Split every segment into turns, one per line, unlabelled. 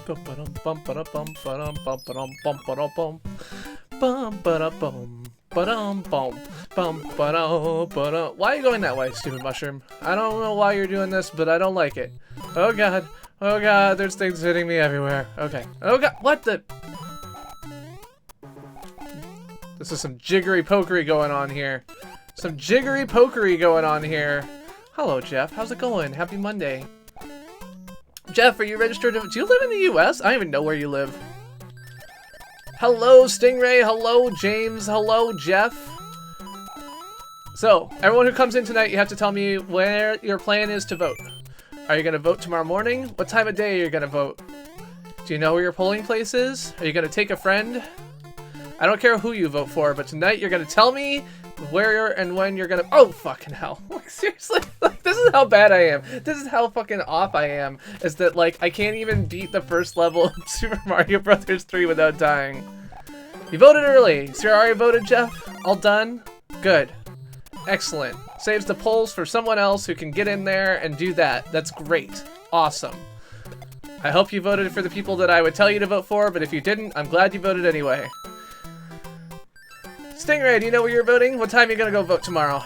Why are you going that way, stupid mushroom? I don't know why you're doing this, but I don't like it. Oh god. Oh god, there's things hitting me everywhere. Okay. Oh god, what the? This is some jiggery pokery going on here. Some jiggery pokery going on here. Hello, Jeff. How's it going? Happy Monday. Jeff, are you registered? Do you live in the US? I don't even know where you live. Hello, Stingray. Hello, James. Hello, Jeff. So, everyone who comes in tonight, you have to tell me where your plan is to vote. Are you going to vote tomorrow morning? What time of day are you going to vote? Do you know where your polling place is? Are you going to take a friend? I don't care who you vote for, but tonight you're going to tell me where and when you're going to... Oh, fucking hell. Like, seriously? Like, this is how bad I am. This is how fucking off I am. Is that, like, I can't even beat the first level of Super Mario Bros. 3 without dying. You voted early. So you already voted, Jeff? All done? Good. Excellent. Saves the polls for someone else who can get in there and do that. That's great. Awesome. I hope you voted for the people that I would tell you to vote for, but if you didn't, I'm glad you voted anyway. Stingray, do you know where you're voting? What time are you gonna go vote tomorrow?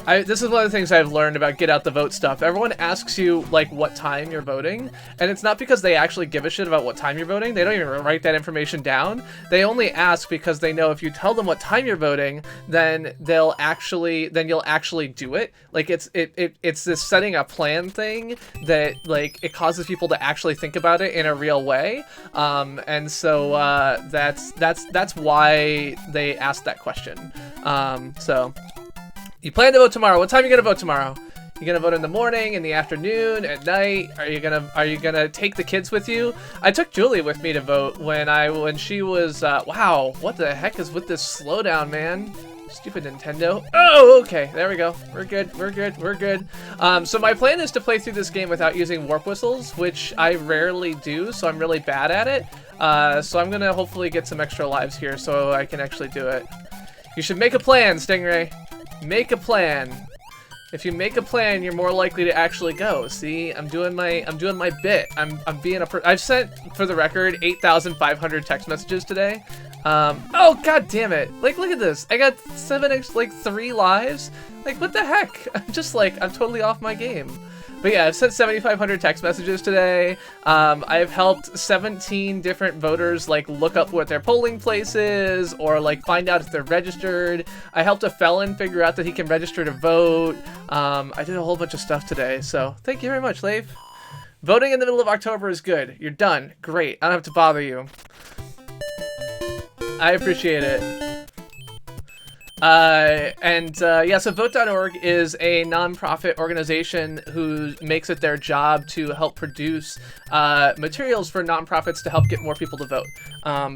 This is one of the things I've learned about get out the vote stuff. Everyone asks you, like, what time you're voting, and it's not because they actually give a shit about what time you're voting. They don't even write that information down. They only ask because they know if you tell them what time you're voting, then you'll actually do it. Like, it's this setting a plan thing that, like, it causes people to actually think about it in a real way. And so that's why they ask that question. So you plan to vote tomorrow. What time are you gonna vote tomorrow? You gonna vote in the morning, in the afternoon, at night? Are you gonna take the kids with you? I took Julie with me to vote when she was wow, what the heck is with this slowdown, man? Stupid Nintendo. Oh, okay, there we go. We're good. So my plan is to play through this game without using warp whistles, which I rarely do, so I'm really bad at it. So I'm gonna hopefully get some extra lives here so I can actually do it. You should make a plan, Stingray. Make a plan. If you make a plan, you're more likely to actually go. See, I'm doing my bit. I'm being I've sent, for the record, 8,500 text messages today. Oh god damn it! Like, look at this. I got 3 lives. Like, what the heck? I'm totally off my game. But yeah, I've sent 7,500 text messages today. I've helped 17 different voters, like, look up what their polling place is, or, like, find out if they're registered. I helped a felon figure out that he can register to vote. I did a whole bunch of stuff today, so thank you very much, Leif. Voting in the middle of October is good. You're done. Great. I don't have to bother you. I appreciate it. Yeah, so Vote.org is a non-profit organization who makes it their job to help produce materials for non-profits to help get more people to vote.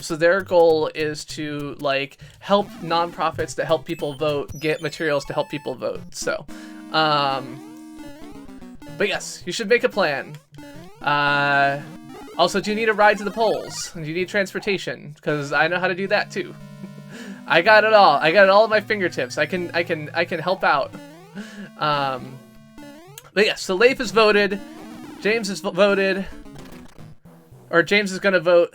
So their goal is to, like, help non-profits to help people vote get materials to help people vote. So, but yes, you should make a plan. Also, do you need a ride to the polls? Do you need transportation? Because I know how to do that too. I got it all. I got it all at my fingertips. I can help out. But yeah, so Leif has voted. James has voted. Or James is gonna vote.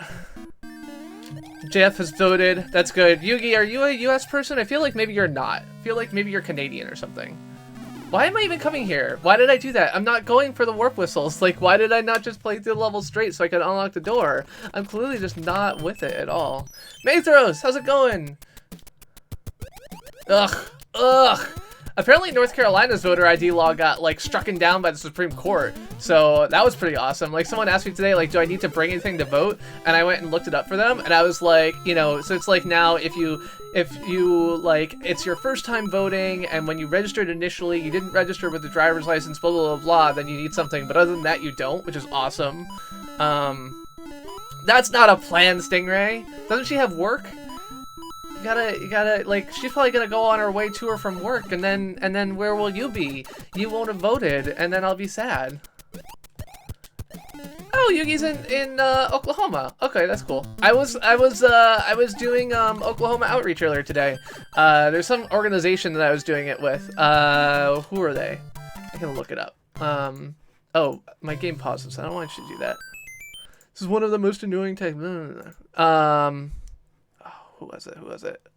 Jeff has voted. That's good. Yugi, are you a US person? I feel like maybe you're not. I feel like maybe you're Canadian or something. Why am I even coming here? Why did I do that? I'm not going for the warp whistles. Like, why did I not just play through the level straight so I could unlock the door? I'm clearly just not with it at all. Maythros, how's it going? Ugh. Apparently North Carolina's voter ID law got, like, strucken down by the Supreme Court. So that was pretty awesome. Like, someone asked me today, like, do I need to bring anything to vote? And I went and looked it up for them. And I was like, you know, so it's like now if you like, it's your first time voting, and when you registered initially, you didn't register with the driver's license, blah, blah, blah, blah, then you need something. But other than that, you don't, which is awesome. That's not a plan, Stingray. Doesn't she have work? You gotta, like, she's probably gonna go on her way to or from work, and then where will you be? You won't have voted, and then I'll be sad. Oh, Yugi's in Oklahoma. Okay, that's cool. I was doing Oklahoma outreach earlier today. There's some organization that I was doing it with. Who are they? I can look it up. Oh, my game pauses. I don't want you to do that. This is one of the most annoying types. Who was it?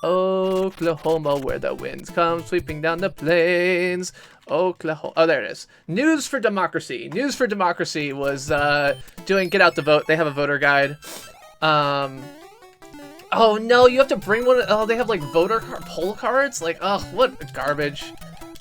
Oklahoma, where the winds come sweeping down the plains. Oklahoma. Oh, there it is. News for Democracy. News for Democracy was doing Get Out the Vote. They have a voter guide. Oh no, you have to bring one. Oh, they have like poll cards. Like, oh, what garbage.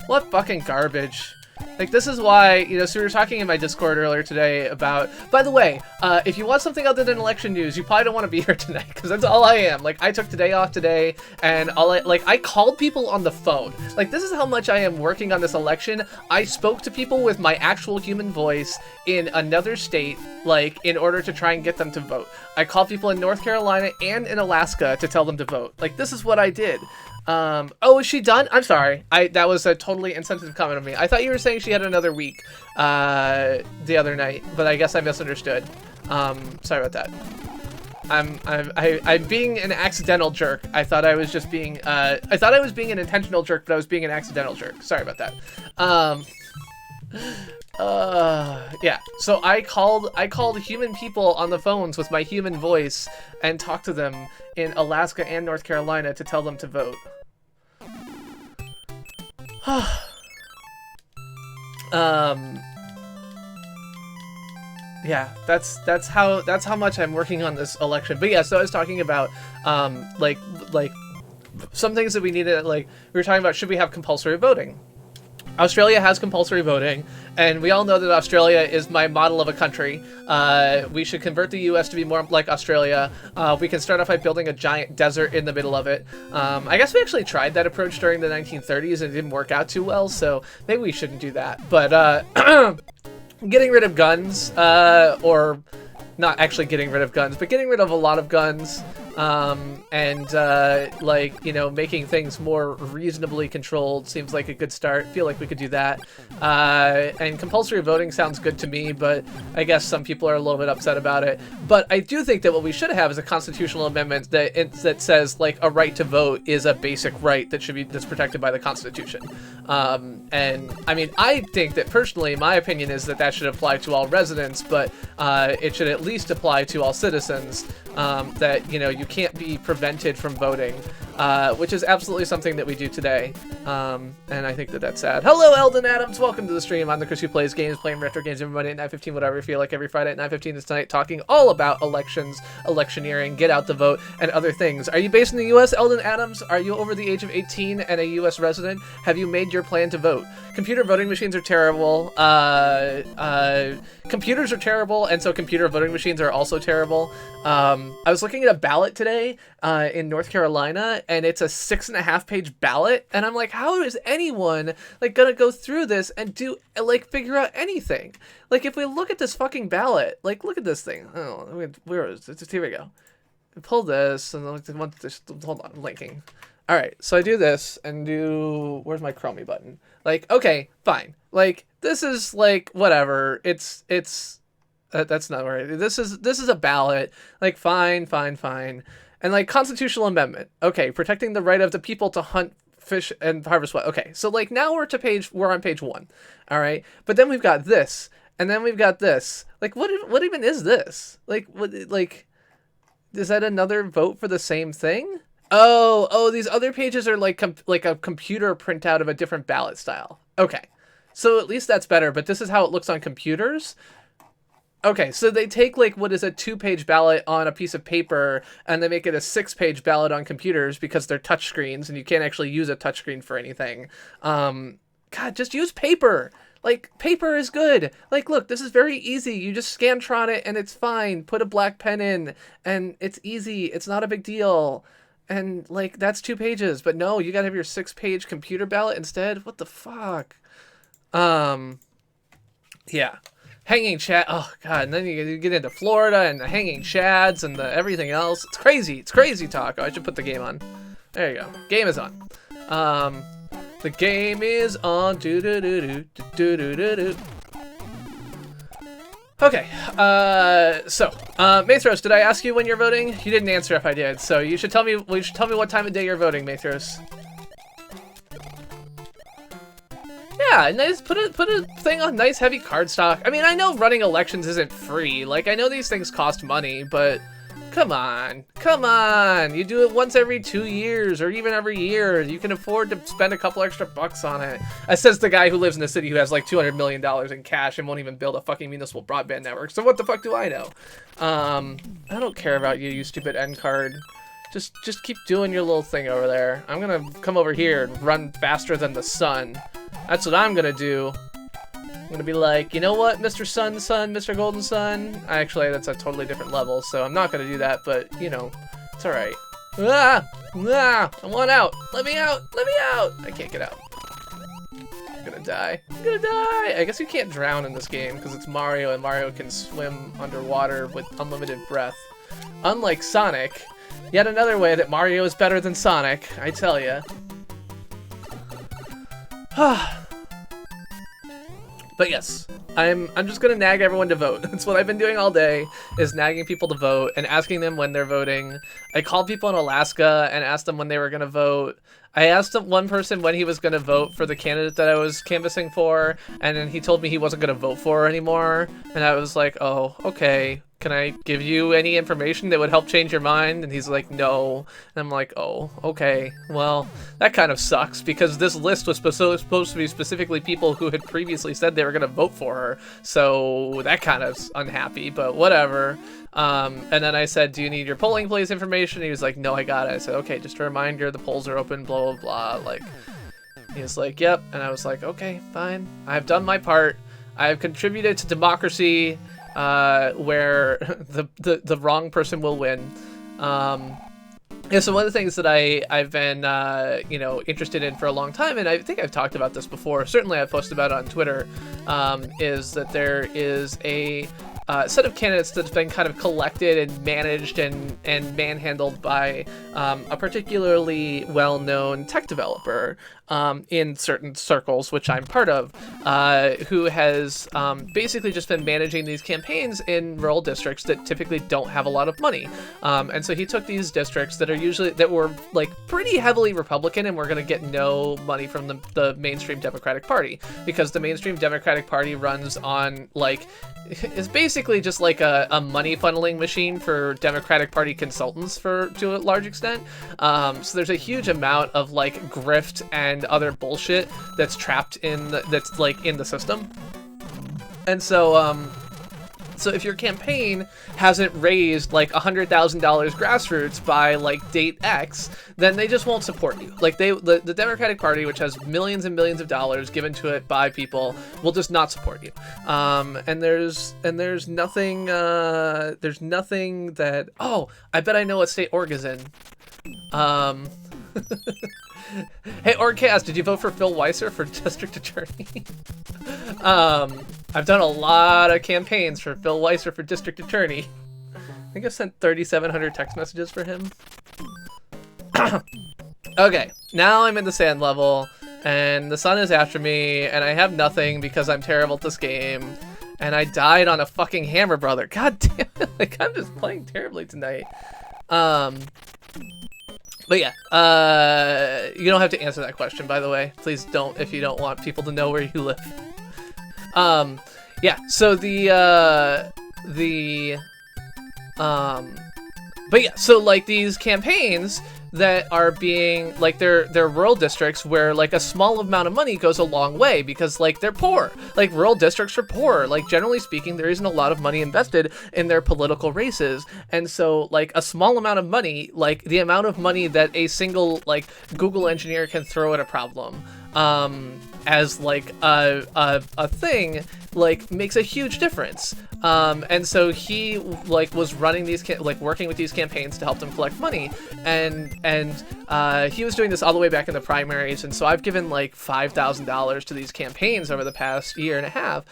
What fucking garbage. Like, this is why, you know, so we were talking in my Discord earlier today about, by the way, if you want something other than election news, you probably don't want to be here tonight, because that's all I am. Like, I took today off today, and I called people on the phone. Like, this is how much I am working on this election. I spoke to people with my actual human voice in another state, like, in order to try and get them to vote. I called people in North Carolina and in Alaska to tell them to vote. Like, this is what I did. Oh, is she done? I'm sorry. That was a totally insensitive comment of me. I thought you were saying she had another week, the other night, but I guess I misunderstood. Sorry about that. I'm being an accidental jerk. I thought I was just being, I thought I was being an intentional jerk, but I was being an accidental jerk. Sorry about that. Yeah, so I called human people on the phones with my human voice and talked to them in Alaska and North Carolina to tell them to vote. Yeah, that's how much I'm working on this election. But yeah, so I was talking about like some things that we needed. Like, we were talking about, should we have compulsory voting? Australia has compulsory voting, and we all know that Australia is my model of a country. We should convert the US to be more like Australia. We can start off by building a giant desert in the middle of it. I guess we actually tried that approach during the 1930s and it didn't work out too well, so maybe we shouldn't do that. But getting rid of guns, or not actually getting rid of guns, but getting rid of a lot of guns, and like, you know, making things more reasonably controlled seems like a good start. Feel like we could do that. And compulsory voting sounds good to me, but I guess some people are a little bit upset about it. But I do think that what we should have is a constitutional amendment that says, like, a right to vote is a basic right that's protected by the Constitution. And I mean, I think that personally, my opinion is that should apply to all residents, but it should at least apply to all citizens. That, you know, you can't be prevented from voting, which is absolutely something that we do today. And I think that that's sad. Hello, Eldon Adams. Welcome to the stream. I'm the Chris who plays games, playing retro games every Monday at 9:15, whatever you feel like. Every Friday at 9:15 is tonight, talking all about elections, electioneering, get out the vote, and other things. Are you based in the U.S., Eldon Adams? Are you over the age of 18 and a U.S. resident? Have you made your plan to vote? Computer voting machines are terrible. Computers are terrible, and so computer voting machines are also terrible. I was looking at a ballot today in North Carolina, and it's a 6.5-page ballot, and I'm like, how is anyone, like, gonna go through this and do, like, figure out anything? Like, if we look at this fucking ballot, like, look at this thing. Oh, where is it? Here we go. Pull this, and hold on, I'm linking. All right, so I do this and do, where's my Chromie button? Like, okay, fine. Like, this is like, whatever. It's that's not right. This is a ballot. Like, fine. And like, constitutional amendment. Okay, protecting the right of the people to hunt, fish, and harvest what? Okay, so like, now we're on page 1. All right, but then we've got this, and then we've got this. Like, what even is this? Like, what, like, is that another vote for the same thing? Oh, these other pages are like a computer printout of a different ballot style. Okay, so at least that's better, but this is how it looks on computers? Okay, so they take, like, what is a 2-page ballot on a piece of paper, and they make it a 6-page ballot on computers because they're touchscreens, and you can't actually use a touchscreen for anything. God, just use paper! Like, paper is good. Like, look, this is very easy. You just Scantron it, and it's fine. Put a black pen in, and it's easy. It's not a big deal. And, like, that's 2 pages. But no, you gotta have your 6-page computer ballot instead? What the fuck? Yeah. Hanging Chad. Oh, God. And then you get into Florida and the hanging Chads and the everything else. It's crazy. It's crazy talk. Oh, I should put the game on. There you go. Game is on. The game is on. Do-do-do-do-do-do-do-do. Okay, so, Mathros, did I ask you when you're voting? You didn't answer if I did, so you should tell me what time of day you're voting, Mathros. Yeah, nice. Put a thing on nice heavy cardstock. I mean, I know running elections isn't free. Like, I know these things cost money, but come on. You do it once every 2 years or even every year. You can afford to spend a couple extra bucks on it. That says the guy who lives in a city who has like $200 million in cash and won't even build a fucking municipal broadband network. So what the fuck do I know? I don't care about you, you stupid end card. Just keep doing your little thing over there. I'm gonna come over here and run faster than the sun. That's what I'm gonna do. I'm gonna be like, you know what, Mr. Sun, Mr. Golden Sun? Actually, that's a totally different level, so I'm not gonna do that, but, you know, it's alright. I want out! Let me out! I can't get out. I'm gonna die. I guess you can't drown in this game, because it's Mario, and Mario can swim underwater with unlimited breath. Unlike Sonic, yet another way that Mario is better than Sonic, I tell ya. But yes, I'm just gonna nag everyone to vote. That's what I've been doing all day, is nagging people to vote and asking them when they're voting. I called people in Alaska and asked them when they were gonna vote. I asked one person when he was gonna vote for the candidate that I was canvassing for, and then he told me he wasn't gonna vote for her anymore. And I was like, oh, okay. Can I give you any information that would help change your mind? And he's like, no. And I'm like, oh, okay. Well, that kind of sucks, because this list was supposed to be specifically people who had previously said they were going to vote for her. So that kind of unhappy, but whatever. And then I said, do you need your polling place information? He was like, no, I got it. I said, okay, just a reminder, the polls are open, blah, blah, blah. Like, he was like, yep. And I was like, okay, fine. I've done my part. I've contributed to democracy. Where the wrong person will win. Yeah, so one of the things that I've been, you know, interested in for a long time, and I think I've talked about this before, certainly I've posted about it on Twitter, is that there is a set of candidates that's been kind of collected and managed and manhandled by a particularly well-known tech developer in certain circles, which I'm part of, who has basically just been managing these campaigns in rural districts that typically don't have a lot of money. And so he took these districts that were like pretty heavily Republican and were going to get no money from the mainstream Democratic Party, because the mainstream Democratic Party runs on like, is basically just like a money funneling machine for Democratic Party consultants to a large extent. So there's a huge amount of like grift and other bullshit that's trapped in that's like in the system. And so so if your campaign hasn't raised like $100,000 grassroots by like date X, then they just won't support you. Like the Democratic Party, which has millions and millions of dollars given to it by people, will just not support you. And there's nothing that, oh, I bet I know what state Org is in. Hey, Orgcast, did you vote for Phil Weiser for district attorney? I've done a lot of campaigns for Phil Weiser for district attorney. I think I've sent 3,700 text messages for him. Okay, now I'm in the sand level, and the sun is after me, and I have nothing because I'm terrible at this game, and I died on a fucking Hammer Brother. God damn it, like, I'm just playing terribly tonight. But yeah, you don't have to answer that question, by the way. Please don't, if you don't want people to know where you live. Yeah, so but yeah, so like these campaigns that are being, like, they're rural districts where like a small amount of money goes a long way, because like they're poor. Like rural districts are poor. Like generally speaking, there isn't a lot of money invested in their political races. And so like a small amount of money, like the amount of money that a single like Google engineer can throw at a problem, as like a thing, like makes a huge difference. And so he like was running these working with these campaigns to help them collect money, and he was doing this all the way back in the primaries. And so I've given like $5,000 to these campaigns over the past year and a half,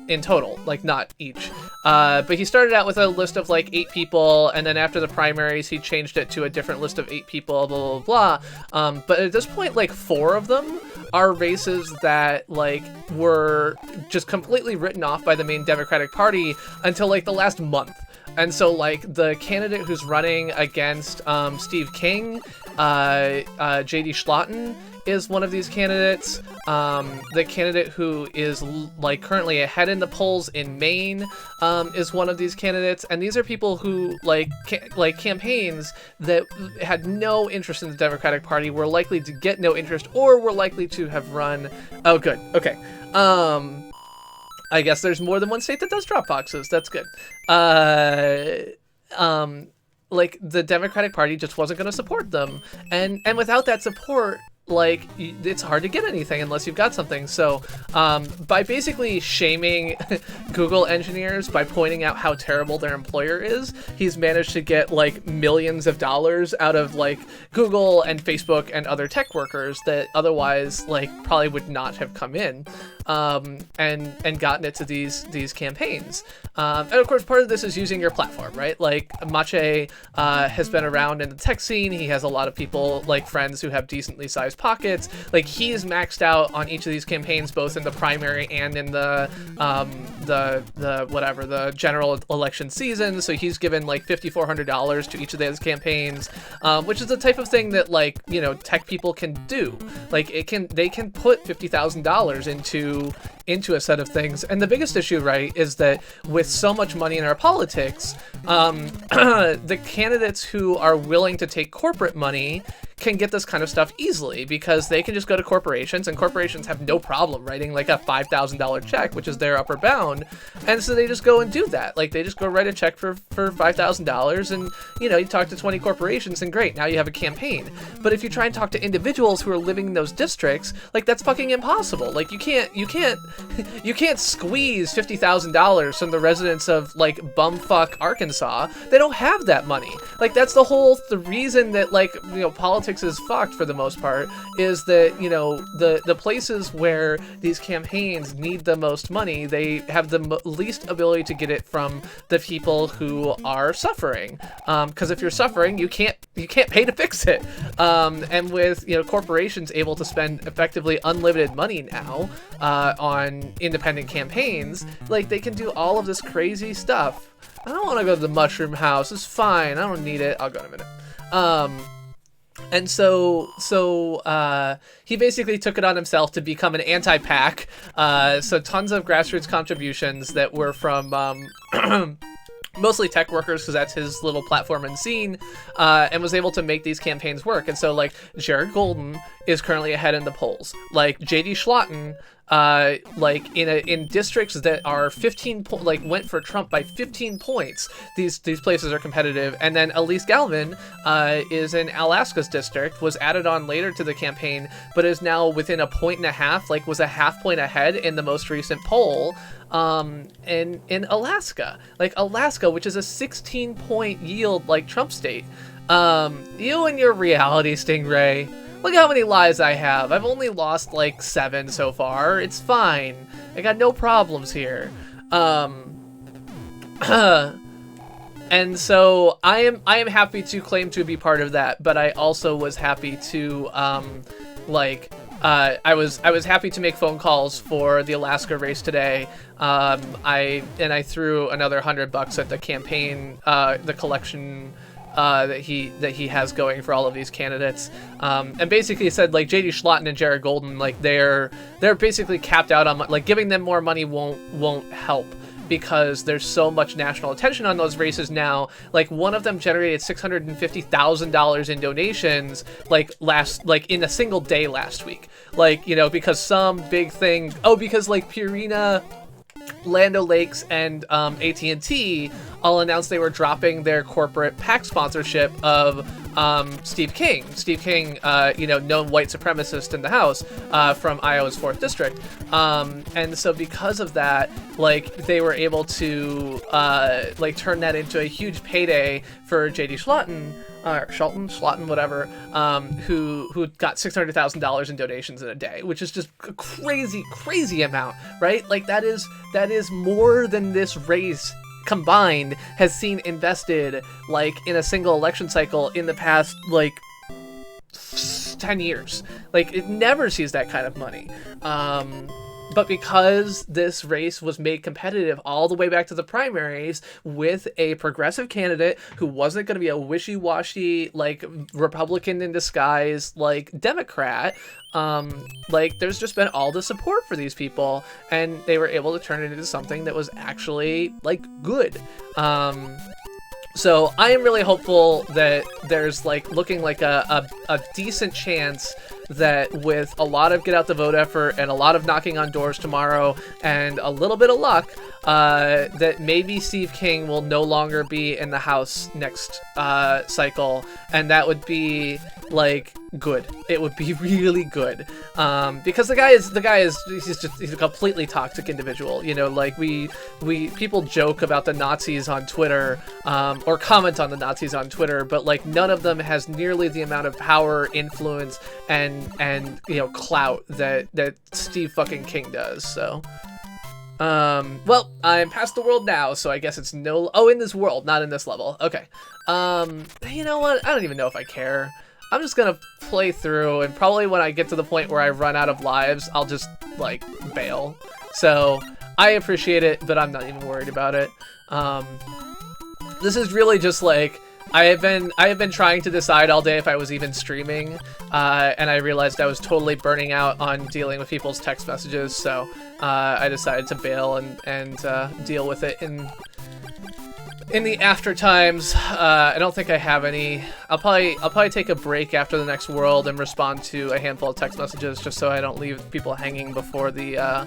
in total, like not each. But he started out with a list of like 8 people, and then after the primaries he changed it to a different list of 8 people, blah blah blah. But at this point, like 4 of them are races that like were just completely written off by the main Democratic Party until like the last month. And so like the candidate who's running against Steve King JD Schlatten is one of these candidates. The candidate who is like currently ahead in the polls in Maine is one of these candidates, and these are people who like campaigns that had no interest in the Democratic Party, were likely to get no interest, or were likely to have run. Oh, good. Okay. I guess there's more than one state that does drop boxes. That's good. Like the Democratic Party just wasn't going to support them, and without that support, like, it's hard to get anything unless you've got something. So by basically shaming Google engineers by pointing out how terrible their employer is, he's managed to get like millions of dollars out of like Google and Facebook and other tech workers that otherwise like probably would not have come in, and gotten it to these campaigns. And of course, part of this is using your platform, right? Like Mache has been around in the tech scene. He has a lot of people, like friends who have decently sized pockets. Like he's maxed out on each of these campaigns, both in the primary and in the general election season. So he's given like $5,400 to each of those campaigns, which is the type of thing that like, you know, tech people can do. Like they can put $50,000 into a set of things. And the biggest issue, right, is that with so much money in our politics, the candidates who are willing to take corporate money can get this kind of stuff easily, because they can just go to corporations, and corporations have no problem writing like a $5,000 check, which is their upper bound. And so they just go and do that. Like they just go write a check for $5,000, and you know, you talk to 20 corporations and great, now you have a campaign. But if you try and talk to individuals who are living in those districts, like that's fucking impossible. Like you can't squeeze $50,000 from the residents of like bumfuck Arkansas. They don't have that money. Like that's the reason that like, you know, politics is fucked for the most part, is that, you know, the places where these campaigns need the most money, they have the least ability to get it from the people who are suffering. Because if you're suffering, you can't pay to fix it. And with, you know, corporations able to spend effectively unlimited money now on independent campaigns, like they can do all of this crazy stuff. I don't want to go to the mushroom house. It's fine. I don't need it. I'll go in a minute. And so he basically took it on himself to become an anti-PAC. So tons of grassroots contributions that were from mostly tech workers, because that's his little platform and scene, and was able to make these campaigns work. And so like Jared Golden is currently ahead in the polls. Like JD Schlatten, like in districts that are 15 went for Trump by 15 points. These places are competitive. And then Elise Galvin is in Alaska's district, was added on later to the campaign, but is now within a point and a half, like was a half point ahead in the most recent poll. In Alaska, like Alaska, which is a 16-point yield like Trump state. You and your reality, Stingray. Look how many lies I have. I've only lost like 7 so far. It's fine. I got no problems here. And so I am happy to claim to be part of that, but I also was happy to I was happy to make phone calls for the Alaska race today. I threw another $100 at the campaign, the collection that he has going for all of these candidates, and basically said like JD Schlatten and Jared Golden, like they're basically capped out on, like, giving them more money won't help, because there's so much national attention on those races now. Like one of them generated $650,000 in donations like in a single day last week. Like, you know, because some big thing, because like Purina, Land O'Lakes, and AT&T all announced they were dropping their corporate PAC sponsorship of Steve King. Steve King, known white supremacist in the House from Iowa's 4th District. And so because of that, like, they were able to turn that into a huge payday for JD Schlatten, Schlatten, whatever, who got $600,000 in donations in a day, which is just a crazy amount, right? Like that is more than this race combined has seen invested like in a single election cycle in the past like 10 years. Like it never sees that kind of money. But because this race was made competitive all the way back to the primaries with a progressive candidate who wasn't going to be a wishy-washy, like, Republican in disguise, like, Democrat, like, there's just been all the support for these people, and they were able to turn it into something that was actually, like, good. So I am really hopeful that there's, like, looking like a decent chance that with a lot of get out the vote effort and a lot of knocking on doors tomorrow and a little bit of luck, that maybe Steve King will no longer be in the House next cycle, and that would be, like, good. It would be really good, because the guy is he's a completely toxic individual. You know, like, people joke about the Nazis on Twitter, or comment on the Nazis on Twitter, but, like, none of them has nearly the amount of power, influence, and you know, clout that Steve fucking King does. So well, I'm past the world now, so I guess it's no... Oh, in this world, not in this level. Okay. You know what? I don't even know if I care. I'm just gonna play through, and probably when I get to the point where I run out of lives, I'll just, like, bail. So, I appreciate it, but I'm not even worried about it. This is really just, like... I have been trying to decide all day if I was even streaming, and I realized I was totally burning out on dealing with people's text messages, so I decided to bail and deal with it in the after times. I don't think I have any. I'll probably take a break after the next world and respond to a handful of text messages just so I don't leave people hanging before the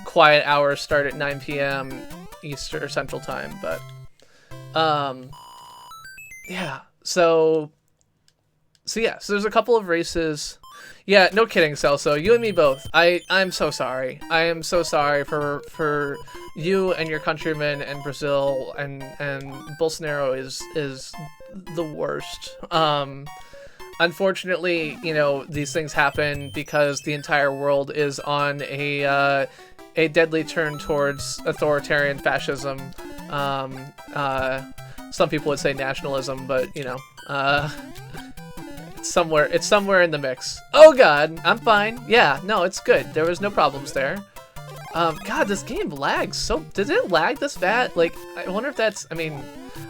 quiet hours start at 9 p.m. Eastern or Central Time. But yeah, so yeah, so there's a couple of races. Yeah, no kidding, Celso. You and me both. I'm so sorry. I am so sorry for you and your countrymen and Brazil, and Bolsonaro is the worst. Unfortunately, you know, these things happen because the entire world is on a deadly turn towards authoritarian fascism. Some people would say nationalism, but, you know, it's somewhere in the mix. Oh god, I'm fine. Yeah, no, it's good. There was no problems there. God, this game lags so... Did it lag this bad? Like, I wonder if that's... I mean,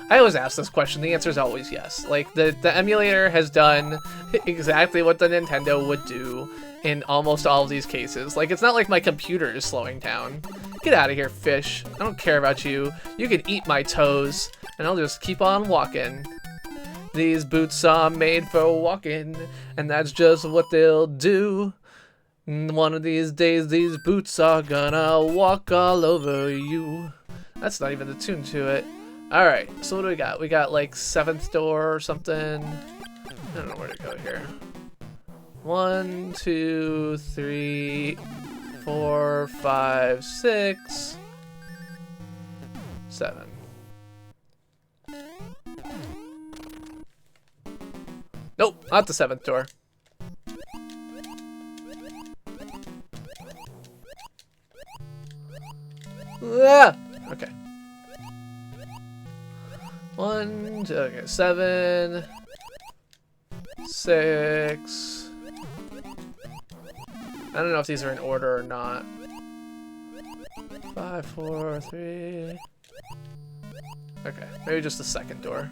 I always ask this question. The answer is always yes. Like, the emulator has done exactly what the Nintendo would do in almost all of these cases. Like, it's not like my computer is slowing down. Get out of here, fish. I don't care about you. You can eat my toes, and I'll just keep on walking. These boots are made for walking, and that's just what they'll do. One of these days, these boots are gonna walk all over you. That's not even the tune to it. Alright, so what do we got? We got, like, 7th door or something. I don't know where to go here. 1, 2, 3, 4, 5, 6, 7. Nope, not the 7th door. Ah! Okay. 1, 2, okay, 7, 6. I don't know if these are in order or not. 5, 4, 3. Okay, maybe just the 2nd door.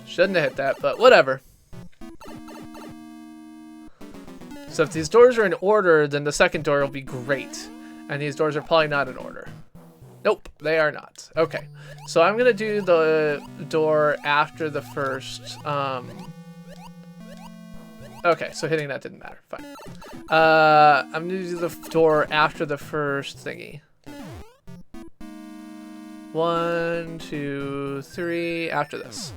Shouldn't have hit that, but whatever. So if these doors are in order, then the 2nd door will be great. And these doors are probably not in order. Nope, they are not. Okay, so I'm gonna do the door after the first. Okay, so hitting that didn't matter. Fine. I'm gonna do the door after the first thingy. 1, 2, 3. After this.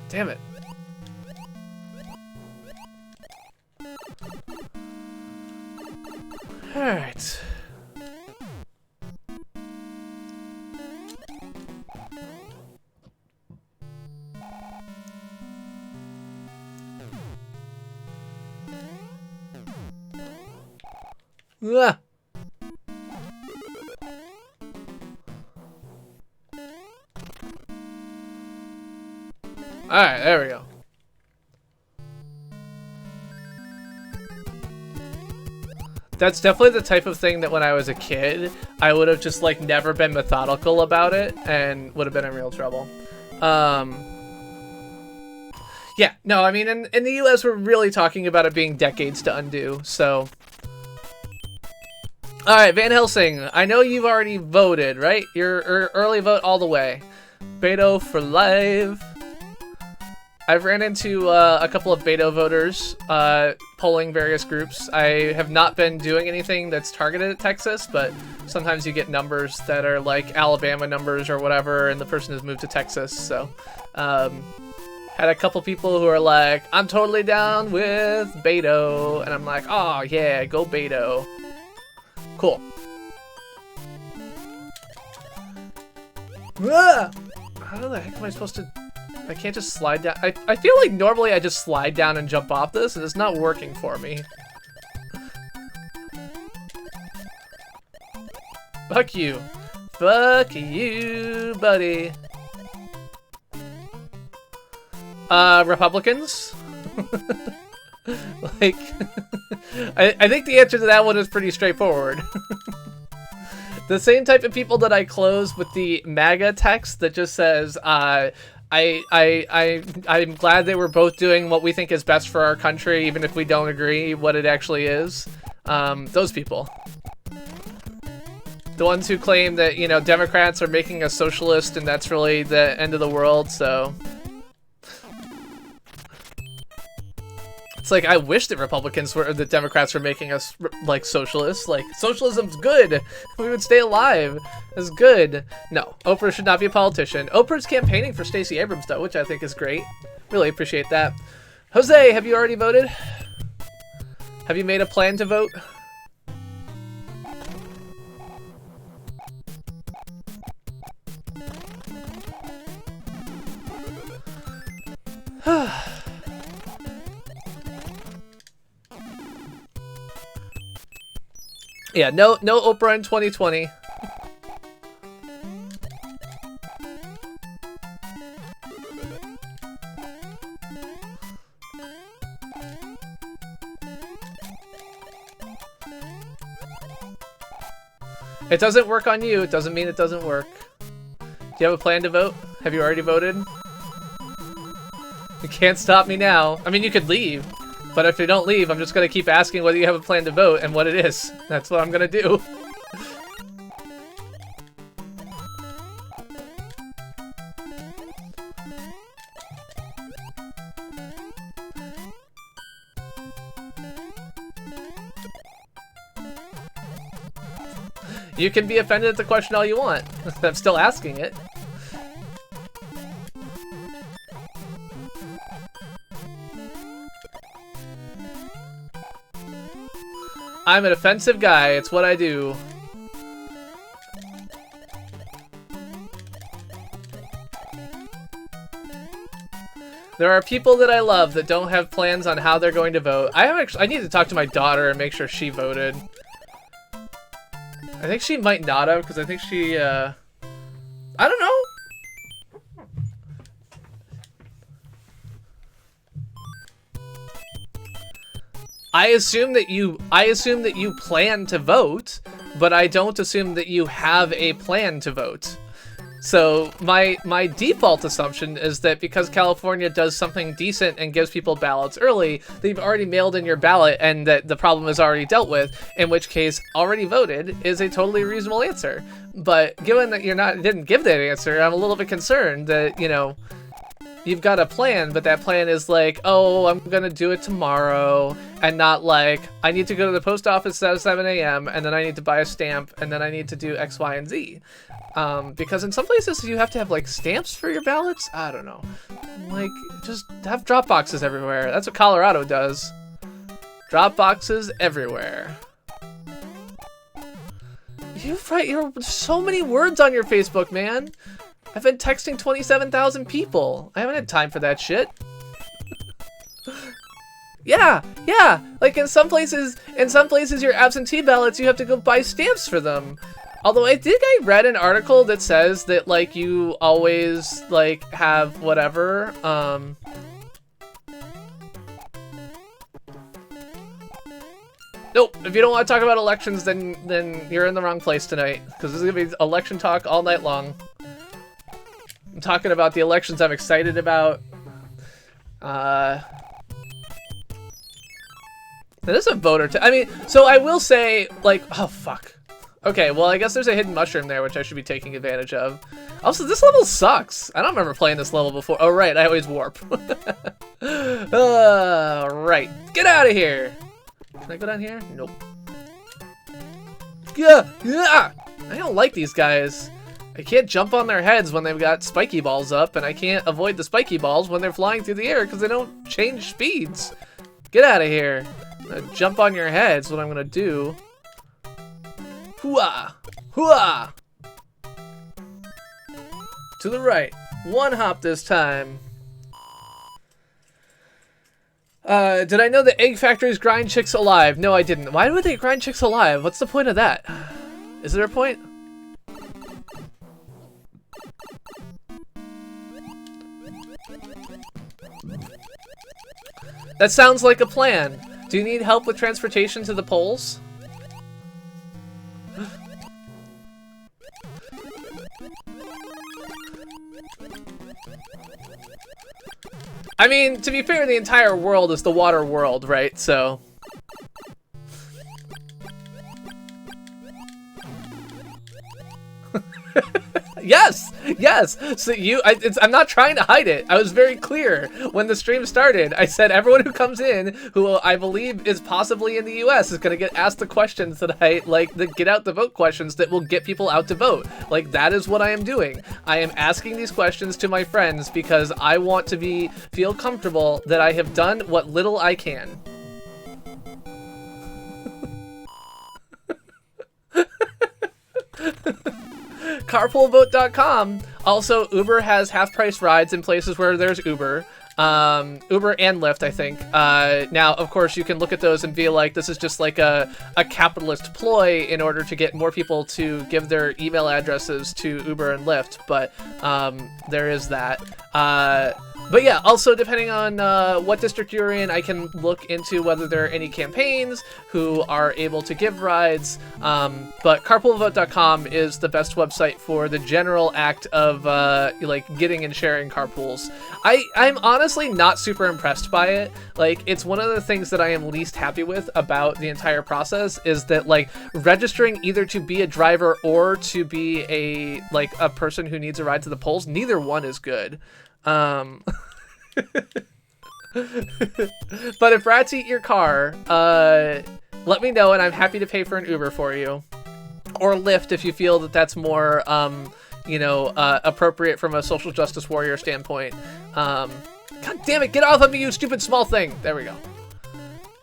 Damn it. Alright. Ah. Alright, there we go. That's definitely the type of thing that when I was a kid, I would have just like never been methodical about it and would have been in real trouble. Yeah, no, I mean, in the US, we're really talking about it being decades to undo, so... Alright, Van Helsing, I know you've already voted, right? You're early vote all the way. Beto for life. I've ran into a couple of Beto voters polling various groups. I have not been doing anything that's targeted at Texas, but sometimes you get numbers that are like Alabama numbers or whatever, and the person has moved to Texas, so... had a couple people who are like, I'm totally down with Beto, and I'm like, oh yeah, go Beto. Cool. Ah! How the heck am I supposed to... I can't just slide down. I feel like normally I just slide down and jump off this, and it's not working for me. Fuck you. Fuck you, buddy. Republicans? Like, I think the answer to that one is pretty straightforward. The same type of people that I close with the MAGA text that just says, I'm glad that we're both doing what we think is best for our country, even if we don't agree what it actually is. Those people. The ones who claim that, you know, Democrats are making us socialist and that's really the end of the world, so... It's like, I wish that the Democrats were making us, like, socialists. Like, socialism's good. We would stay alive. It's good. No, Oprah should not be a politician. Oprah's campaigning for Stacey Abrams, though, which I think is great. Really appreciate that. Jose, have you already voted? Have you made a plan to vote? Yeah, no Oprah in 2020. It doesn't work on you. It doesn't mean it doesn't work. Do you have a plan to vote? Have you already voted? You can't stop me now. I mean, you could leave. But if you don't leave, I'm just going to keep asking whether you have a plan to vote and what it is. That's what I'm going to do. You can be offended at the question all you want. I'm still asking it. I'm an offensive guy, it's what I do. There are people that I love that don't have plans on how they're going to vote. I need to talk to my daughter and make sure she voted. I think she might not have, because I think she, I don't know. I assume that you plan to vote, but I don't assume that you have a plan to vote. So my default assumption is that because California does something decent and gives people ballots early, they've already mailed in your ballot and that the problem is already dealt with, in which case already voted is a totally reasonable answer. But given that didn't give that answer, I'm a little bit concerned that, you know, you've got a plan, but that plan is like, oh, I'm gonna do it tomorrow, and not like, I need to go to the post office at 7 a.m., and then I need to buy a stamp, and then I need to do X, Y, and Z. Because in some places you have to have, like, stamps for your ballots? I don't know. Like, just have drop boxes everywhere. That's what Colorado does. Drop boxes everywhere. You're so many words on your Facebook, man. I've been texting 27,000 people. I haven't had time for that shit. Yeah. Like in some places your absentee ballots, you have to go buy stamps for them. Although I read an article that says that, like, you always, like, have whatever, Nope, if you don't want to talk about elections, then you're in the wrong place tonight, because this is going to be election talk all night long. I'm talking about the elections I'm excited about. This is a voter I mean, so I will say, like, oh, fuck. Okay, well, I guess there's a hidden mushroom there, which I should be taking advantage of. Also, this level sucks. I don't remember playing this level before. Oh, right, I always warp. Right, get out of here. Can I go down here? Nope. Yeah, yeah. I don't like these guys. I can't jump on their heads when they've got spiky balls up, and I can't avoid the spiky balls when they're flying through the air because they don't change speeds. Get out of here. I'm gonna jump on your heads, what I'm gonna do. Hooah! Hooah! To the right. One hop this time. Did I know that egg factories grind chicks alive? No, I didn't. Why would they grind chicks alive? What's the point of that? Is there a point? That sounds like a plan. Do you need help with transportation to the polls? I mean, to be fair, the entire world is the water world, right? So... Yes! Yes! So I'm not trying to hide it. I was very clear when the stream started. I said everyone who comes in, who I believe is possibly in the US, is going to get asked the questions that the get out the vote questions that will get people out to vote. Like, that is what I am doing. I am asking these questions to my friends because I want to feel comfortable that I have done what little I can. Carpoolvote.com. Also, Uber has half-price rides in places where there's Uber. Uber and Lyft, I think. Now, of course, you can look at those and feel like this is just like a capitalist ploy in order to get more people to give their email addresses to Uber and Lyft, but there is that. But yeah, also depending on what district you're in, I can look into whether there are any campaigns who are able to give rides. But carpoolvote.com is the best website for the general act of like getting and sharing carpools. I'm honestly not super impressed by it. Like, it's one of the things that I am least happy with about the entire process is that, like, registering either to be a driver or to be a person who needs a ride to the polls, neither one is good. But if rats eat your car, let me know and I'm happy to pay for an Uber for you. Or Lyft if you feel that that's more, appropriate from a social justice warrior standpoint. God damn it, get off of me, you stupid small thing! There we go.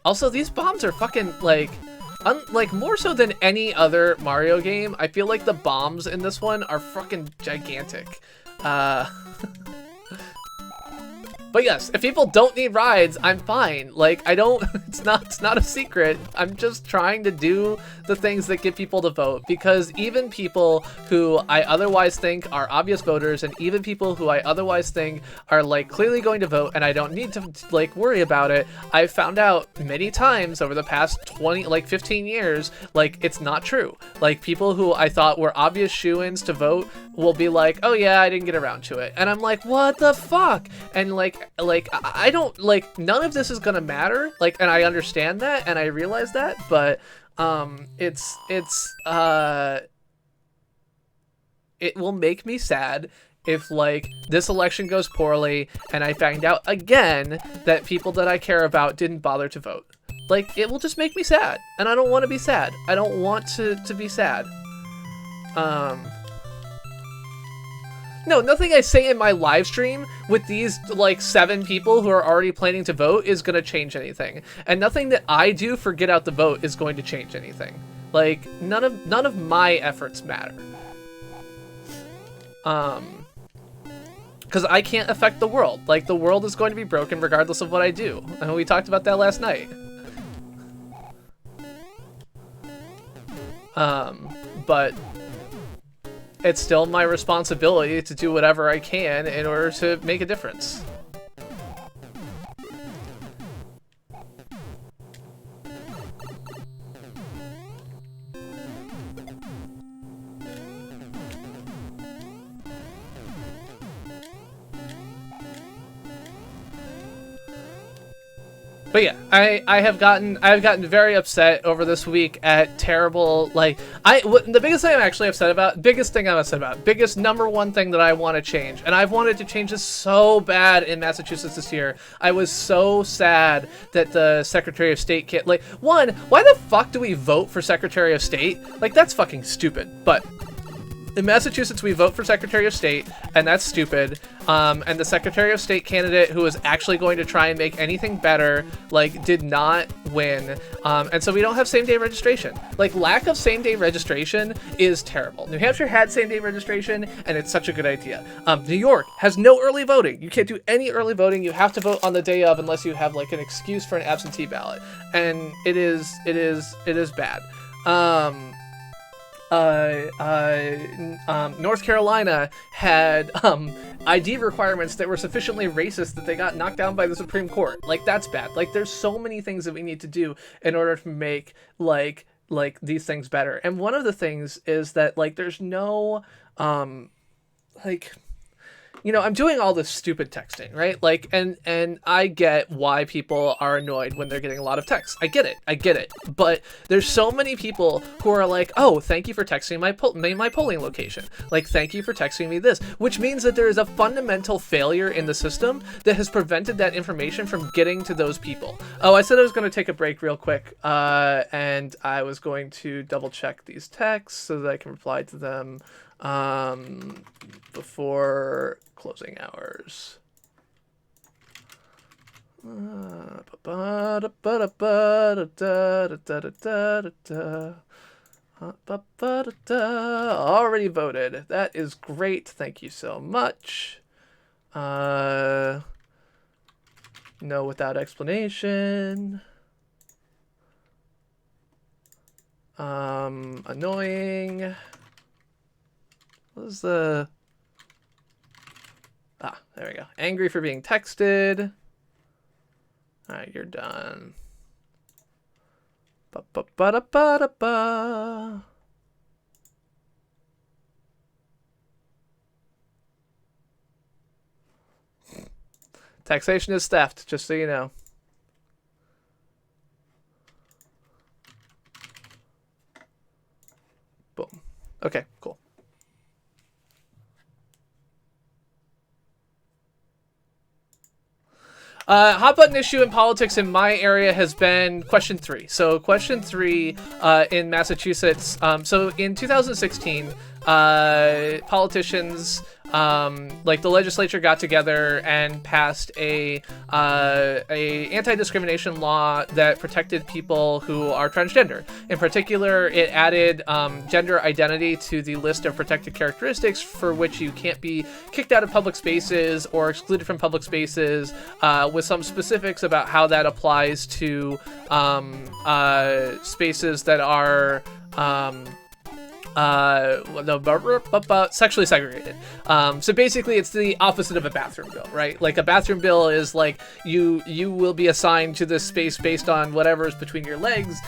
Also, these bombs are fucking, like more so than any other Mario game, I feel like the bombs in this one are fucking gigantic. But yes, if people don't need rides, I'm fine. Like, I don't, it's not a secret. I'm just trying to do the things that get people to vote, because even people who I otherwise think are obvious voters, and even people who I otherwise think are, like, clearly going to vote and I don't need to, like, worry about it, I've found out many times over the past 15 years, like, it's not true. Like, people who I thought were obvious shoo-ins to vote will be like, oh yeah, I didn't get around to it. And I'm like, what the fuck? And I don't, like, none of this is gonna matter, like, and I understand that and I realize that, but it will make me sad if, like, this election goes poorly and I find out again that people that I care about didn't bother to vote. Like, it will just make me sad, and I don't want to be sad. I don't want to be sad. No, nothing I say in my live stream with these, like, 7 people who are already planning to vote is going to change anything. And nothing that I do for Get Out the Vote is going to change anything. Like, none of my efforts matter. Because I can't affect the world. Like, the world is going to be broken regardless of what I do. And we talked about that last night. But it's still my responsibility to do whatever I can in order to make a difference. But yeah, I've gotten very upset over this week at terrible, like, the biggest thing I'm actually upset about, biggest number one thing that I want to change, and I've wanted to change this so bad in Massachusetts this year. I was so sad that the Secretary of State can't, like, one, why the fuck do we vote for Secretary of State? Like, that's fucking stupid, but in Massachusetts, we vote for Secretary of State, and that's stupid. And the Secretary of State candidate who was actually going to try and make anything better, like, did not win. And so we don't have same-day registration. Like, lack of same-day registration is terrible. New Hampshire had same-day registration, and it's such a good idea. New York has no early voting. You can't do any early voting. You have to vote on the day of unless you have, like, an excuse for an absentee ballot. And it is bad. North Carolina had ID requirements that were sufficiently racist that they got knocked down by the Supreme Court. Like, that's bad. Like, there's so many things that we need to do in order to make like these things better. And one of the things is that, like, there's no like, you know, I'm doing all this stupid texting, right? Like, and I get why people are annoyed when they're getting a lot of text. I get it. But there's so many people who are like, oh, thank you for texting my polling location. Like, thank you for texting me this, which means that there is a fundamental failure in the system that has prevented that information from getting to those people. Oh, I said I was going to take a break real quick, and I was going to double check these texts so that I can reply to them before closing hours. Already voted. That is great. Thank you so much. No without explanation. Annoying. What was the... Ah, there we go. Angry for being texted. Alright, you're done. Ba-ba-ba-da-ba-da-ba. Taxation is theft, just so you know. Boom. Okay, cool. Hot button issue in politics in my area has been question 3. So question 3 in Massachusetts. So in 2016, politicians, like the legislature got together and passed a anti-discrimination law that protected people who are transgender. In particular, it added gender identity to the list of protected characteristics for which you can't be kicked out of public spaces or excluded from public spaces, with some specifics about how that applies to spaces that are sexually segregated. So basically it's the opposite of a bathroom bill, right? Like, a bathroom bill is like you will be assigned to this space based on whatever's between your legs.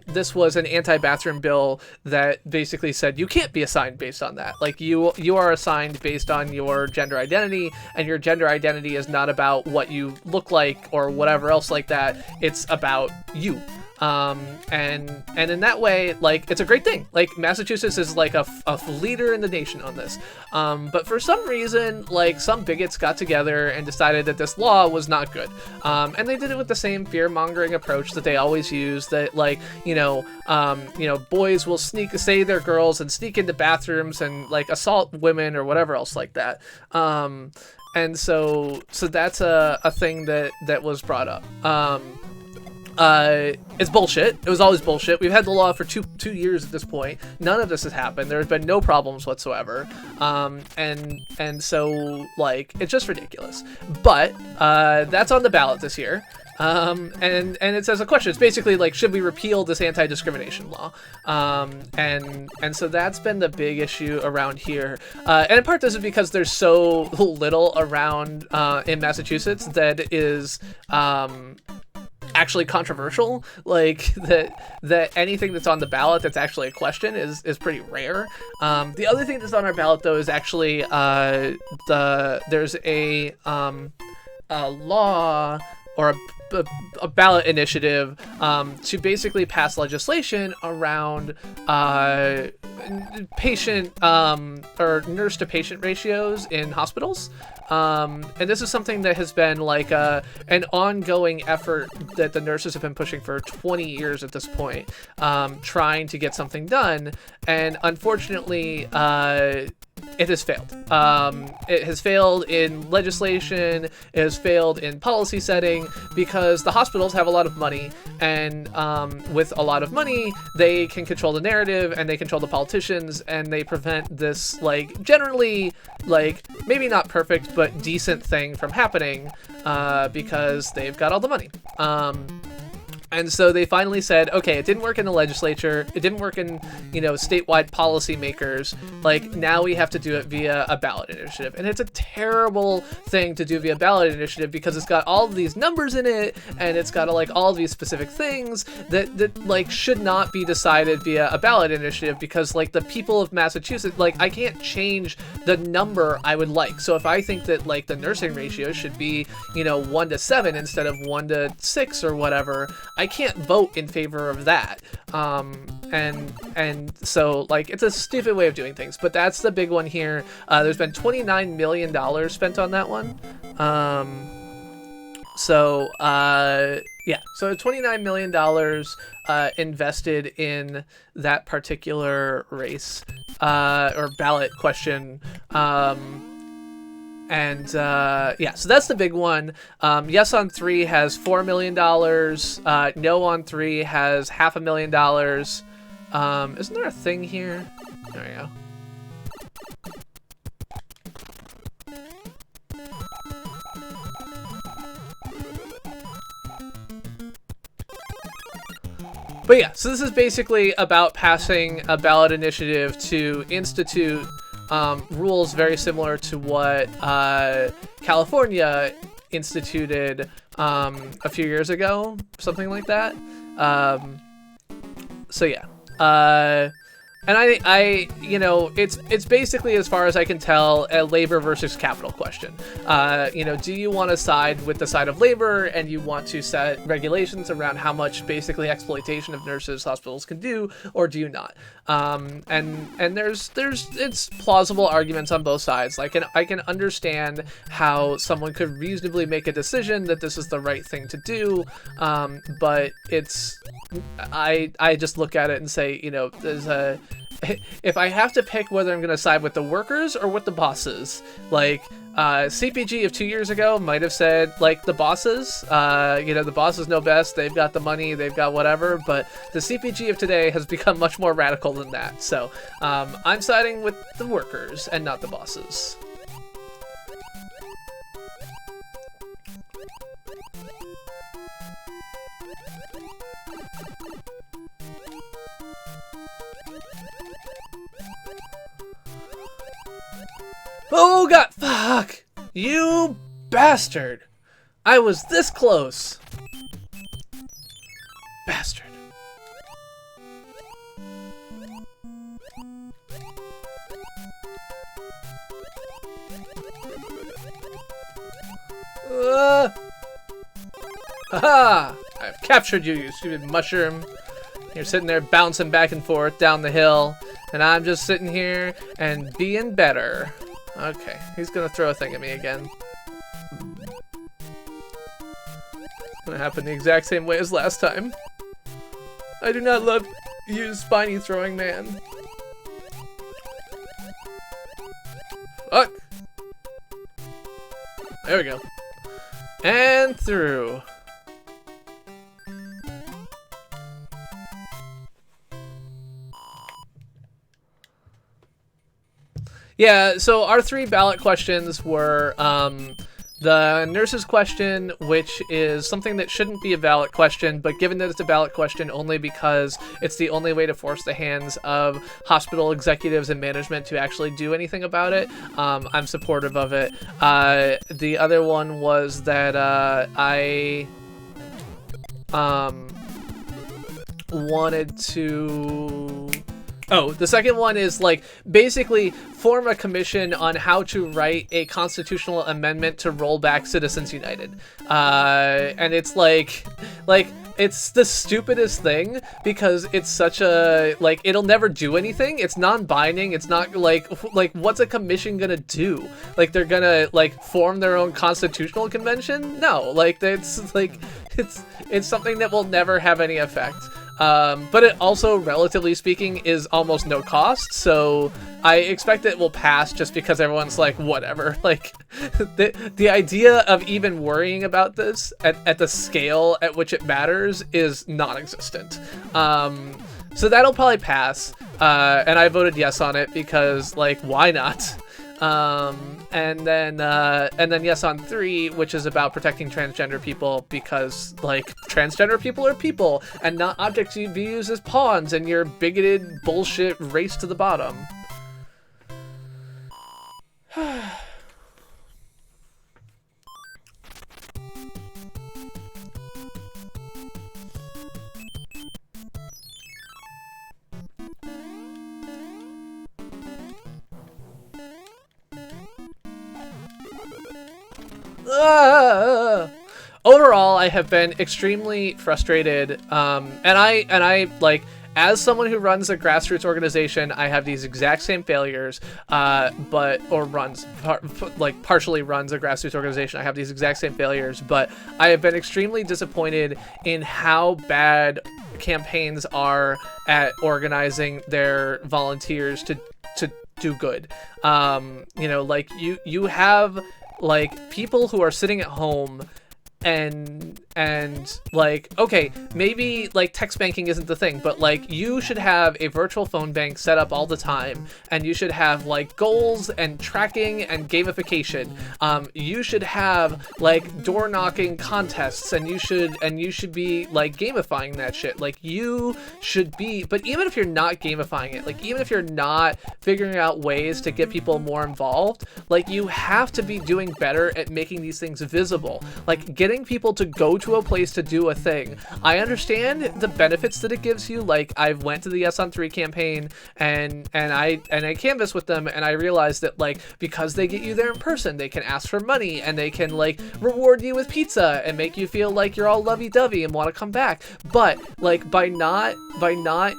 This was an anti-bathroom bill that basically said you can't be assigned based on that. Like, you are assigned based on your gender identity, and your gender identity is not about what you look like or whatever else like that. It's about you. And in that way, like, it's a great thing. Like, Massachusetts is like a leader in the nation on this. But for some reason, like, some bigots got together and decided that this law was not good. And they did it with the same fear-mongering approach that they always use, that, like, boys will say they're girls and sneak into bathrooms and, like, assault women or whatever else like that. And so that's a thing that was brought up. It's bullshit. It was always bullshit. We've had the law for two years at this point. None of this has happened. There's been no problems whatsoever. And so, like, it's just ridiculous. But that's on the ballot this year. And it says a question. It's basically like, should we repeal this anti-discrimination law? And so that's been the big issue around here. And in part, this is because there's so little around in Massachusetts that is actually controversial. Like that anything that's on the ballot that's actually a question is pretty rare. The other thing that's on our ballot though is actually there's a law or a ballot initiative to basically pass legislation around patient or nurse to patient ratios in hospitals. And this is something that has been like an ongoing effort that the nurses have been pushing for 20 years at this point, trying to get something done. And unfortunately, it has failed. It has failed in legislation. It has failed in policy setting because the hospitals have a lot of money, and with a lot of money, they can control the narrative and they control the politicians, and they prevent this, like, generally, like, maybe not perfect but decent thing from happening because they've got all the money. And so they finally said, okay, it didn't work in the legislature. It didn't work in, statewide policymakers. Like, now we have to do it via a ballot initiative. And it's a terrible thing to do via ballot initiative because it's got all of these numbers in it, and it's got, like, all of these specific things that like, should not be decided via a ballot initiative because, like, the people of Massachusetts, like, I can't change the number I would like. So if I think that, like, the nursing ratio should be, 1 to 7 instead of 1 to 6 or whatever, I can't vote in favor of that. And so, like, it's a stupid way of doing things, but that's the big one here. There's been $29 million spent on that one. So $29 million invested in that particular race or ballot question. So that's the big one. Yes on 3 has $4 million. No on 3 has $500,000. Isn't there a thing here? There we go. But yeah, so this is basically about passing a ballot initiative to institute rules very similar to what California instituted a few years ago, something like that. So yeah, and it's basically, as far as I can tell, a labor versus capital question. Do you want to side with the side of labor and you want to set regulations around how much basically exploitation of nurses hospitals can do, or do you not? And there's it's plausible arguments on both sides. Like, I can understand how someone could reasonably make a decision that this is the right thing to do, but I just look at it and say, if I have to pick whether I'm going to side with the workers or with the bosses, like, CPG of 2 years ago might have said, like, the bosses, the bosses know best, they've got the money, they've got whatever, but the CPG of today has become much more radical than that. So I'm siding with the workers and not the bosses. Oh god, fuck! You bastard! I was this close! Bastard. Haha! I've captured you, you stupid mushroom. You're sitting there bouncing back and forth down the hill, and I'm just sitting here and being better. Okay, he's gonna throw a thing at me again. It's gonna happen the exact same way as last time. I do not love you, spiny throwing man. Fuck! There we go. And through. Yeah, so our 3 ballot questions were The nurse's question, which is something that shouldn't be a ballot question, but given that it's a ballot question only because it's the only way to force the hands of hospital executives and management to actually do anything about it, I'm supportive of it. The other one was that I wanted to... Oh, the second one is, like, basically form a commission on how to write a constitutional amendment to roll back Citizens United. And it's like, it's the stupidest thing because it's such a, like, it'll never do anything. It's non-binding. It's not, like, what's a commission gonna do? Like, they're gonna, like, form their own constitutional convention? No, like, it's, like, it's something that will never have any effect. But it also, relatively speaking, is almost no cost, so I expect it will pass just because everyone's like, whatever. Like, the idea of even worrying about this at the scale at which it matters is non-existent. So that'll probably pass, and I voted yes on it because, like, why not? And then yes on 3, which is about protecting transgender people because, like, transgender people are people and not objects you use as pawns in your bigoted bullshit race to the bottom. Overall, I have been extremely frustrated, and I like, as someone who runs a grassroots organization, I have these exact same failures, partially runs a grassroots organization. I have these exact same failures, but I have been extremely disappointed in how bad campaigns are at organizing their volunteers to do good. You know, like, you have, like, people who are sitting at home and like, okay, maybe, like, text banking isn't the thing, but, like, you should have a virtual phone bank set up all the time, and you should have, like, goals and tracking and gamification. You should have, like, door knocking contests, and you should be, like, gamifying that shit. Like, you should be, but even if you're not gamifying it, like, even if you're not figuring out ways to get people more involved, like, you have to be doing better at making these things visible. Like, getting people to go to a place to do a thing. I understand the benefits that it gives you. Like, I went to the Yes on 3 campaign and I canvassed with them, and I realized that, like, because they get you there in person, they can ask for money and they can, like, reward you with pizza and make you feel like you're all lovey-dovey and want to come back. But, like, by not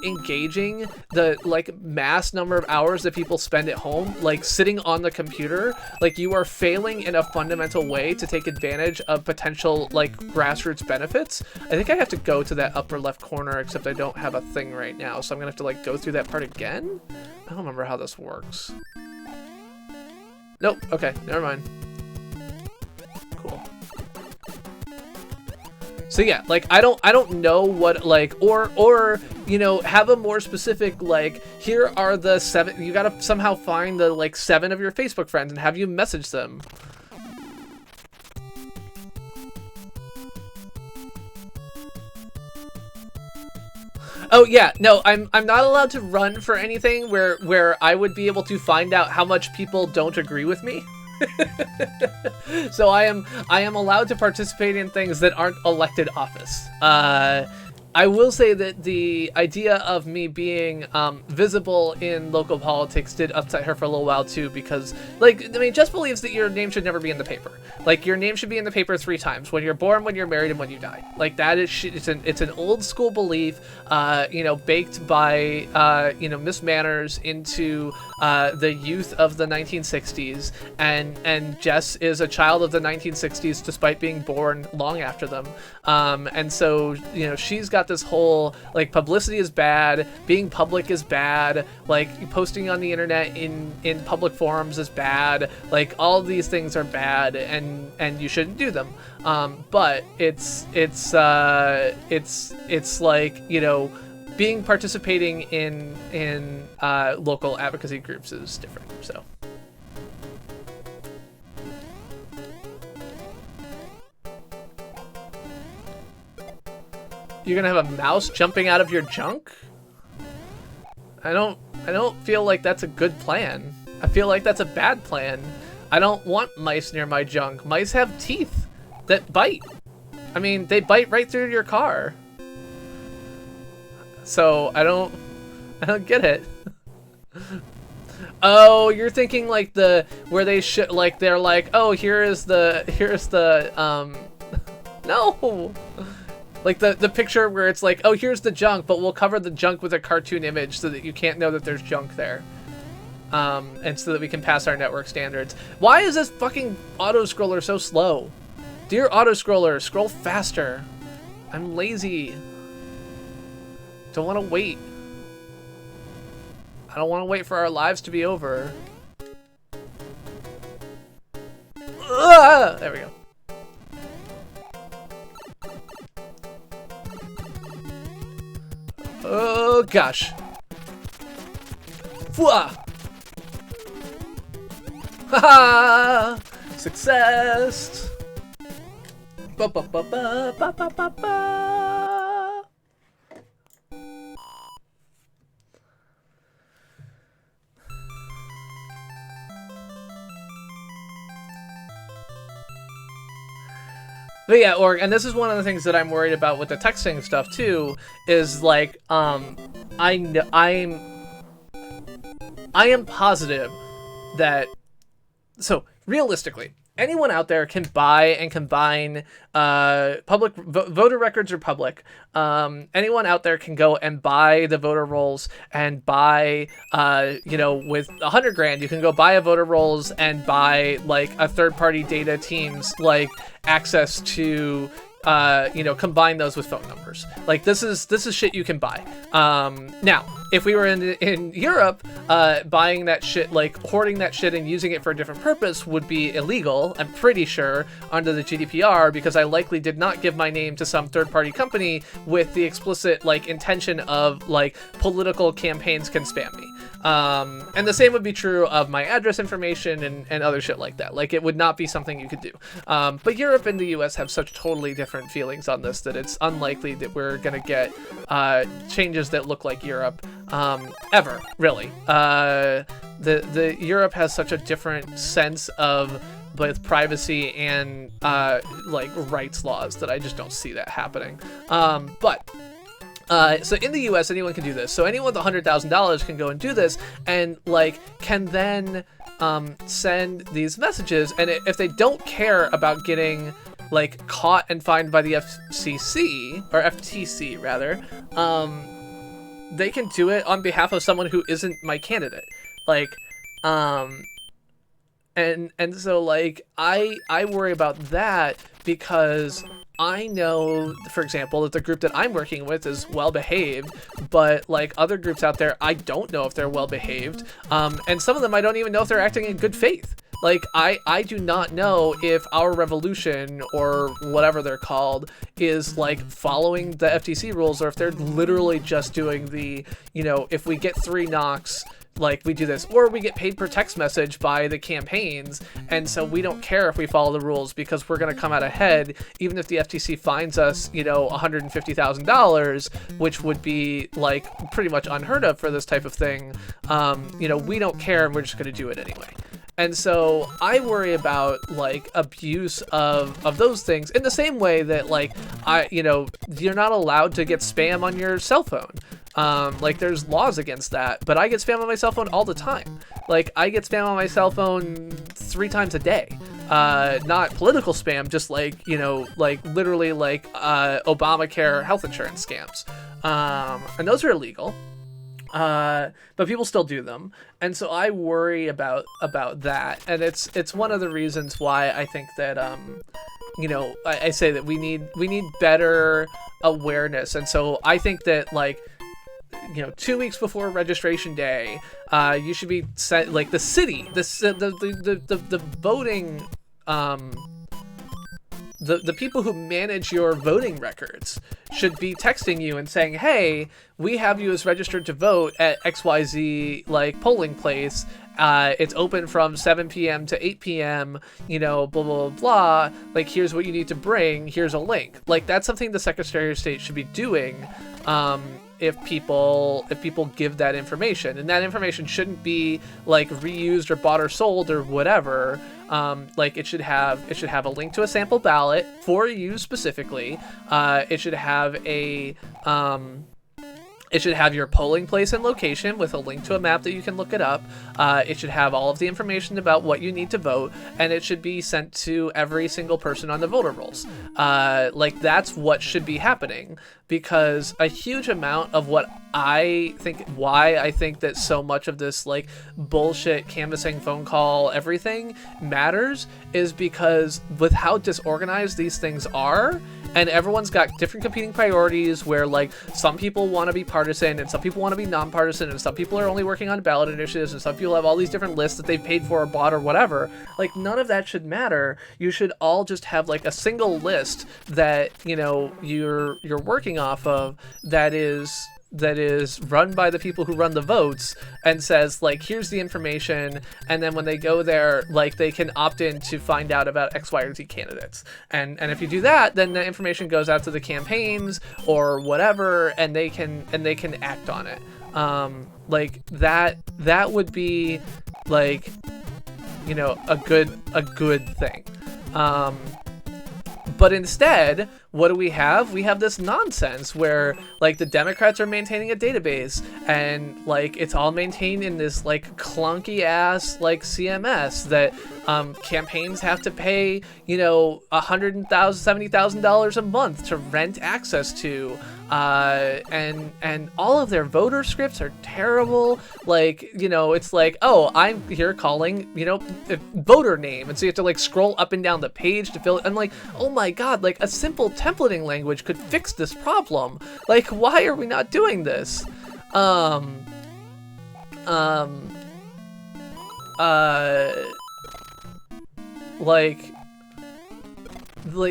engaging the, like, mass number of hours that people spend at home, like, sitting on the computer, like, you are failing in a fundamental way to take advantage of potential, like, grassroots benefits. I think I have to go to that upper left corner, except I don't have a thing right now, so I'm gonna have to, like, go through that part again? I don't remember how this works. Nope, okay, never mind. Cool. So yeah, like, I don't know what, like, or you know, have a more specific, like, here are the 7, you gotta somehow find the, like, 7 of your Facebook friends and have you message them. Oh yeah, no, I'm not allowed to run for anything where I would be able to find out how much people don't agree with me. So I am allowed to participate in things that aren't elected office. I will say that the idea of me being visible in local politics did upset her for a little while too, because, like, I mean, Jess believes that your name should never be in the paper. Like, your name should be in the paper 3 times: when you're born, when you're married, and when you die. Like, that is it's an old school belief, you know, baked by you know, Miss Manners into the youth of the 1960s, and Jess is a child of the 1960s despite being born long after them, and so, you know, she's got this whole, like, publicity is bad, being public is bad, like, posting on the internet in public forums is bad, like, all of these things are bad, and you shouldn't do them. But it's like, you know, participating in local advocacy groups is different. So You're gonna have a mouse jumping out of your junk? I don't feel like that's a good plan. I feel like that's a bad plan. I don't want mice near my junk. Mice have teeth that bite. I mean, they bite right through your car. So I don't get it. Oh, you're thinking like where they should, like, they're like, oh, here's the no, like the picture where it's like, oh, here's the junk, but we'll cover the junk with a cartoon image so that you can't know that there's junk there, and so that we can pass our network standards. Why is this fucking auto scroller so slow? Dear auto scroller, scroll faster. I'm lazy. Don't want to wait. I don't want to wait for our lives to be over. There we go. Oh gosh. Fwah! Haha! Success! Ba ba ba ba ba ba ba ba. But yeah, and this is one of the things that I'm worried about with the texting stuff too, is like, I am positive that, so realistically, anyone out there can buy and combine public voter records are public. Anyone out there can go and buy the voter rolls and buy, you know, with $100 grand, you can go buy a voter rolls and buy like a third-party data team's like access to, you know, combine those with phone numbers. Like this is shit you can buy. Now, if we were in Europe, buying that shit, like hoarding that shit and using it for a different purpose would be illegal, I'm pretty sure, under the GDPR, because I likely did not give my name to some third-party company with the explicit like intention of like political campaigns can spam me. And the same would be true of my address information and other shit like that. Like, it would not be something you could do. But Europe and the US have such totally different feelings on this that it's unlikely that we're gonna get changes that look like Europe ever, really. The Europe has such a different sense of both privacy and like rights laws that I just don't see that happening. So in the US, anyone can do this. So anyone with $100,000 can go and do this, and like can then send these messages. And if they don't care about getting like caught and fined by the FCC, or FTC rather, they can do it on behalf of someone who isn't my candidate. Like, and so like I worry about that because I know, for example, that the group that I'm working with is well behaved, but like other groups out there, I don't know if they're well behaved. And some of them I don't even know if they're acting in good faith. Like, I do not know if Our Revolution, or whatever they're called, is like following the FTC rules, or if they're literally just doing the, you know, if we get 3 knocks, like we do this, or we get paid per text message by the campaigns, and so we don't care if we follow the rules because we're going to come out ahead even if the FTC fines us, you know, $150,000, which would be like pretty much unheard of for this type of thing. You know, we don't care and we're just going to do it anyway. And so I worry about like abuse of those things in the same way that like you know, you're not allowed to get spam on your cell phone. Like there's laws against that, but I get spam on my cell phone all the time. Like I get spam on my cell phone 3 times a day. Not political spam, just like, you know, like literally like Obamacare health insurance scams. And those are illegal. But people still do them. And so I worry about that. And it's one of the reasons why I think that, you know, I say that we need better awareness. And so I think that like, you know, 2 weeks before registration day, you should be sent, like the city, the voting, the people who manage your voting records should be texting you and saying, hey, we have you as registered to vote at XYZ like polling place it's open from 7 p.m. to 8 p.m., you know, blah, blah, blah, blah. Like, here's what you need to bring. Here's a link. Like, that's something the Secretary of State should be doing if people give that information. And that information shouldn't be, like, reused or bought or sold or whatever. Like, it should have a link to a sample ballot for you specifically. It should have it should have your polling place and location with a link to a map that you can look it up. It should have all of the information about what you need to vote, and it should be sent to every single person on the voter rolls. Like, that's what should be happening, because a huge amount of why I think that so much of this, like, bullshit canvassing, phone call, everything matters is because with how disorganized these things are, and everyone's got different competing priorities where, like, some people want to be partisan and some people want to be nonpartisan and some people are only working on ballot initiatives and some people have all these different lists that they've paid for or bought or whatever. Like, none of that should matter. You should all just have, like, a single list that, you know, you're working off of that is run by the people who run the votes and says, like, here's the information, and then when they go there, like, they can opt in to find out about X, Y, or Z candidates. And if you do that, then the information goes out to the campaigns or whatever, and they can act on it. Like, that would be, like, you know, a good thing. But instead, what do we have? We have this nonsense where, like, the Democrats are maintaining a database and, like, it's all maintained in this, like, clunky ass, like, CMS that campaigns have to pay, you know, $170,000 a month to rent access to. And all of their voter scripts are terrible. Like, you know, it's like, oh, I'm here calling, you know, a voter name. And so you have to, like, scroll up and down the page to fill it. I'm like, oh my God, like, a simple templating language could fix this problem. Like, why are we not doing this? Like,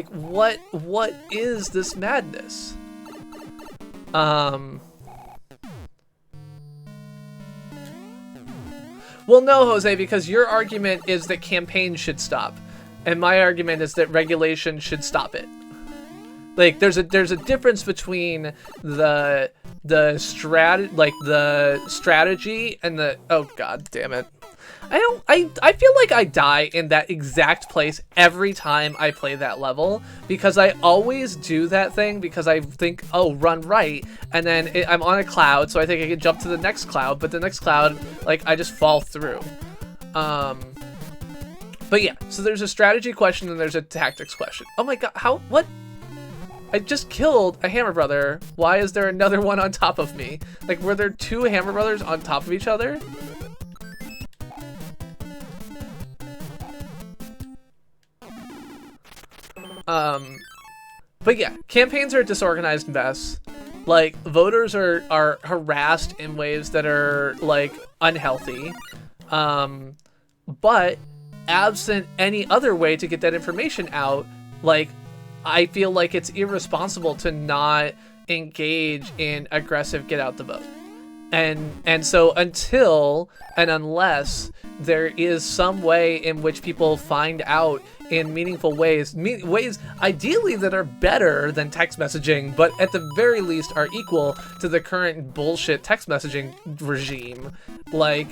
what is this madness? Well, no, Jose, because your argument is that campaigns should stop, and my argument is that regulation should stop it. Like, there's a difference between the strategy and the, oh God damn it. I feel like I die in that exact place every time I play that level, because I always do that thing because I think, oh, run right, and then I'm on a cloud, so I think I can jump to the next cloud, but the next cloud, like, I just fall through. But yeah, so there's a strategy question and there's a tactics question. Oh my God, what? I just killed a Hammer Brother. Why is there another one on top of me? Like, were there two Hammer Brothers on top of each other? But yeah, campaigns are a disorganized mess. Like, voters are harassed in ways that are, like, unhealthy. But absent any other way to get that information out, like, I feel like it's irresponsible to not engage in aggressive get out the vote. And so until and unless there is some way in which people find out in meaningful ways ideally that are better than text messaging, but at the very least are equal to the current bullshit text messaging regime, like,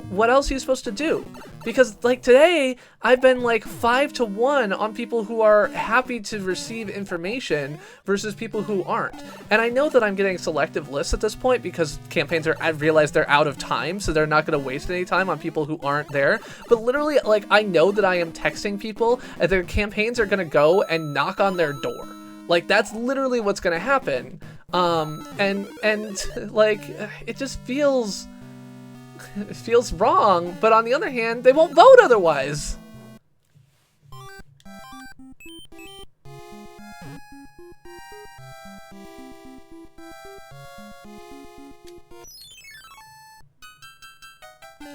what else are you supposed to do? Because, like, today, I've been, like, 5-1 on people who are happy to receive information versus people who aren't. And I know that I'm getting selective lists at this point because campaigns I realize they're out of time, so they're not going to waste any time on people who aren't there. But literally, like, I know that I am texting people and their campaigns are going to go and knock on their door. Like, that's literally what's going to happen. And like, it just feels wrong, but on the other hand, they won't vote otherwise.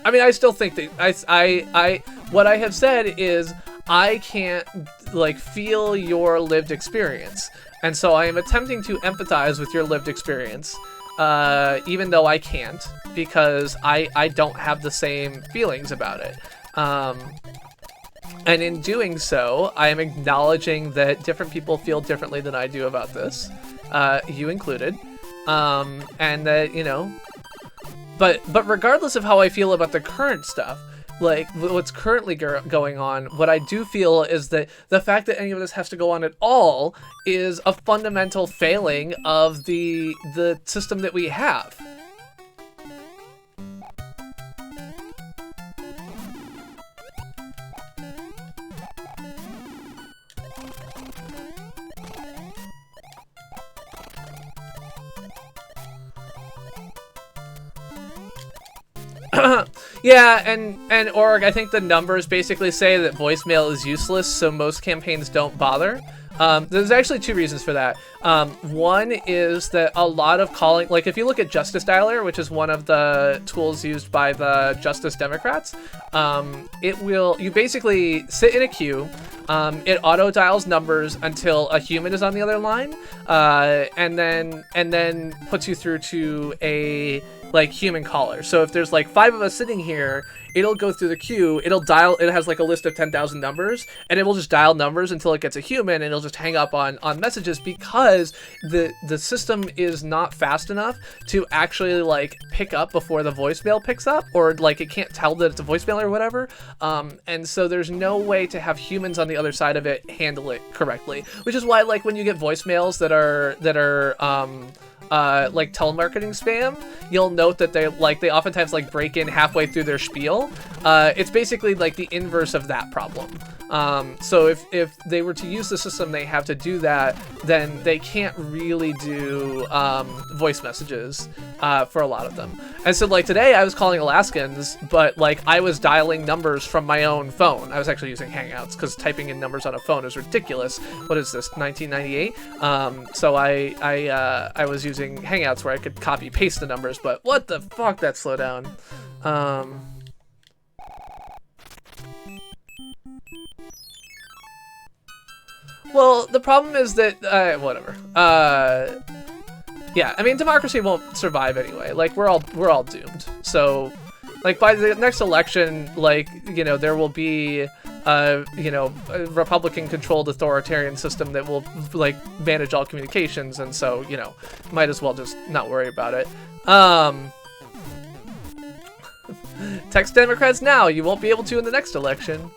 I mean, I still think that what I have said is I can't, like, feel your lived experience, and so I am attempting to empathize with your lived experience. even though I can't, because I don't have the same feelings about it. And in doing so, I am acknowledging that different people feel differently than I do about this, you included, and that, you know, but regardless of how I feel about the current stuff, like what's currently going on, what I do feel is that the fact that any of this has to go on at all is a fundamental failing of the system that we have. Yeah, and Org, I think the numbers basically say that voicemail is useless, so most campaigns don't bother. There's actually two reasons for that. One is that a lot of calling, like if you look at Justice Dialer, which is one of the tools used by the Justice Democrats, you basically sit in a queue, it auto dials numbers until a human is on the other line, and then puts you through to a like human caller. So if there's like 5 of us sitting here, it'll go through the queue, it'll dial, it has like a list of 10,000 numbers, and it will just dial numbers until it gets a human, and it'll just hang up on messages, because the system is not fast enough to actually like pick up before the voicemail picks up, or like it can't tell that it's a voicemail or whatever. And so there's no way to have humans on the other side of it handle it correctly, which is why like when you get voicemails that are like telemarketing spam, you'll note that they oftentimes like break in halfway through their spiel. It's basically like the inverse of that problem. So if they were to use the system they have to do that, then they can't really do voice messages for a lot of them. And so like today I was calling Alaskans, but like I was dialing numbers from my own phone. I was actually using Hangouts because typing in numbers on a phone is ridiculous. What is this, 1998? So I was using Hangouts where I could copy paste the numbers, but what the fuck, that slow down. Well, the problem is that whatever. Yeah, I mean democracy won't survive anyway. Like we're all doomed. So like by the next election, like, you know, there will be you know, a Republican-controlled authoritarian system that will like manage all communications, and so, you know, might as well just not worry about it. Text Democrats now, you won't be able to in the next election.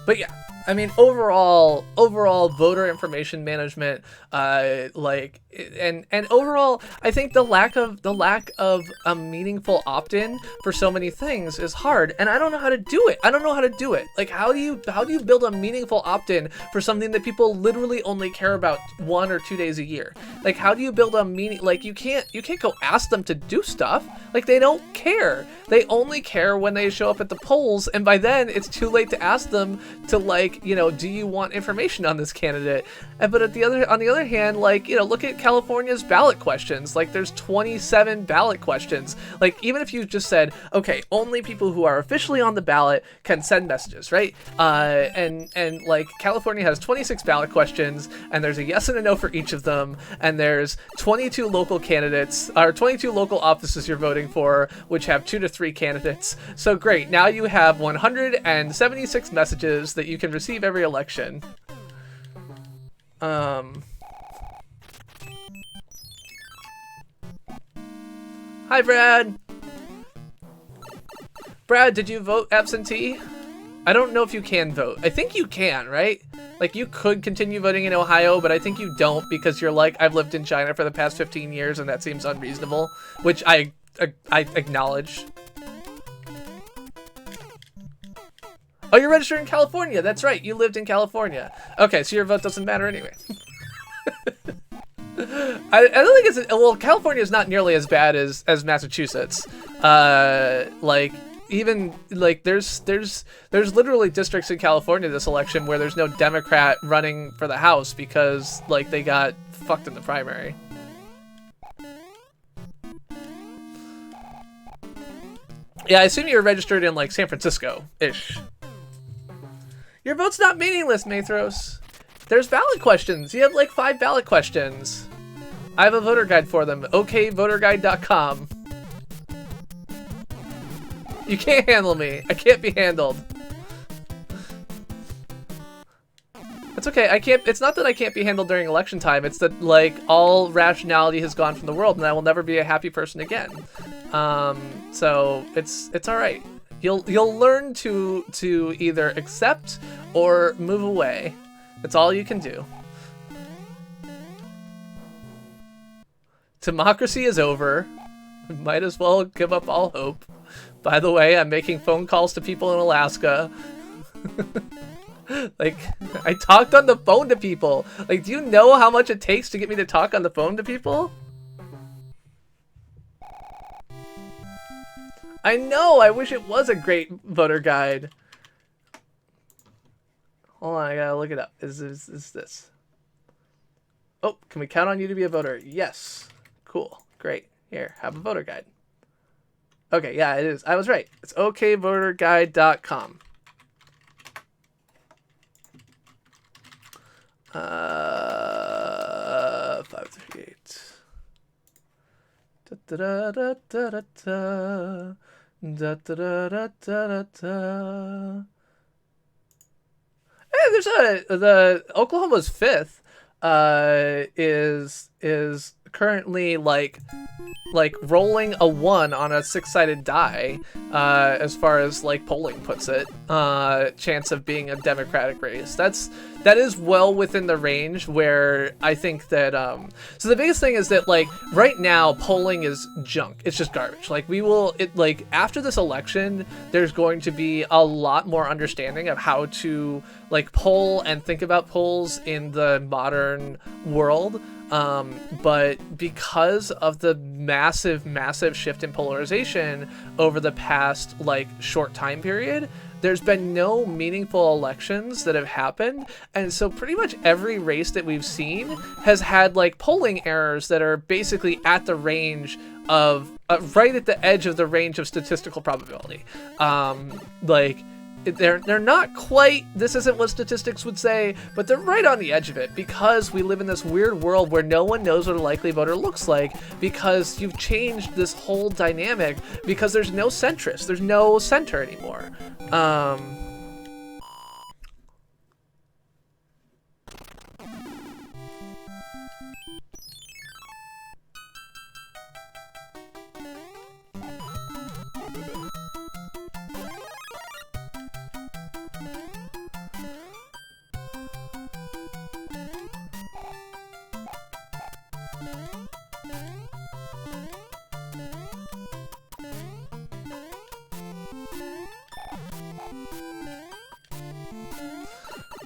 But yeah, I mean, overall voter information management, like, and overall, I think the lack of a meaningful opt-in for so many things is hard, and I don't know how to do it. Like, how do you build a meaningful opt-in for something that people literally only care about 1 or 2 days a year? Like, how do you build a meaning? Like, you can't go ask them to do stuff. Like, they don't care. They only care when they show up at the polls, and by then it's too late to ask them to, like, you know, do you want information on this candidate? But on the other hand, like, you know, look at California's ballot questions. Like, there's 27 ballot questions. Like, even if you just said, okay, only people who are officially on the ballot can send messages, right? And like, California has 26 ballot questions, and there's a yes and a no for each of them, and there's 22 local candidates, or 22 local offices you're voting for, which have 2 to 3 candidates. So great, now you have 176 messages that you can receive every election. Hi, Brad. Brad, did you vote absentee? I don't know if you can vote. I think you can, right? Like, you could continue voting in Ohio, but I think you don't, because you're like, I've lived in China for the past 15 years, and that seems unreasonable, which I acknowledge. Oh, you're registered in California. That's right. You lived in California. Okay, so your vote doesn't matter anyway. I don't think it's... Well, California is not nearly as bad as Massachusetts. Like, even... Like, there's literally districts in California this election where there's no Democrat running for the House because, like, they got fucked in the primary. Yeah, I assume you're registered in, like, San Francisco-ish. Your vote's not meaningless, Mathros. There's ballot questions. You have like 5 ballot questions. I have a voter guide for them. okvoterguide.com. You can't handle me. I can't be handled. It's okay. I can't. It's not that I can't be handled during election time. It's that like all rationality has gone from the world, and I will never be a happy person again. So it's all right. You'll learn to either accept or move away. That's all you can do. Democracy is over. Might as well give up all hope. By the way, I'm making phone calls to people in Alaska. Like, I talked on the phone to people. Like, do you know how much it takes to get me to talk on the phone to people? I know, I wish it was a great voter guide. Hold on, I gotta look it up. Is this? Oh, can we count on you to be a voter? Yes. Cool. Great. Here, have a voter guide. Okay, yeah, it is. I was right. It's okvoterguide.com. 538. Da da da da da da da da da. Hey, there's the Oklahoma's 5th is currently like rolling a 1 on a 6-sided die, as far as like polling puts it, chance of being a Democratic race. That is well within the range where I think that so the biggest thing is that like right now polling is junk. It's just garbage. Like like after this election there's going to be a lot more understanding of how to like poll and think about polls in the modern world. But because of the massive shift in polarization over the past like short time period, there's been no meaningful elections that have happened, and so pretty much every race that we've seen has had like polling errors that are basically at the range of right at the edge of the range of statistical probability. Like they're not quite, this isn't what statistics would say, but they're right on the edge of it, because we live in this weird world where no one knows what a likely voter looks like, because you've changed this whole dynamic, because there's no centrist, there's no center anymore.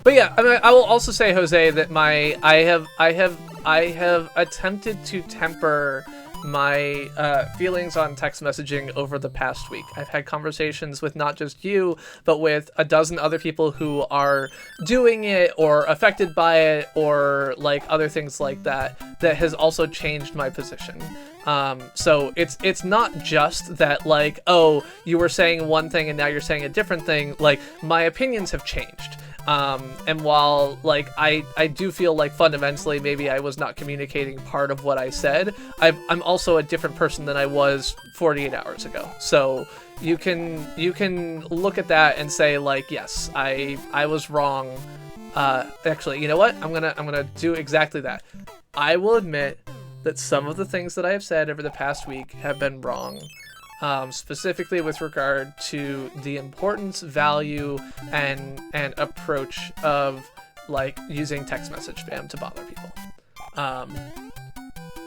But yeah, I mean, I will also say, Jose, that I have attempted to temper my feelings on text messaging over the past week. I've had conversations with not just you, but with a dozen other people who are doing it or affected by it or like other things like that has also changed my position. So it's not just that like, oh, you were saying one thing and now you're saying a different thing. Like, my opinions have changed. And while like I do feel like fundamentally maybe I was not communicating part of what I said, I'm also a different person than I was 48 hours ago. So you can look at that and say like, yes, I was wrong. Actually, you know what? I'm gonna do exactly that. I will admit that some of the things that I have said over the past week have been wrong. Specifically with regard to the importance, value, and approach of like using text message spam to bother people.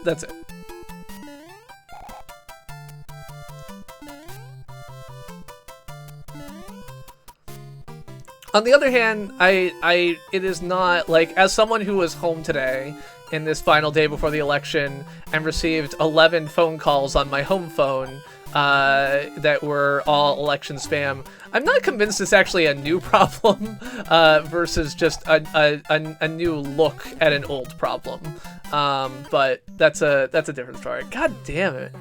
That's it. On the other hand, it is not like, as someone who was home today in this final day before the election and received 11 phone calls on my home phone that were all election spam, I'm not convinced it's actually a new problem versus just a new look at an old problem. But that's a different story. God damn it.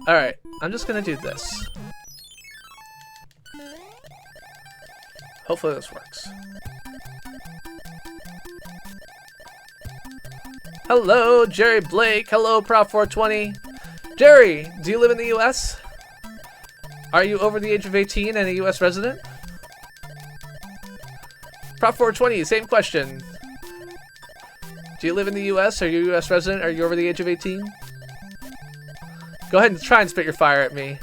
All right, I'm just gonna do this. Hopefully this works. Hello, Jerry Blake. Hello, Prop 420. Jerry, do you live in the U.S.? Are you over the age of 18 and a U.S. resident? Prop 420, same question. Do you live in the U.S.? Are you a U.S. resident? Are you over the age of 18? Go ahead and try and spit your fire at me.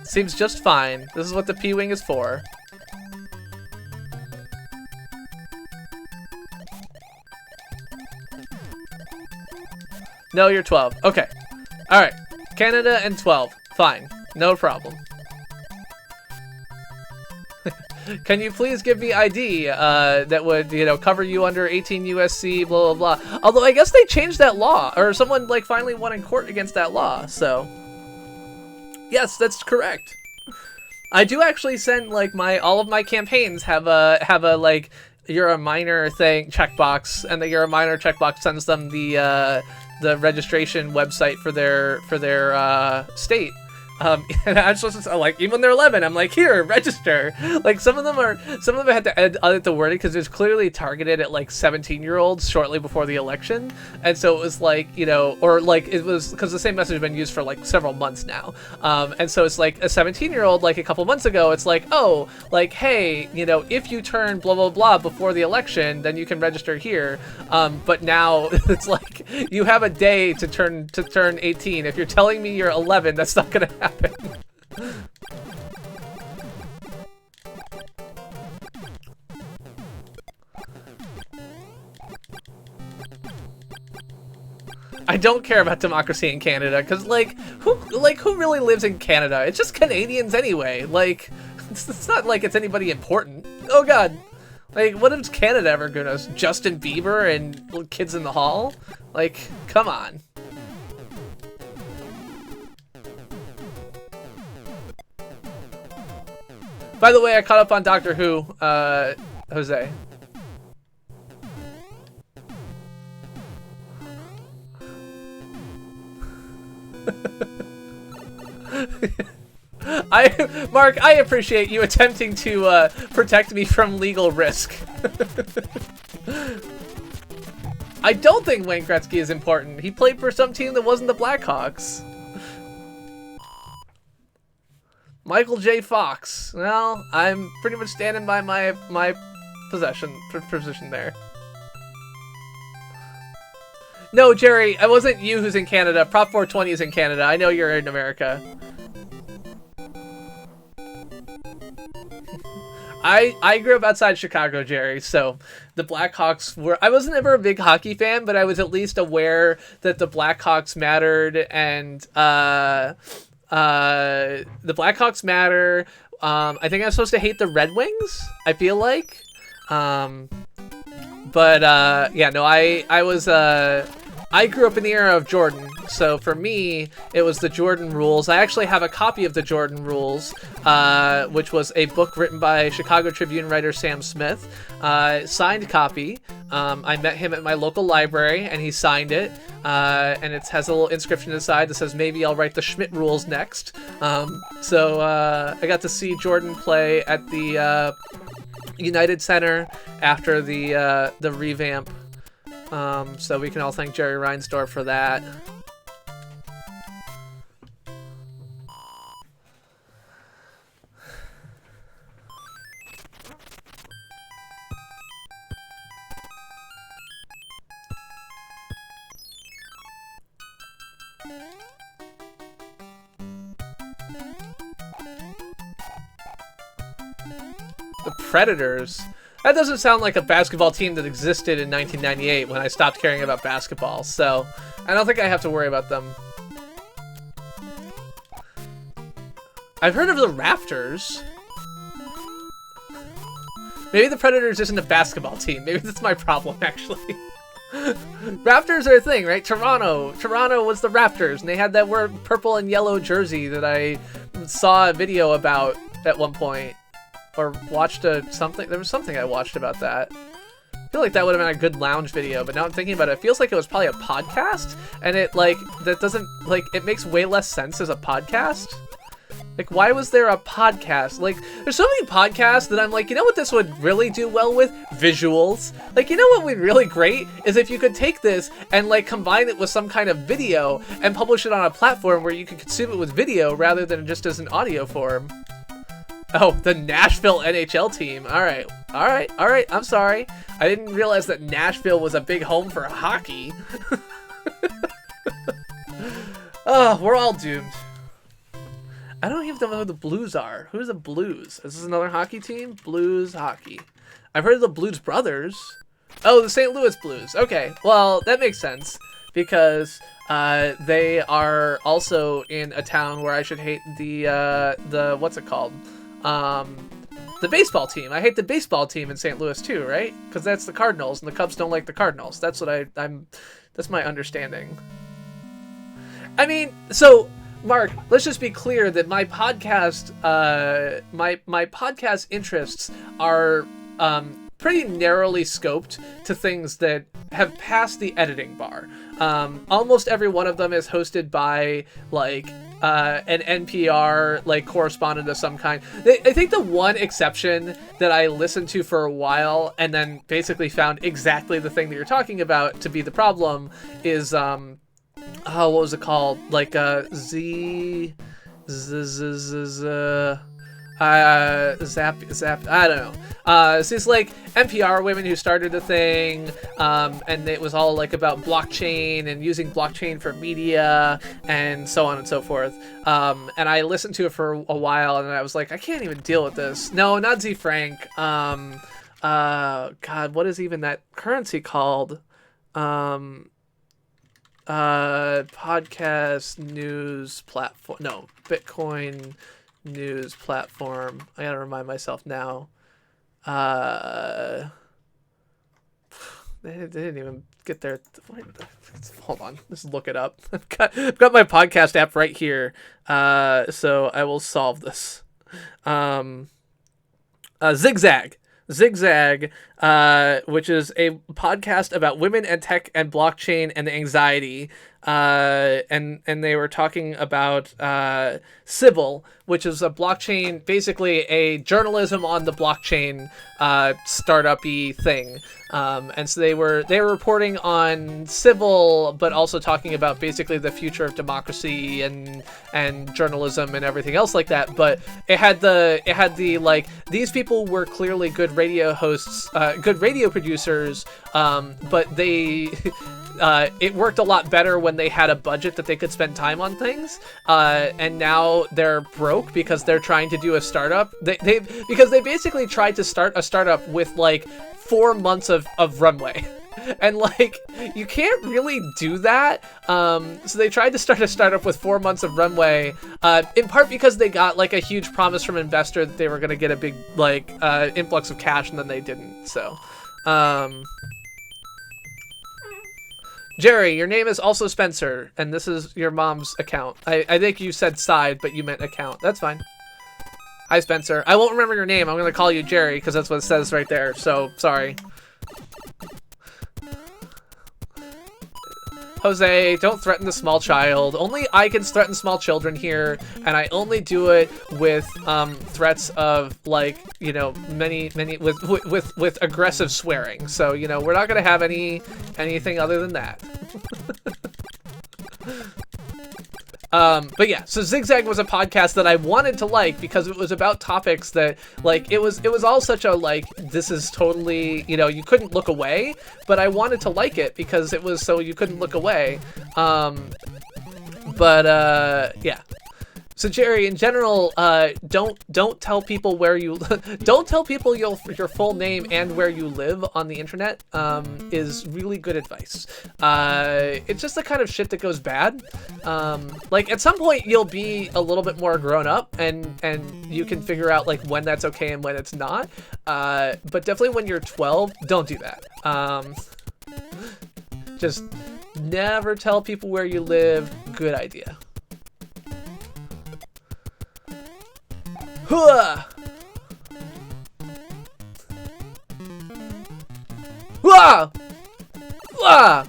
Seems just fine. This is what the P-Wing is for. No, you're 12. Okay. Alright. Canada and 12. Fine. No problem. Can you please give me ID that would, you know, cover you under 18 USC, blah, blah, blah. Although I guess they changed that law, or someone, like, finally won in court against that law, so. Yes, that's correct. I do actually send, like, all of my campaigns have a, like, you're a minor thing, checkbox, and the you're a minor checkbox sends them the registration website for their state. And I'm supposed to, like, even when they're 11, I'm like, here, register. Like, some of them had to edit the wording because it was clearly targeted at, like, 17-year-olds shortly before the election. And so it was like, you know, or like, it was because the same message has been used for like several months now. And so it's like a 17-year-old, like a couple months ago, it's like, oh, like, hey, you know, if you turn blah, blah, blah before the election, then you can register here. But now it's like, you have a day to turn 18. If you're telling me you're 11, that's not going to happen. I don't care about democracy in Canada because, like, who really lives in Canada? It's just Canadians anyway. Like, it's not like it's anybody important. Oh God, like, what is Canada ever gonna? Justin Bieber and Kids in the Hall? Like, come on. By the way, I caught up on Doctor Who, Jose. Mark, I appreciate you attempting to protect me from legal risk. I don't think Wayne Gretzky is important. He played for some team that wasn't the Blackhawks. Michael J. Fox. Well, I'm pretty much standing by my position there. No, Jerry, it wasn't you who's in Canada. Prop 420 is in Canada. I know you're in America. I grew up outside Chicago, Jerry, so the Blackhawks were... I wasn't ever a big hockey fan, but I was at least aware that the Blackhawks mattered, and the Blackhawks matter. I think I'm supposed to hate the Red Wings, I feel like. Yeah, no, I grew up in the era of Jordan, so for me, it was the Jordan Rules. I actually have a copy of the Jordan Rules, which was a book written by Chicago Tribune writer Sam Smith. Signed copy. I met him at my local library, and he signed it. And it has a little inscription inside that says, maybe I'll write the Schmidt Rules next. So I got to see Jordan play at the United Center after the revamp. So we can all thank Jerry Reinsdorf for that. The Predators? That doesn't sound like a basketball team that existed in 1998 when I stopped caring about basketball, so I don't think I have to worry about them. I've heard of the Raptors. Maybe the Predators isn't a basketball team. Maybe that's my problem, actually. Raptors are a thing, right? Toronto was the Raptors, and they had that word purple and yellow jersey that I saw a video about at one point. Or watched something. There was something I watched about that. I feel like that would have been a good lounge video, but now I'm thinking about it, it feels like it was probably a podcast, and it, like, that doesn't, like, it makes way less sense as a podcast. Like, why was there a podcast? Like, there's so many podcasts that I'm like, you know what this would really do well with? Visuals. Like, you know what would be really great is if you could take this and, like, combine it with some kind of video and publish it on a platform where you could consume it with video rather than just as an audio form. Oh, the Nashville NHL team. All right. I'm sorry. I didn't realize that Nashville was a big home for hockey. Oh, we're all doomed. I don't even know who the Blues are. Who's the Blues? Is this another hockey team? Blues hockey. I've heard of the Blues Brothers. Oh, the St. Louis Blues. Okay, well, that makes sense because they are also in a town where I should hate the what's it called? The baseball team. I hate the baseball team in St. Louis too, right? Because that's the Cardinals, and the Cubs don't like the Cardinals. That's what that's my understanding. I mean, so. Mark, let's just be clear that my podcast, my podcast interests are pretty narrowly scoped to things that have passed the editing bar. Almost every one of them is hosted by like an NPR like correspondent of some kind. I think the one exception that I listened to for a while and then basically found exactly the thing that you're talking about to be the problem is oh, what was it called? Like Zap. I don't know. So it's like NPR women who started a thing, and it was all like about blockchain and using blockchain for media and so on and so forth. And I listened to it for a while, and I was like, I can't even deal with this. No, not Z Frank. God, what is even that currency called? Podcast news platform. No, Bitcoin news platform. I gotta remind myself now. They didn't even get there. Hold on, let's look it up. I've got my podcast app right here. So I will solve this. Zigzag. Zigzag, which is a podcast about women and tech and blockchain and anxiety. And they were talking about Sybil, which is a blockchain, basically a journalism on the blockchain startup-y thing. And so they were reporting on Sybil, but also talking about basically the future of democracy and journalism and everything else like that. But it had the like, these people were clearly good radio hosts, good radio producers, but they it worked a lot better when they had a budget that they could spend time on things, and now they're broke because they're trying to do a startup. Because they basically tried to start a startup with like 4 months of runway. And like, you can't really do that. So they tried to start a startup with 4 months of runway, in part because they got like a huge promise from an investor that they were going to get a big like influx of cash, and then they didn't. So Jerry, your name is also Spencer, and this is your mom's account. I think you said side, but you meant account. That's fine. Hi, Spencer. I won't remember your name. I'm going to call you Jerry, because that's what it says right there, so sorry. Jose, don't threaten the small child. Only I can threaten small children here, and I only do it with threats of, like, you know, many with aggressive swearing. So, you know, we're not gonna have anything other than that. But yeah, so Zigzag was a podcast that I wanted to like because it was about topics that, like, it was all such a, like, this is totally, you know, you couldn't look away, but I wanted to like it because it was so you couldn't look away. Yeah. So Jerry, in general, don't tell people where you don't tell people your full name and where you live on the internet. Is really good advice. It's just the kind of shit that goes bad. Like at some point you'll be a little bit more grown up and you can figure out like when that's okay and when it's not. But definitely when you're 12, don't do that. Just never tell people where you live. Good idea. Hua! Hua! Hua!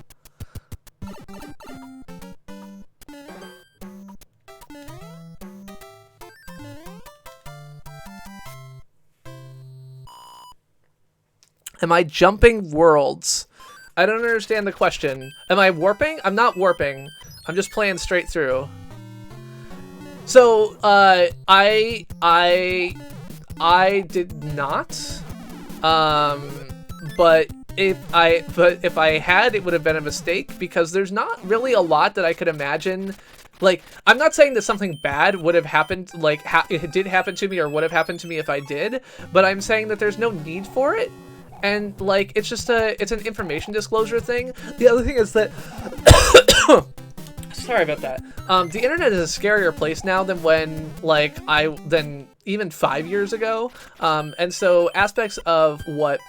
Am I jumping worlds? I don't understand the question. Am I warping? I'm not warping. I'm just playing straight through. So, I did not. But if I had, it would have been a mistake, because there's not really a lot that I could imagine. Like, I'm not saying that something bad would have happened, like, it did happen to me or would have happened to me if I did, but I'm saying that there's no need for it. And, like, it's just it's an information disclosure thing. The other thing is that, sorry about that. The internet is a scarier place now than when, like, than even 5 years ago. And so aspects of what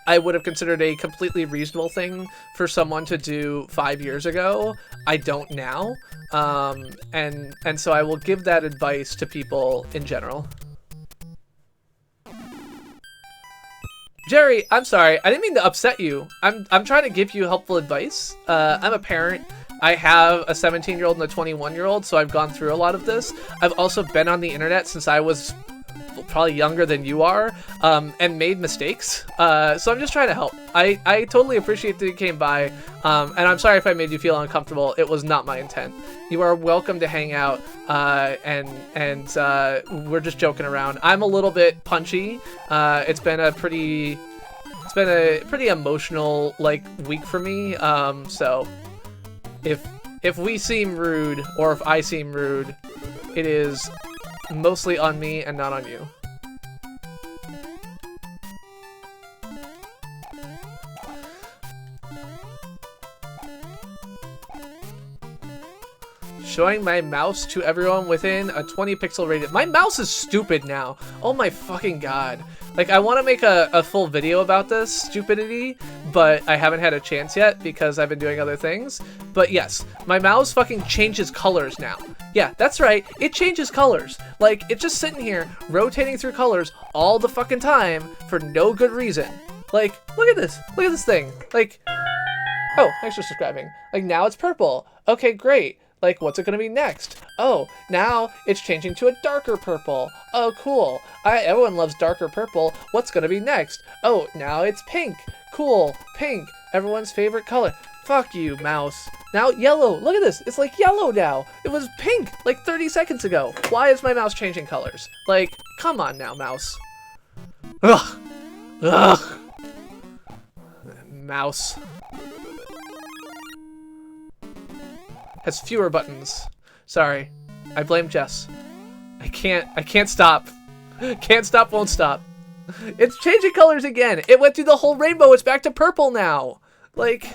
I would have considered a completely reasonable thing for someone to do 5 years ago, I don't now. And so I will give that advice to people in general. Jerry, I'm sorry. I didn't mean to upset you. I'm trying to give you helpful advice. I'm a parent. I have a 17-year-old and a 21-year-old, so I've gone through a lot of this. I've also been on the internet since I was probably younger than you are, and made mistakes. So I'm just trying to help. I totally appreciate that you came by, and I'm sorry if I made you feel uncomfortable. It was not my intent. You are welcome to hang out, and we're just joking around. I'm a little bit punchy. It's been a pretty emotional, like, week for me. So if we seem rude, or if I seem rude, it is mostly on me and not on you. Showing my mouse to everyone within a 20 pixel radius. My mouse is stupid now. Oh my fucking god. Like, I want to make a full video about this stupidity, but I haven't had a chance yet because I've been doing other things. But yes, my mouse fucking changes colors now. Yeah, that's right. It changes colors. Like, it's just sitting here rotating through colors all the fucking time for no good reason. Like, look at this. Look at this thing. Like, oh, thanks for subscribing. Like, now it's purple. Okay, great. Like, what's it gonna be next? Oh, now it's changing to a darker purple. Oh, cool. Everyone loves darker purple. What's gonna be next? Oh, now it's pink. Cool. Pink. Everyone's favorite color. Fuck you, mouse. Now yellow. Look at this. It's like yellow now. It was pink like 30 seconds ago. Why is my mouse changing colors? Like, come on now, mouse. Ugh. Ugh. Mouse. Has fewer buttons. Sorry. I blame Jess. I can't stop. Can't stop, won't stop. It's changing colors again. It went through the whole rainbow. It's back to purple now. Like,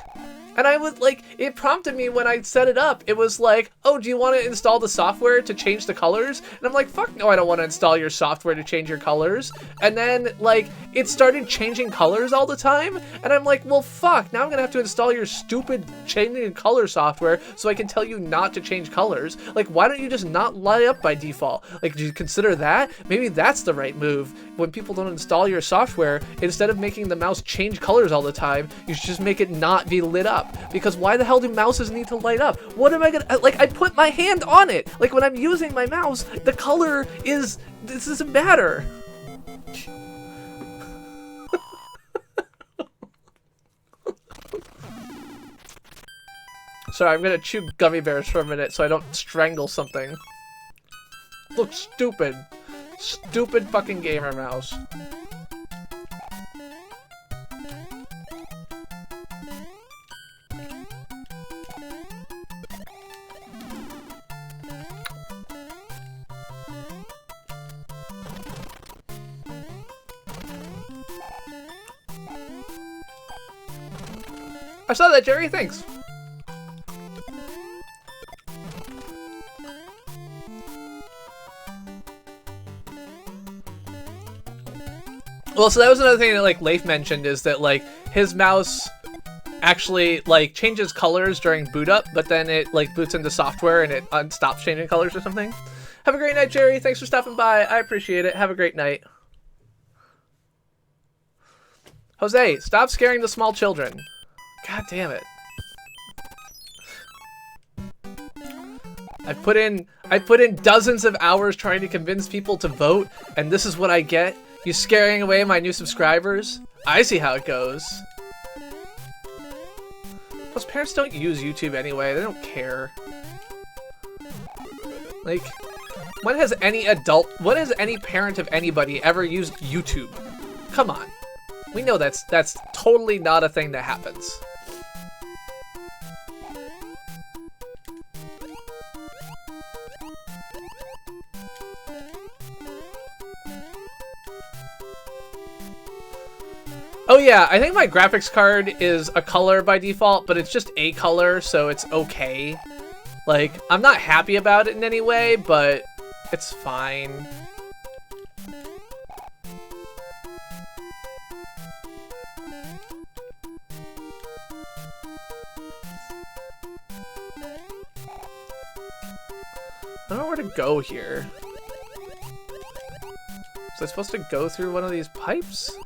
and I was like, it prompted me when I set it up. It was like, oh, do you want to install the software to change the colors? And I'm like, fuck no, I don't want to install your software to change your colors. And then, like, it started changing colors all the time. And I'm like, well, fuck, now I'm going to have to install your stupid changing color software so I can tell you not to change colors. Like, why don't you just not light up by default? Like, do you consider that? Maybe that's the right move. When people don't install your software, instead of making the mouse change colors all the time, you should just make it not be lit up. Because why the hell do mouses need to light up? What am I gonna, like, I put my hand on it. Like, when I'm using my mouse, the color is, this doesn't matter. Sorry, I'm gonna chew gummy bears for a minute so I don't strangle something. Looks stupid. Stupid fucking gamer mouse. I saw that, Jerry. Thanks. Well, so that was another thing that, like, Leif mentioned, is that, like, his mouse actually, like, changes colors during boot up, but then it, like, boots into software and it stops changing colors or something. Have a great night, Jerry. Thanks for stopping by. I appreciate it. Have a great night. Jose, stop scaring the small children. God damn it. I put in dozens of hours trying to convince people to vote, and this is what I get? You scaring away my new subscribers? I see how it goes. Plus, parents don't use YouTube anyway. They don't care. Like, when has any parent of anybody ever used YouTube? Come on. We know that's totally not a thing that happens. Oh yeah, I think my graphics card is a color by default, but it's just a color, so it's okay. Like, I'm not happy about it in any way, but it's fine. I don't know where to go here. Was I supposed to go through one of these pipes?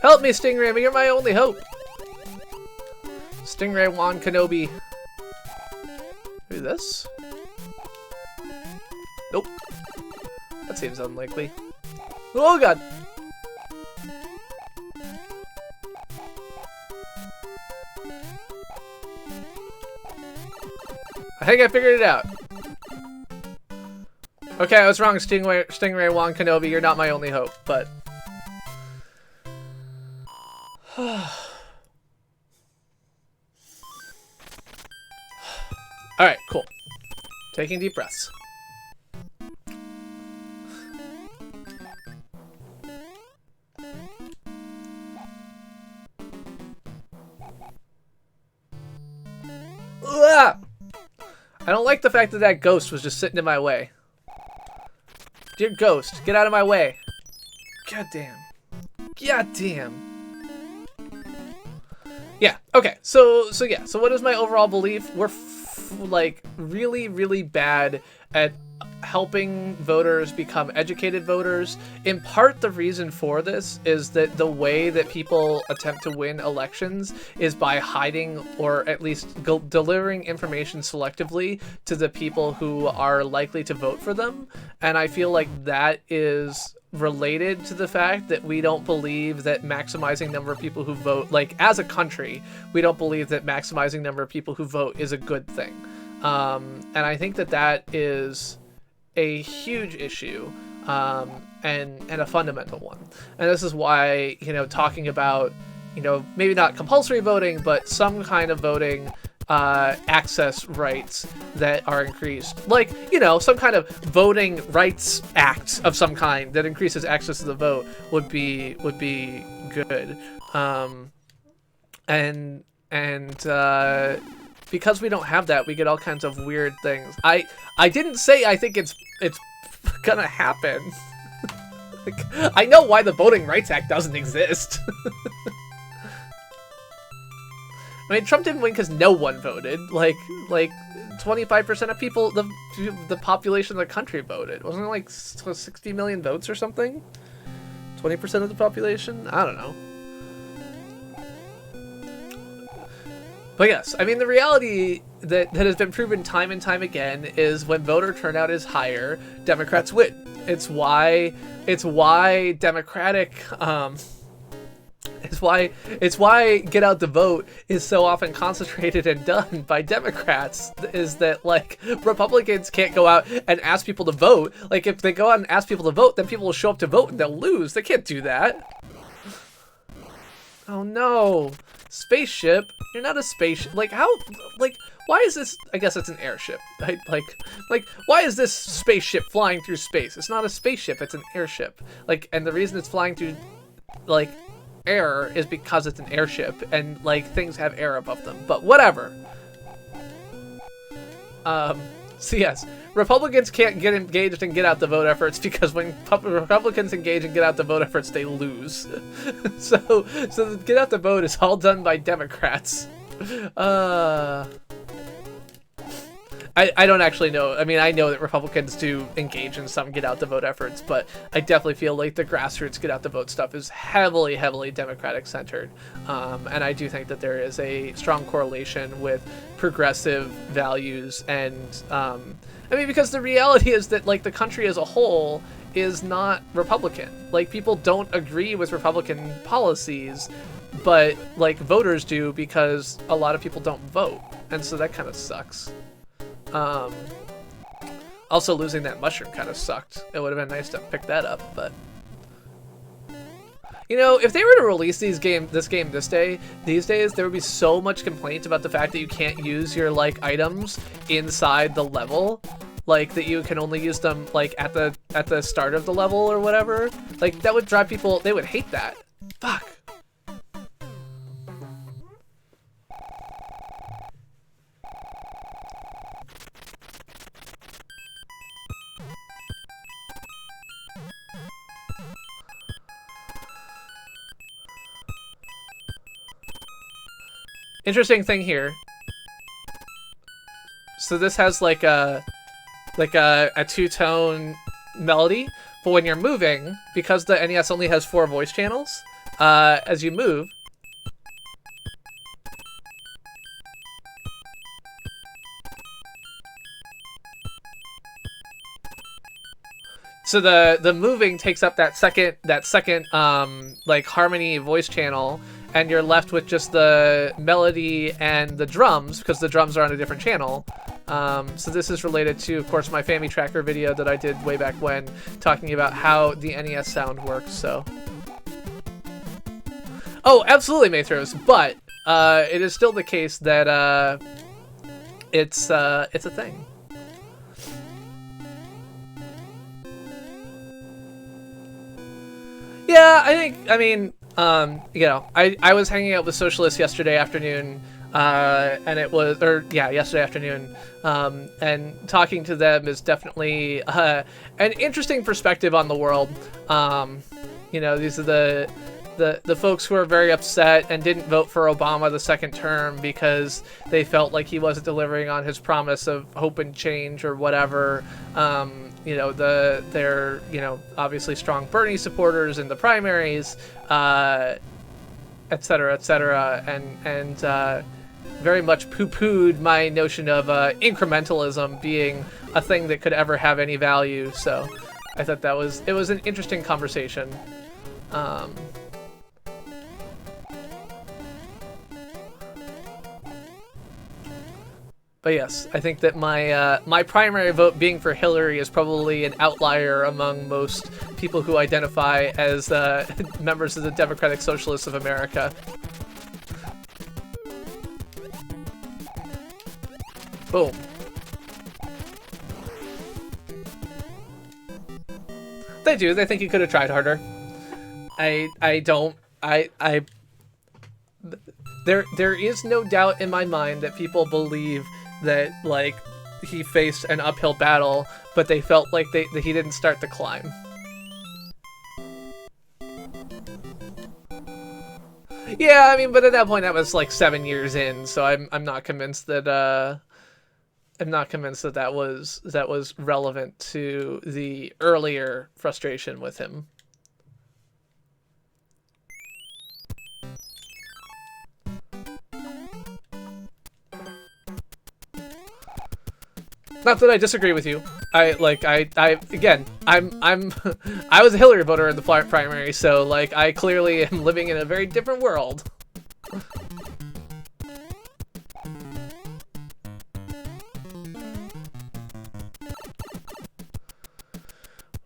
Help me, Stingray, you're my only hope! Stingray Wan Kenobi. Maybe this? Nope. That seems unlikely. Oh god! I think I figured it out. Okay, I was wrong, Stingray Wan Kenobi, you're not my only hope, but... Alright, cool. Taking deep breaths. Ugh! I don't like the fact that that ghost was just sitting in my way. Dear ghost, get out of my way. God damn. God damn. Yeah, okay, so what is my overall belief? We're like really, really bad at helping voters become educated voters. In part, the reason for this is that the way that people attempt to win elections is by hiding or at least delivering information selectively to the people who are likely to vote for them. And I feel like that is related to the fact that we don't believe that maximizing number of people who vote, like as a country, we don't believe that maximizing number of people who vote is a good thing. And I think that that is a huge issue, and a fundamental one. And this is why, you know, talking about, you know, maybe not compulsory voting, but some kind of voting access rights that are increased, like, you know, some kind of voting rights act of some kind that increases access to the vote would be good. Because we don't have that, we get all kinds of weird things. I didn't say I think it's gonna happen. Like, I know why the Voting Rights Act doesn't exist. I mean, Trump didn't win because no one voted. Like 25% of people, the population of the country voted. Wasn't it like 60 million votes or something? 20% of the population? I don't know. But yes, I mean, the reality that has been proven time and time again is when voter turnout is higher, Democrats win. It's why Democratic, it's why get out the vote is so often concentrated and done by Democrats, is that, like, Republicans can't go out and ask people to vote. Like, if they go out and ask people to vote, then people will show up to vote and they'll lose. They can't do that. Oh no. Spaceship? You're not a spaceship. Like, how? Like, why is this? I guess it's an airship. Right? Like, why is this spaceship flying through space? It's not a spaceship. It's an airship. Like, and the reason it's flying through, like, air is because it's an airship, and, like, things have air above them. But whatever. So yes, Republicans can't get engaged in get out the vote efforts because when Republicans engage in get out the vote efforts, they lose. so the get out the vote is all done by Democrats. I don't actually know. I mean, I know that Republicans do engage in some get out the vote efforts, but I definitely feel like the grassroots get out the vote stuff is heavily Democratic centered. And I do think that there is a strong correlation with progressive values and, I mean, because the reality is that, like, the country as a whole is not Republican. Like, people don't agree with Republican policies, but, like, voters do because a lot of people don't vote. And so that kind of sucks. Also, losing that mushroom kind of sucked. It would have been nice to pick that up, but... You know, if they were to release this game these days, there would be so much complaint about the fact that you can't use your, like, items inside the level. Like, that you can only use them, like, at the start of the level or whatever. Like, that would drive people... They would hate that. Fuck. Interesting thing here. So this has like a two-tone melody, but when you're moving, because the NES only has 4 voice channels, as you move, so the moving takes up that second like harmony voice channel, and you're left with just the melody and the drums, because the drums are on a different channel. So this is related to, of course, my Family Tracker video that I did way back when, talking about how the NES sound works, so... Oh, absolutely, Maythros, but it is still the case that it's a thing. Yeah, I mean, you know, I was hanging out with socialists yesterday afternoon, and it was, yesterday afternoon, and talking to them is definitely an interesting perspective on the world. You know, these are the folks who are very upset and didn't vote for Obama the second term because they felt like he wasn't delivering on his promise of hope and change or whatever. You know, they're, you know, obviously strong Bernie supporters in the primaries, et cetera, and very much poo-pooed my notion of incrementalism being a thing that could ever have any value. So I thought it was an interesting conversation. But yes, I think that my primary vote being for Hillary is probably an outlier among most people who identify as members of the Democratic Socialists of America. Boom. They do. They think he could have tried harder. There is no doubt in my mind that people believe that, like, he faced an uphill battle, but they felt like that he didn't start the climb. Yeah, I mean, but at that point that was like 7 years in, so I'm not convinced that that was relevant to the earlier frustration with him. Not that I disagree with you. I was a Hillary voter in the primary, so, like, I clearly am living in a very different world.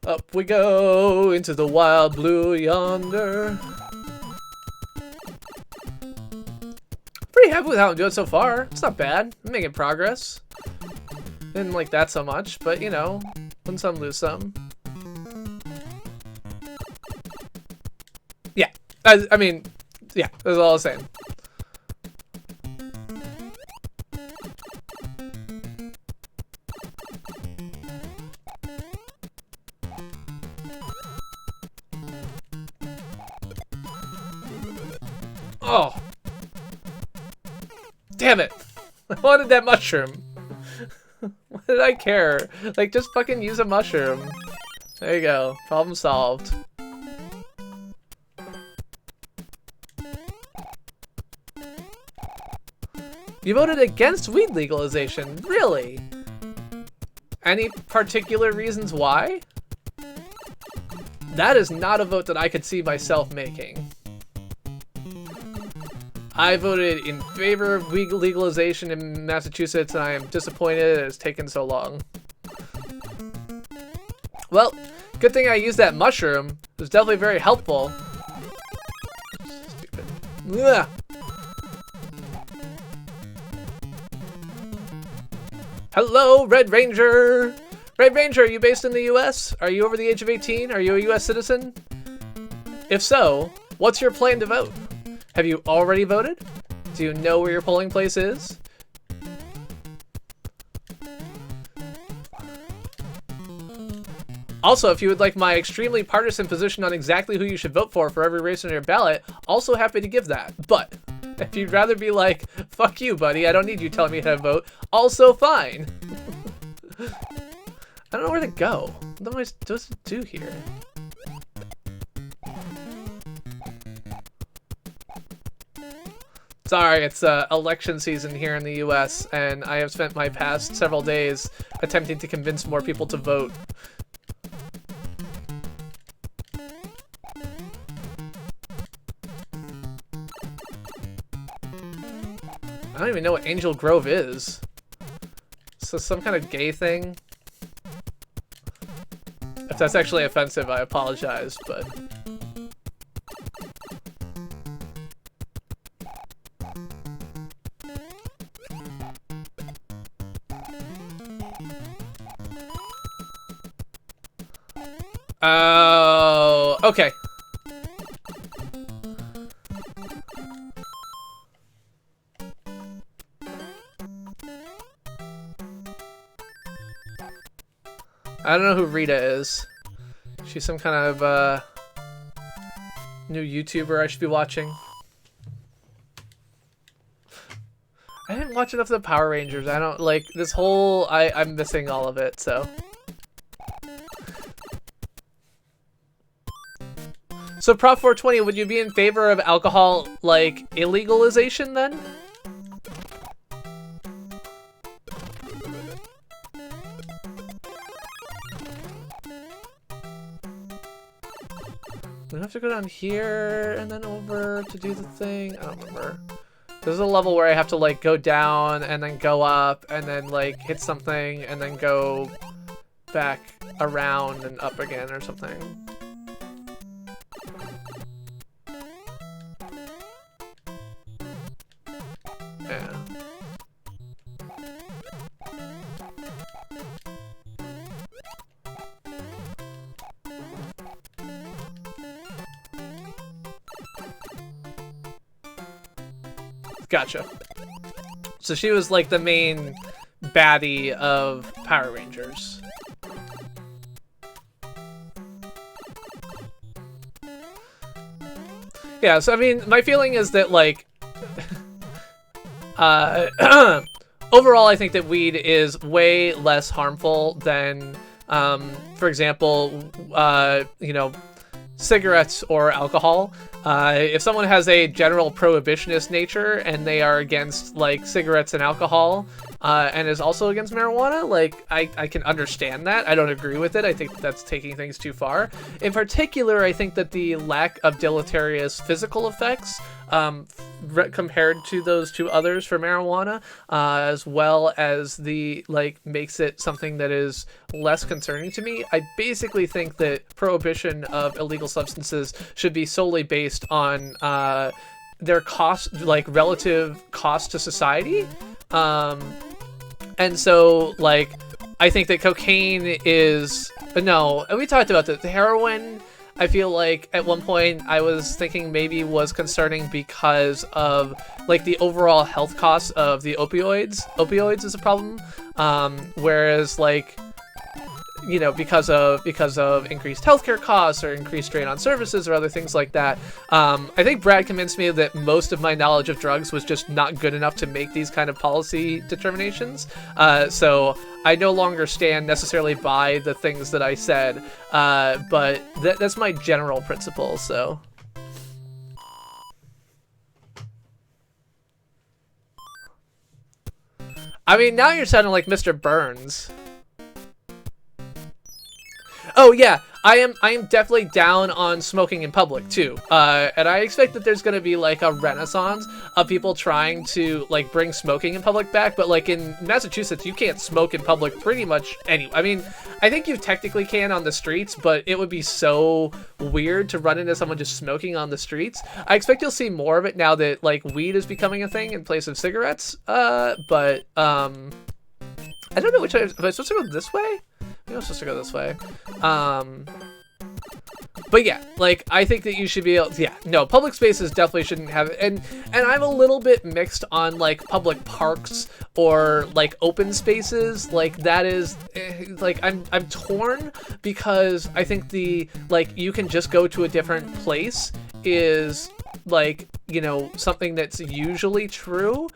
Up we go into the wild blue yonder. Pretty happy with how I'm doing so far. It's not bad. I'm making progress. Didn't like that so much, but, you know, win some, lose some. Yeah, I mean, yeah, that's all I was saying. Oh. Damn it. I wanted that mushroom. What did I care? Like, just fucking use a mushroom. There you go. Problem solved. You voted against weed legalization? Really? Any particular reasons why? That is not a vote that I could see myself making. I voted in favor of legalization in Massachusetts, and I am disappointed it has taken so long. Well, good thing I used that mushroom. It was definitely very helpful. Stupid. Ugh. Hello, Red Ranger! Red Ranger, are you based in the US? Are you over the age of 18? Are you a US citizen? If so, what's your plan to vote? Have you already voted? Do you know where your polling place is? Also, if you would like my extremely partisan position on exactly who you should vote for every race on your ballot, also happy to give that. But if you'd rather be like, fuck you, buddy, I don't need you telling me how to vote, also fine. I don't know where to go. What am I supposed to do here? Sorry, it's election season here in the US, and I have spent my past several days attempting to convince more people to vote. I don't even know what Angel Grove is. So some kind of gay thing? If that's actually offensive, I apologize, but... Oh, okay. I don't know who Rita is. She's some kind of new YouTuber I should be watching. I didn't watch enough of the Power Rangers. I don't like this whole. I'm missing all of it. So Prop 420, would you be in favor of alcohol like illegalization then? We have to go down here and then over to do the thing. I don't remember. There's a level where I have to like go down and then go up and then like hit something and then go back around and up again or something. Yeah. Gotcha. So she was like the main baddie of Power Rangers. Yeah, so I mean, my feeling is that like overall I think that weed is way less harmful than for example, you know, cigarettes or alcohol. If someone has a general prohibitionist nature and they are against like cigarettes and alcohol and is also against marijuana, like I can understand that. I don't agree with it. I think that's taking things too far. In particular, I think that the lack of deleterious physical effects compared to those two others for marijuana, as well as the like makes it something that is less concerning to me. I basically think that prohibition of illegal substances should be solely based on their cost, like relative cost to society. And so like I think that cocaine is no, and we talked about the heroin. I feel like at one point I was thinking maybe was concerning because of like the overall health costs of the opioids. Opioids is a problem, whereas like, you know, because of increased healthcare costs or increased strain on services or other things like that. I think Brad convinced me that most of my knowledge of drugs was just not good enough to make these kind of policy determinations. So I no longer stand necessarily by the things that I said, but that's my general principle, so. I mean, now you're sounding like Mr. Burns. Oh yeah, I am definitely down on smoking in public too. And I expect that there's gonna be like a renaissance of people trying to like bring smoking in public back. But like in Massachusetts, you can't smoke in public pretty much anyway. I mean, I think you technically can on the streets, but it would be so weird to run into someone just smoking on the streets. I expect you'll see more of it now that like weed is becoming a thing in place of cigarettes. But I don't know which way. Am I supposed to go this way? Maybe I'm supposed to go this way. But yeah, like, I think that you should be able to, yeah, no, public spaces definitely shouldn't have it. And I'm a little bit mixed on, like, public parks or, like, open spaces. Like, that is, like, I'm torn because I think like, you can just go to a different place is, like, you know, something that's usually true,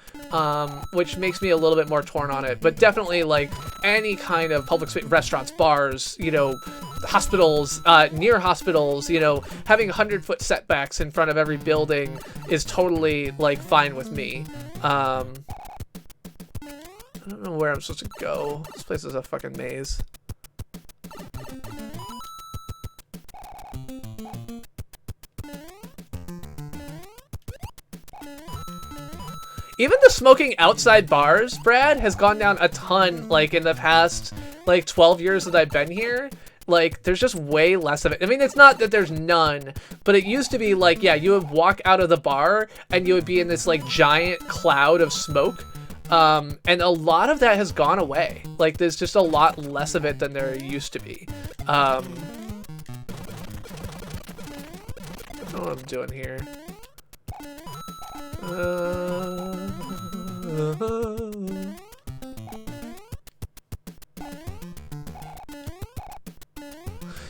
which makes me a little bit more torn on it. But definitely, like, any kind of public space, restaurants, bars, you know, hospitals, near hospitals, you know, having 100-foot setbacks in front of every building is totally, like, fine with me. I don't know where I'm supposed to go. This place is a fucking maze. Even the smoking outside bars, Brad, has gone down a ton, like, in the past, like, 12 years that I've been here. Like, there's just way less of it. I mean, it's not that there's none, but it used to be, like, yeah, you would walk out of the bar, and you would be in this, like, giant cloud of smoke. And a lot of that has gone away. Like, there's just a lot less of it than there used to be. I don't know what I'm doing here.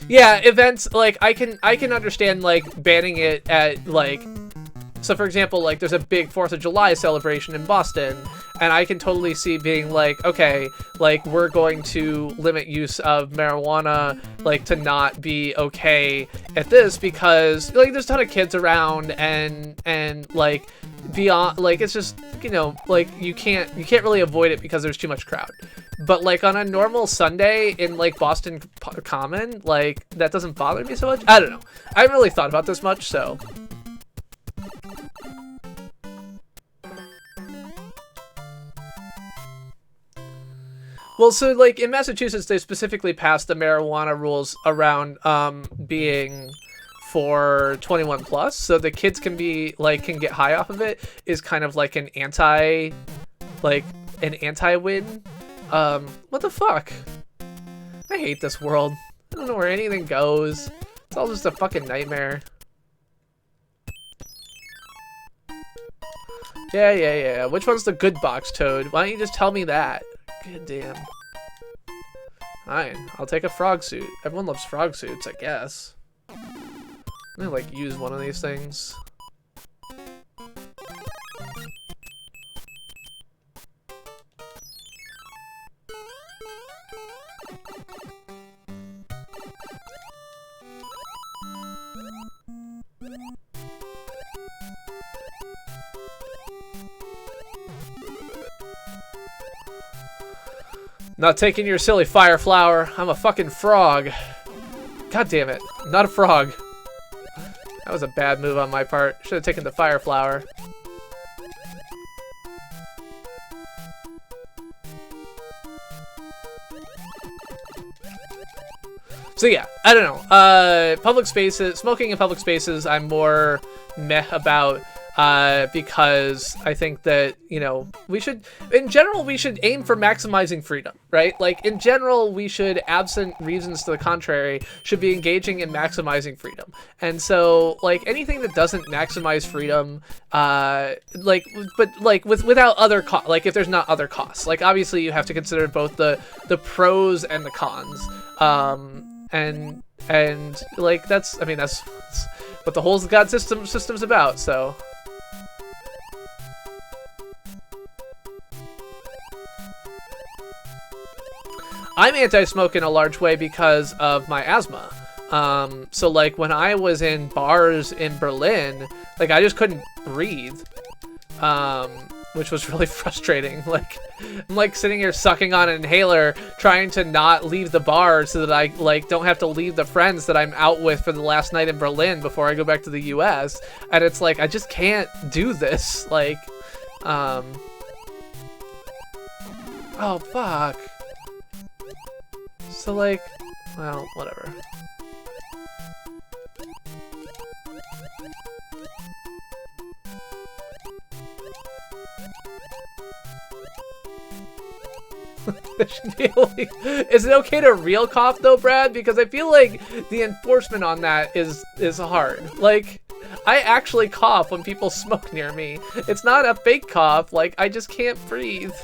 Yeah, events, like, I can understand, like, banning it at, like, so for example, like, there's a big 4th of July celebration in Boston, and I can totally see being like, okay, like, we're going to limit use of marijuana, like, to not be okay at this because, like, there's a ton of kids around and like, beyond, like, it's just, you know, like, you can't really avoid it because there's too much crowd. But, like, on a normal Sunday in, like, Boston Common, like, that doesn't bother me so much. I don't know. I haven't really thought about this much, so. Well, so, like, in Massachusetts, they specifically passed the marijuana rules around being for 21 plus, so the kids can be, like, can get high off of it, is kind of like an anti-win. What the fuck? I hate this world. I don't know where anything goes. It's all just a fucking nightmare. Yeah. Which one's the good box, Toad? Why don't you just tell me that? God damn. Fine, I'll take a frog suit. Everyone loves frog suits, I guess. I'm gonna, like, use one of these things. Not taking your silly fire flower. I'm a fucking frog. God damn it. Not a frog. That was a bad move on my part. Should have taken the fire flower. So yeah, I don't know. Public spaces, smoking in public spaces, I'm more meh about. Because I think that, you know, in general, we should aim for maximizing freedom, right? Like, in general, we should, absent reasons to the contrary, should be engaging in maximizing freedom. And so, like, anything that doesn't maximize freedom, without other like, if there's not other costs, like, obviously you have to consider both the pros and the cons. And like, that's what the whole God system's about, so. I'm anti-smoke in a large way because of my asthma. So, like, when I was in bars in Berlin, like, I just couldn't breathe. which was really frustrating. Like, I'm like sitting here sucking on an inhaler, trying to not leave the bar so that I like don't have to leave the friends that I'm out with for the last night in Berlin before I go back to the US. And it's like, I just can't do this. Like, oh, fuck. So like, well, whatever. Is it okay to real cough though, Brad? Because I feel like the enforcement on that is hard. Like, I actually cough when people smoke near me. It's not a fake cough. Like, I just can't breathe.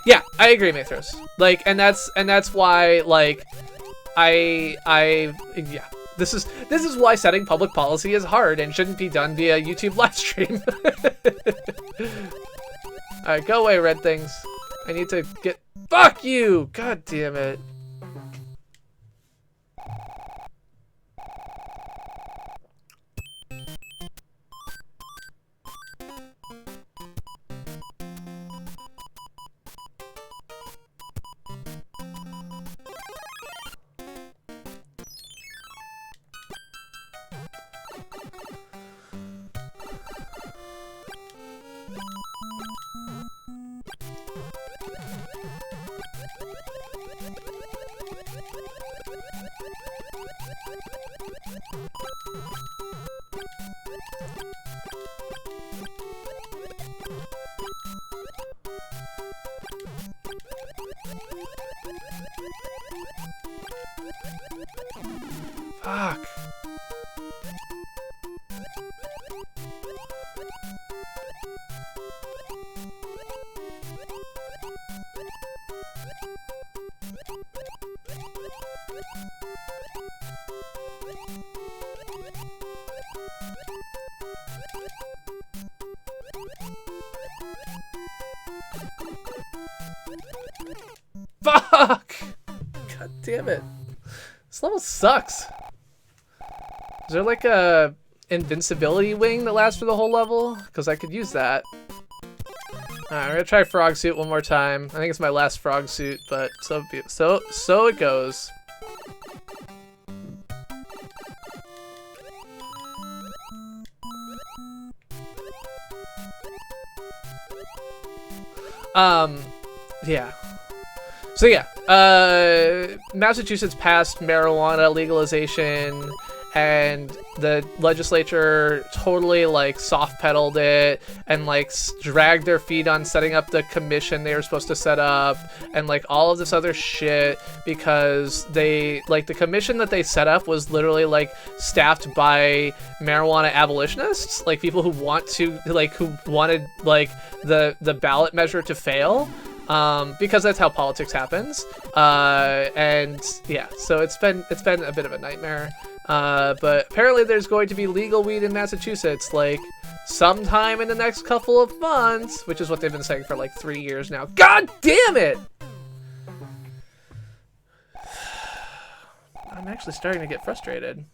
Yeah, I agree, Mathros. Like, and that's why, like, yeah. This is why setting public policy is hard and shouldn't be done via YouTube live stream. Alright, go away, red things. I need to get... Fuck you! God damn it. Fuck. Fuck! God damn it. This level sucks. Is there like a invincibility wing that lasts for the whole level? Because I could use that. Alright, we're gonna try frog suit one more time. I think it's my last frog suit, but so it goes. Yeah. So yeah, Massachusetts passed marijuana legalization, and the legislature totally like soft pedaled it and like dragged their feet on setting up the commission they were supposed to set up and like all of this other shit, because they like the commission that they set up was literally like staffed by marijuana abolitionists, like people who want to like who wanted like the ballot measure to fail. Because that's how politics happens. And yeah, so it's been a bit of a nightmare. But apparently there's going to be legal weed in Massachusetts, like, sometime in the next couple of months, which is what they've been saying for like 3 years now. God damn it! I'm actually starting to get frustrated.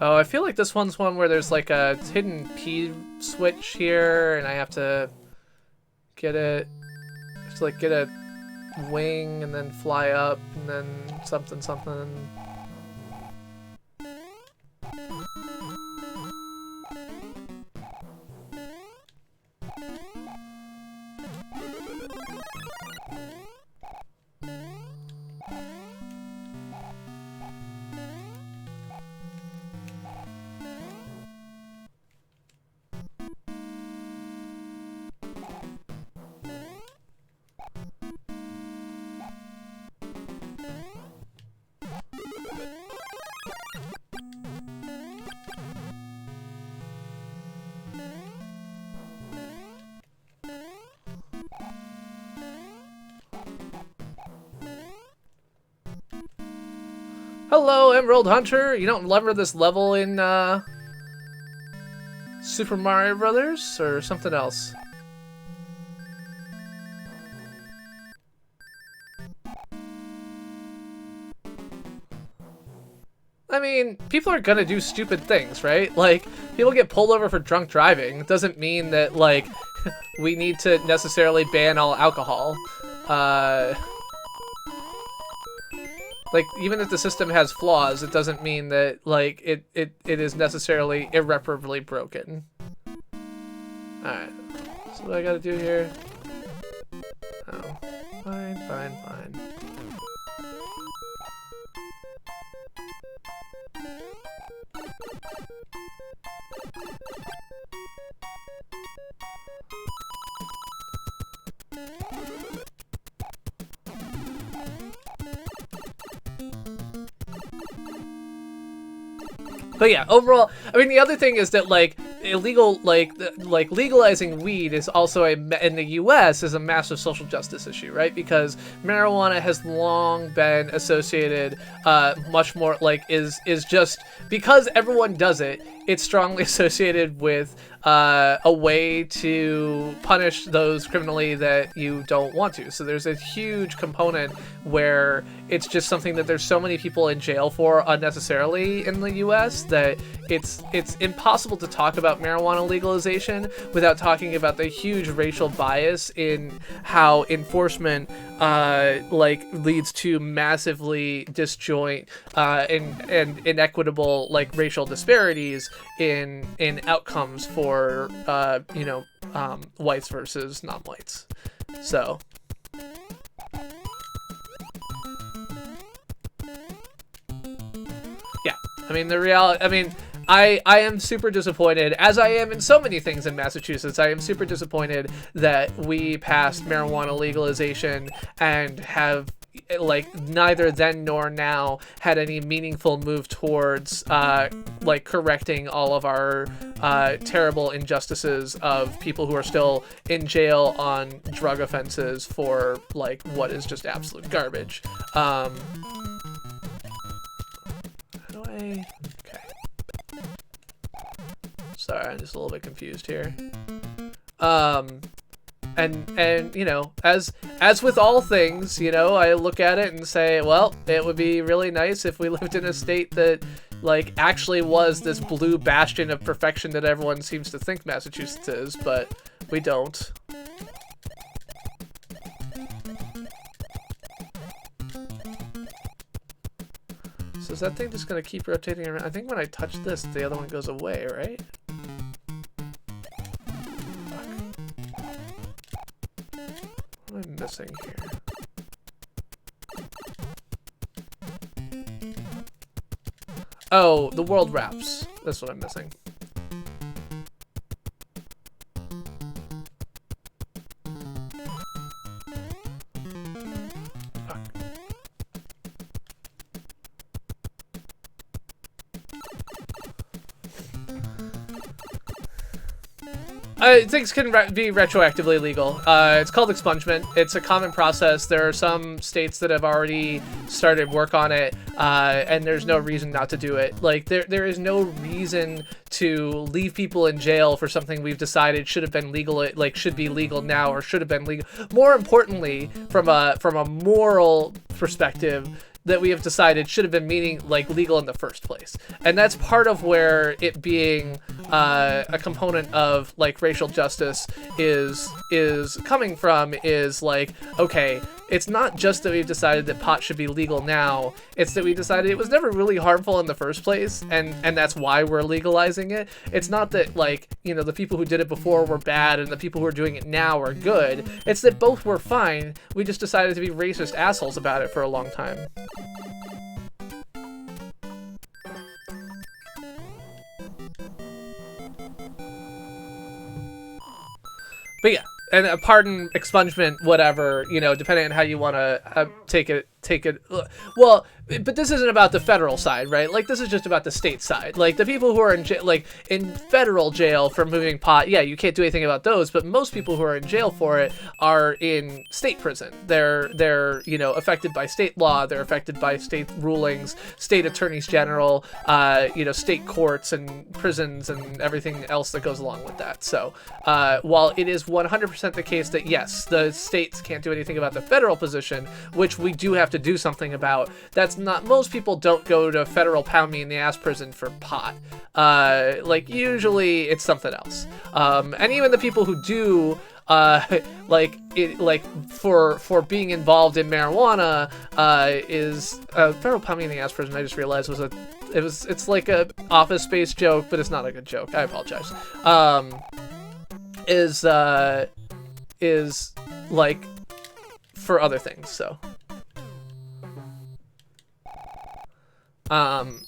Oh, I feel like this one's one where there's like a hidden P switch here, and I have to get it. I have to like get a wing and then fly up and then something. Hello, Emerald Hunter. You don't remember this level in Super Mario Brothers or something else? I mean, people are gonna do stupid things, right? Like, people get pulled over for drunk driving. It doesn't mean that, like, we need to necessarily ban all alcohol. Like, even if the system has flaws, it doesn't mean that, like, it is necessarily irreparably broken. Alright. So what I gotta do here? Oh. Fine, fine, fine. But yeah, overall, I mean, the other thing is that, like, illegal, like legalizing weed is also in the U.S. is a massive social justice issue, right? Because marijuana has long been associated, much more, like, is just, because everyone does it, it's strongly associated with a way to punish those criminally that you don't want to. So there's a huge component where it's just something that there's so many people in jail for unnecessarily in the US that it's impossible to talk about marijuana legalization without talking about the huge racial bias in how enforcement like leads to massively disjoint and inequitable, like, racial disparities in outcomes for you know, whites versus non-whites. So yeah, I mean, the reality, I mean, I am super disappointed, as I am in so many things in Massachusetts. I am super disappointed that we passed marijuana legalization and have, like, neither then nor now had any meaningful move towards like correcting all of our terrible injustices of people who are still in jail on drug offenses for, like, what is just absolute garbage. How do I... Okay. Sorry, I'm just a little bit confused here. And you know, as with all things, you know, I look at it and say, well, it would be really nice if we lived in a state that, like, actually was this blue bastion of perfection that everyone seems to think Massachusetts is, but we don't. So is that thing just gonna keep rotating around? I think when I touch this, the other one goes away, right? What am I missing here? Oh, the world wraps. That's what I'm missing. Things can be retroactively legal. It's called expungement. It's a common process. There are some states that have already started work on it, and there's no reason not to do it. Like, there is no reason to leave people in jail for something we've decided should have been legal, like, should be legal now or should have been legal. More importantly, from a moral perspective, that we have decided should have been legal in the first place. And that's part of where it being a component of, like, racial justice is coming from, is like, okay, it's not just that we've decided that pot should be legal now, it's that we decided it was never really harmful in the first place, and that's why we're legalizing it. It's not that, like, you know, the people who did it before were bad and the people who are doing it now are good. It's that both were fine. We just decided to be racist assholes about it for a long time. But yeah, and pardon, expungement, whatever, you know, depending on how you want to take it take it. Well, but this isn't about the federal side, right? Like, this is just about the state side. Like, the people who are in jail, like in federal jail for moving pot, yeah, you can't do anything about those. But most people who are in jail for it are in state prison. They're you know, affected by state law. They're affected by state rulings, state attorneys general, you know, state courts and prisons and everything else that goes along with that. So while it is 100% the case that yes, the states can't do anything about the federal position, which we do have to do something about, that's not, most people don't go to federal pound me in the ass prison for pot. Like, usually it's something else. And even the people who do, like for being involved in marijuana, is federal pound me in the ass prison. I just realized it's like a Office Space joke, but it's not a good joke. I apologize. Is like for other things. So,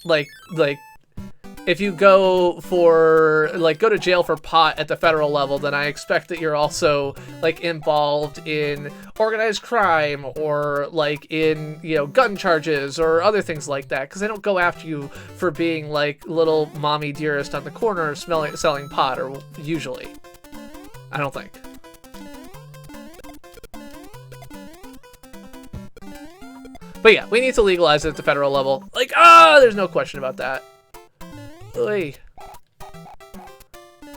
like if you go to jail for pot at the federal level, then I expect that you're also like involved in organized crime or like in, you know, gun charges or other things like that, because they don't go after you for being like little mommy dearest on the corner selling pot, or usually, I don't think. But yeah, we need to legalize it at the federal level. Like, there's no question about that. Oy.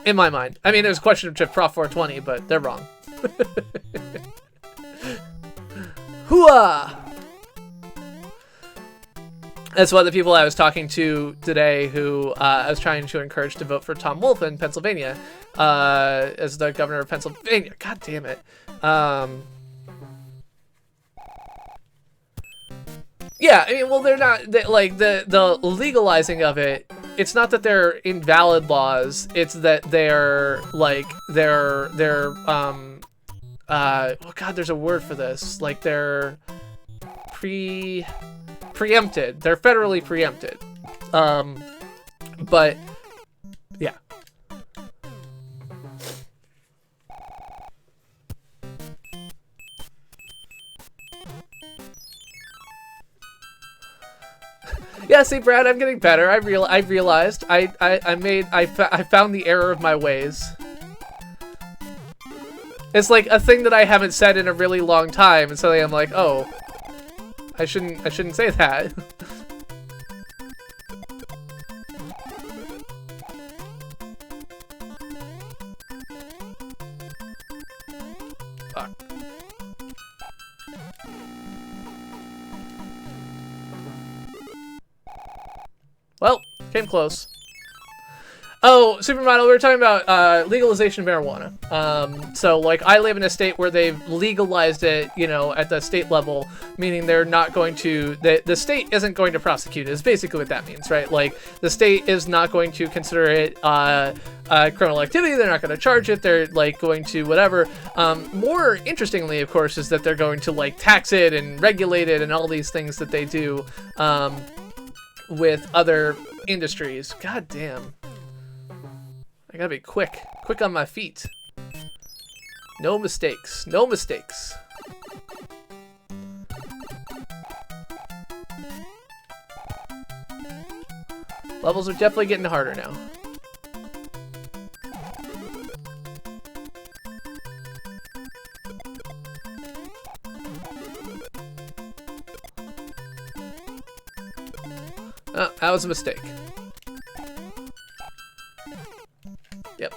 In my mind. I mean, there's a question to Prop 420, but they're wrong. Hooah! That's what the people I was talking to today, who I was trying to encourage to vote for Tom Wolf in Pennsylvania as the governor of Pennsylvania. God damn it. Yeah, I mean, well, they're not, like, the legalizing of it, it's not that they're invalid laws, it's that they're, like, oh god, there's a word for this, like, they're preempted, they're federally preempted, but, yeah. Yeah, see, Brad, I'm getting better. I realized I found the error of my ways. It's like a thing that I haven't said in a really long time, and suddenly I'm like, oh, I shouldn't say that. Fuck. Well, came close. Oh, Supermodel, we were talking about legalization of marijuana. So, like, I live in a state where they've legalized it, you know, at the state level, meaning they're not going to, the state isn't going to prosecute it, is basically what that means, right? Like, the state is not going to consider it criminal activity, they're not going to charge it, they're, like, going to whatever. More interestingly, of course, is that they're going to, like, tax it and regulate it and all these things that they do with other industries. God damn. I gotta be quick on my feet. No mistakes, no mistakes. Levels are definitely getting harder now. Oh, that was a mistake. Yep.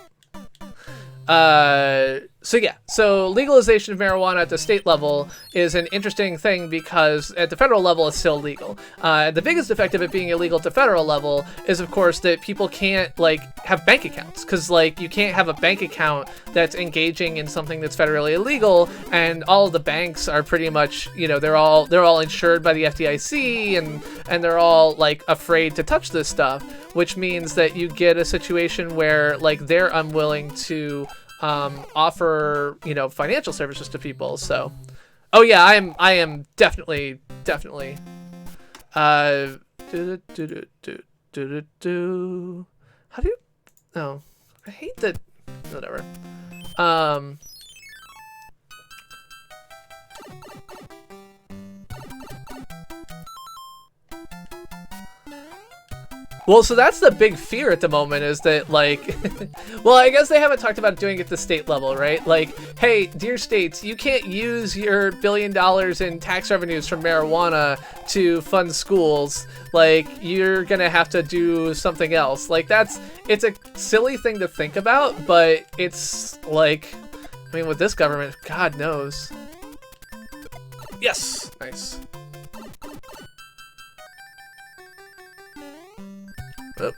So yeah, so legalization of marijuana at the state level is an interesting thing because at the federal level it's still legal. The biggest effect of it being illegal at the federal level is, of course, that people can't, like, have bank accounts, because, like, you can't have a bank account that's engaging in something that's federally illegal, and all of the banks are pretty much, you know, they're all insured by the FDIC, and they're all, like, afraid to touch this stuff, which means that you get a situation where, like, they're unwilling to offer, you know, financial services to people. So, oh yeah, I am definitely. How do you? Oh, I hate that. Whatever. Well, so that's the big fear at the moment is that, like, well, I guess they haven't talked about doing it at the state level, right? Like, hey, dear states, you can't use your $1 billion in tax revenues from marijuana to fund schools. Like, you're gonna have to do something else. Like, it's a silly thing to think about, but it's like, I mean, with this government, God knows. Yes! Nice. Oop.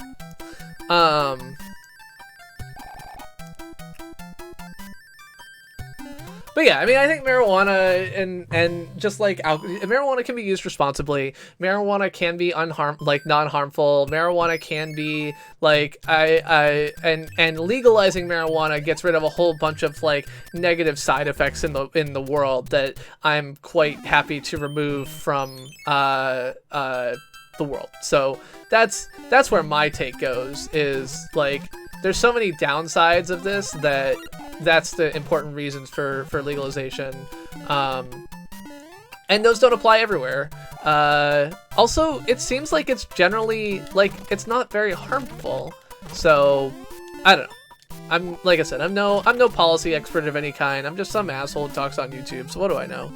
But yeah, I mean, I think marijuana and just like marijuana can be used responsibly. Marijuana can be non-harmful. Marijuana can be like and legalizing marijuana gets rid of a whole bunch of like negative side effects in the world that I'm quite happy to remove from the world. So that's where my take goes, is like there's so many downsides of this that's the important reasons for legalization, and those don't apply everywhere. Also, it seems like it's generally like it's not very harmful, so I don't know. Like I said, I'm no policy expert of any kind. I'm just some asshole who talks on YouTube, so what do I know?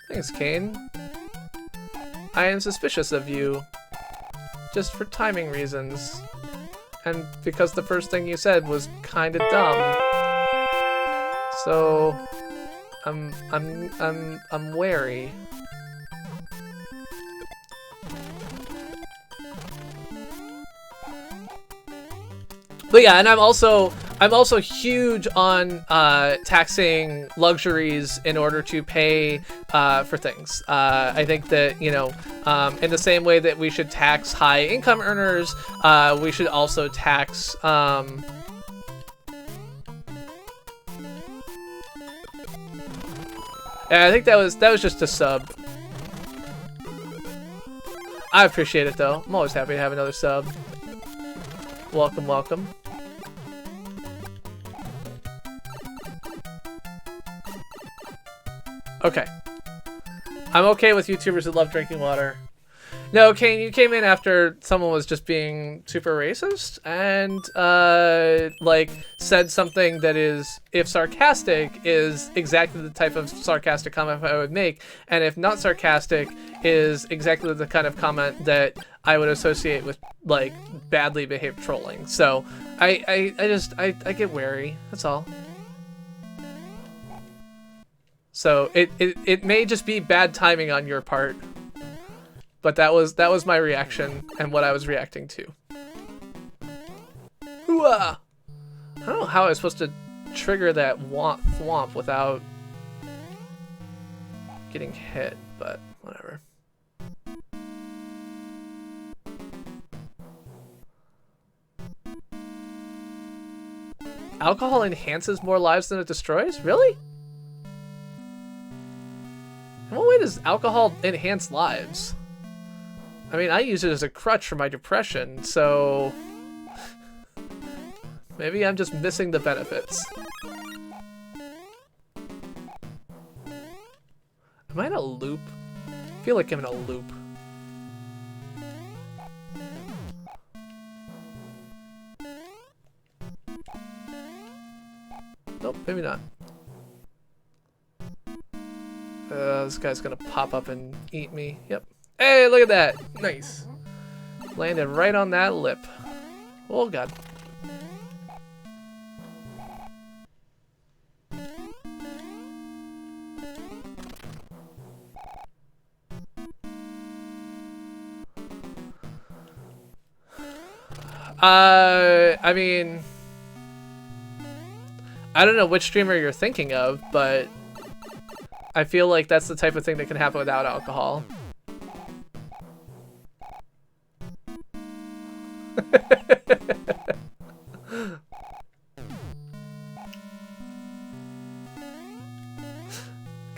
Thanks, Kane. I am suspicious of you, just for timing reasons, and because the first thing you said was kind of dumb. So, I'm wary. But yeah, and I'm also huge on taxing luxuries in order to pay for things. I think that, you know, in the same way that we should tax high income earners, we should also tax yeah, I think that was just a sub. I appreciate it though. I'm always happy to have another sub. Welcome, welcome. Okay. I'm okay with YouTubers that love drinking water. No, Kane, you came in after someone was just being super racist and, like, said something that is, if sarcastic, is exactly the type of sarcastic comment I would make, and if not sarcastic, is exactly the kind of comment that I would associate with, like, badly behaved trolling. So, I get wary, that's all. So, it may just be bad timing on your part. But that was my reaction and what I was reacting to. Hooah! I don't know how I was supposed to trigger that thwomp without getting hit, but whatever. Alcohol enhances more lives than it destroys? Really? In what way does alcohol enhance lives? I mean, I use it as a crutch for my depression, so maybe I'm just missing the benefits. Am I in a loop? I feel like I'm in a loop. Nope, maybe not. This guy's gonna pop up and eat me. Yep. Hey, look at that! Nice. Landed right on that lip. Oh god. I mean, I don't know which streamer you're thinking of, but I feel like that's the type of thing that can happen without alcohol.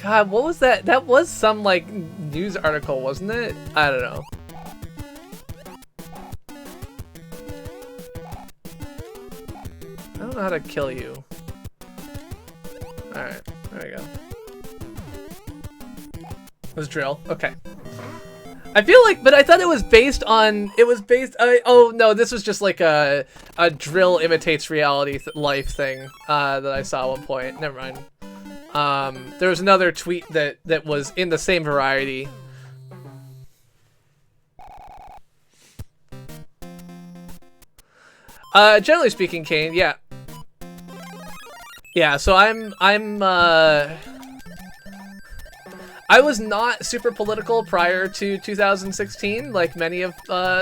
God, what was that? That was some, like, news article, wasn't it? I don't know. don't know how to kill you. Alright, there we go. Let's drill. Okay. I feel like, but I thought it was based on, oh no, this was just like a drill imitates reality life thing that I saw at one point. Never mind. There was another tweet that was in the same variety. Generally speaking, Kane, yeah. Yeah, so I was not super political prior to 2016, like many of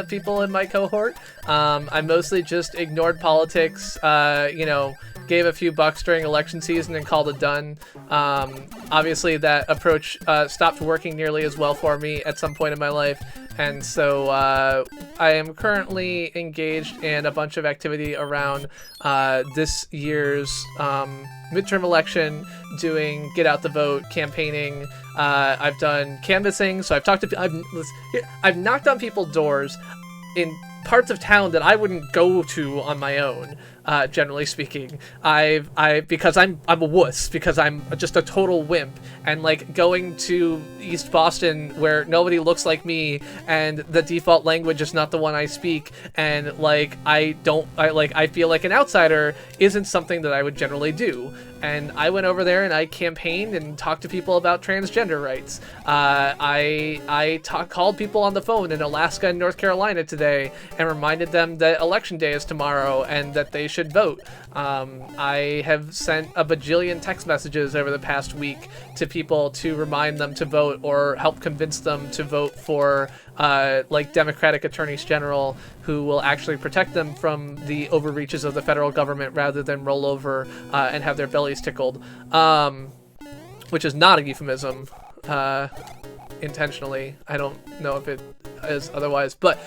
people in my cohort. I mostly just ignored politics, you know, gave a few bucks during election season and called it done. Obviously, that approach stopped working nearly as well for me at some point in my life. And so I am currently engaged in a bunch of activity around this year's midterm election, doing get out the vote, campaigning. I've done canvassing, so I've talked to I've knocked on people's doors in parts of town that I wouldn't go to on my own. Generally speaking, because I'm a wuss, because I'm just a total wimp, and like going to East Boston where nobody looks like me and the default language is not the one I speak, and like I feel like an outsider isn't something that I would generally do. And I went over there and I campaigned and talked to people about transgender rights. I called people on the phone in Alaska and North Carolina today and reminded them that election day is tomorrow and that they should vote. I have sent a bajillion text messages over the past week to people to remind them to vote or help convince them to vote for like Democratic attorneys general who will actually protect them from the overreaches of the federal government rather than roll over and have their bellies tickled, which is not a euphemism intentionally. I don't know if it is otherwise, but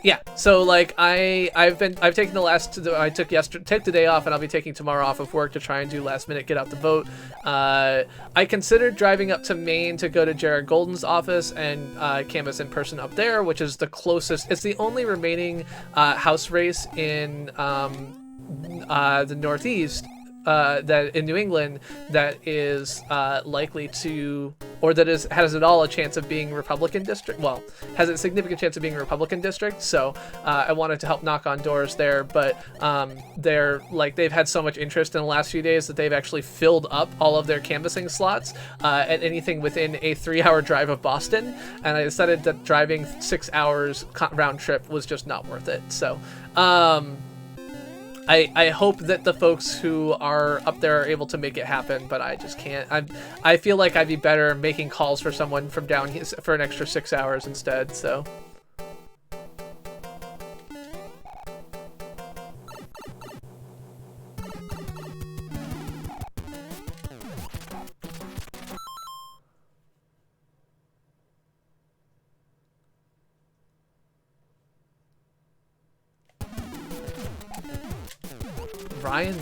yeah, so like I've taken I took the day off, and I'll be taking tomorrow off of work to try and do last minute get out the vote. I considered driving up to Maine to go to Jared Golden's office and canvass in person up there, which is the closest. It's the only remaining House race in the Northeast that in New England that is likely to, or that has at all a chance of being Republican district. Well, has a significant chance of being a Republican district. So I wanted to help knock on doors there, but they've had so much interest in the last few days that they've actually filled up all of their canvassing slots at anything within a 3-hour drive of Boston. And I decided that driving 6 hours round trip was just not worth it. So I hope that the folks who are up there are able to make it happen, but I just can't. I feel like I'd be better making calls for someone from down here for an extra 6 hours instead, so. Ryan